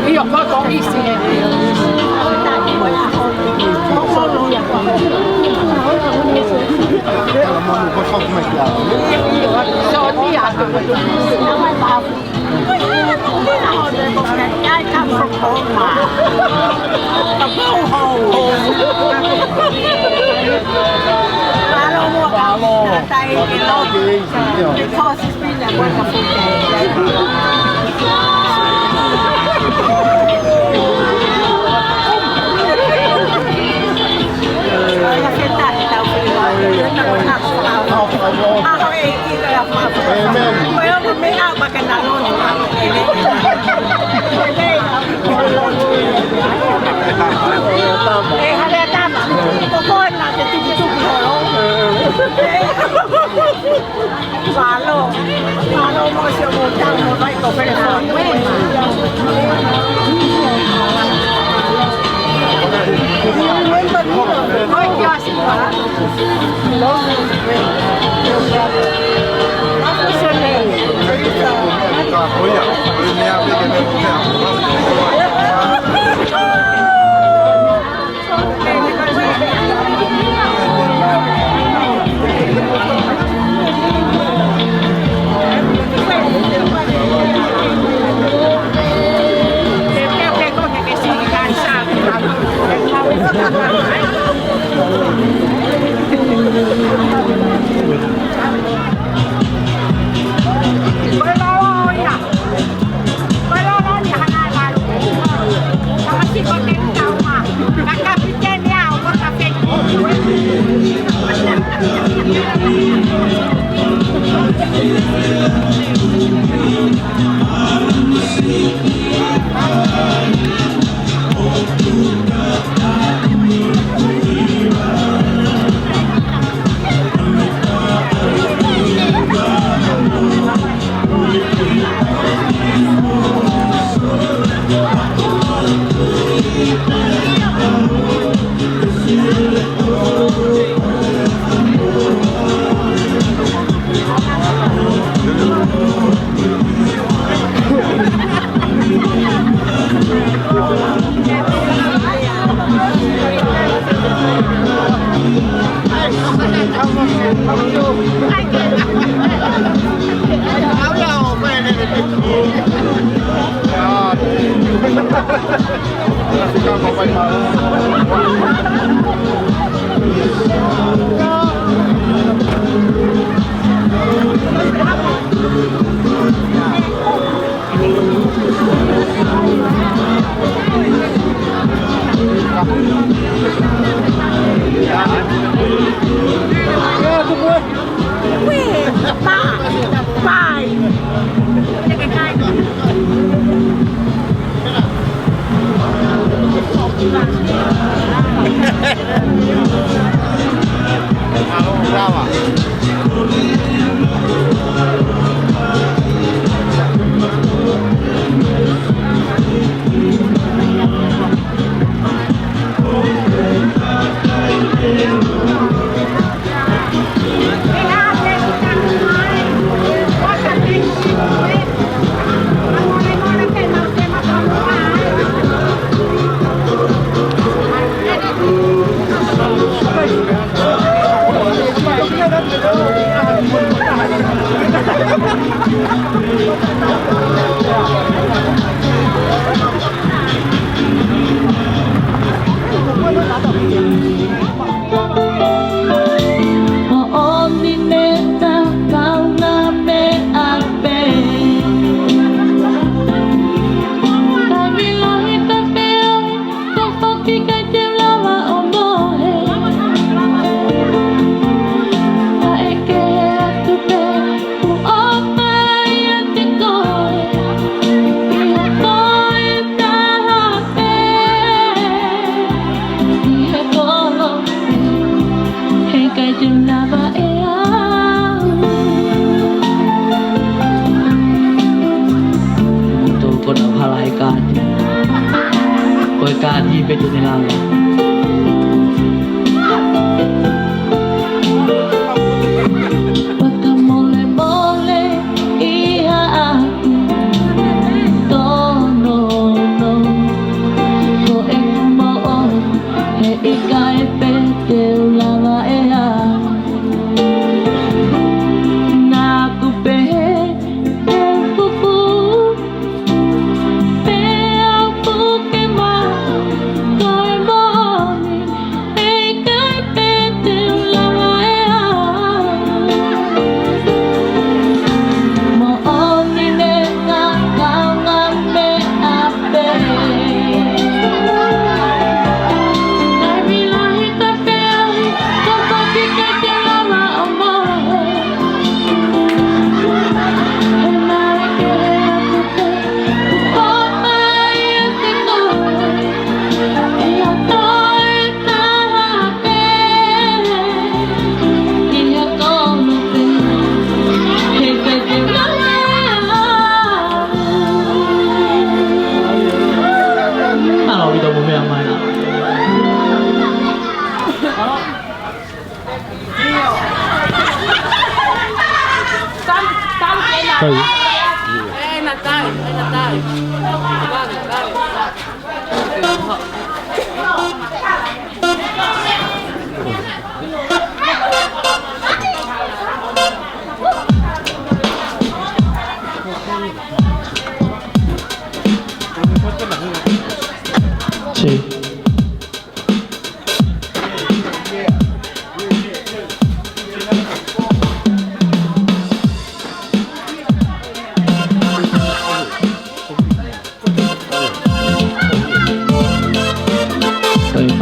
Io poco visto. Because it's been a wonderful day.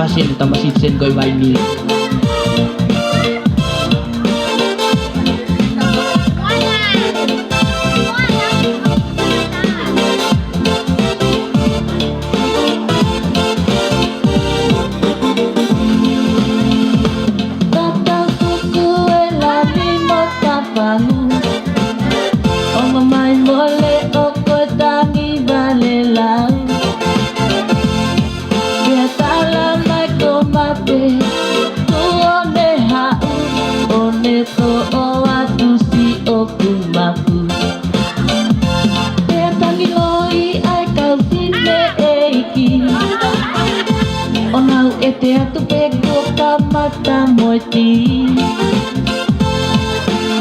pasien tambah sen koi vai mi ki O nau e te atu pe ko ka mata moi ti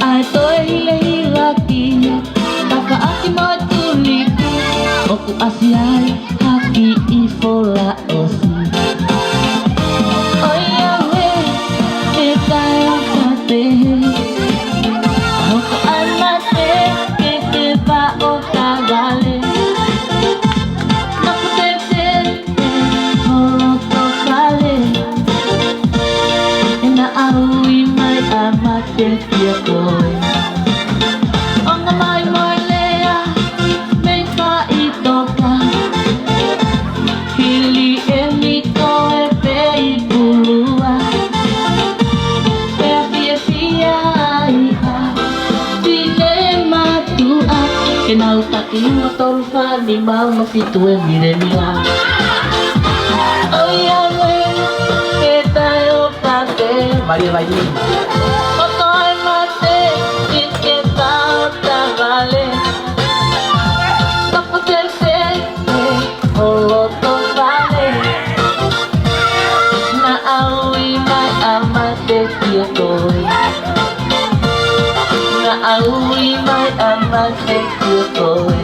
Ai toi hile hila ki Taka aki moi tuli ki Oku asi ai haki I fola osi Oi awe e tai o tate Oku ai mate ke te pa o tagale Naku te te holoto kale E na aui mai a mate kia koe Onga mai moi lea me ka I toka Hili e mito e pe I pulua Pea fia fia ai a Tine matua E nau taki ua toru whani mau no fitu e mire mila Oi awe ke tai o tate Maria vai lima O toi mate I ke tau tagale Tapu te te o loto vale Na aui mai a mate kia koe Na aui mai a mate kia koe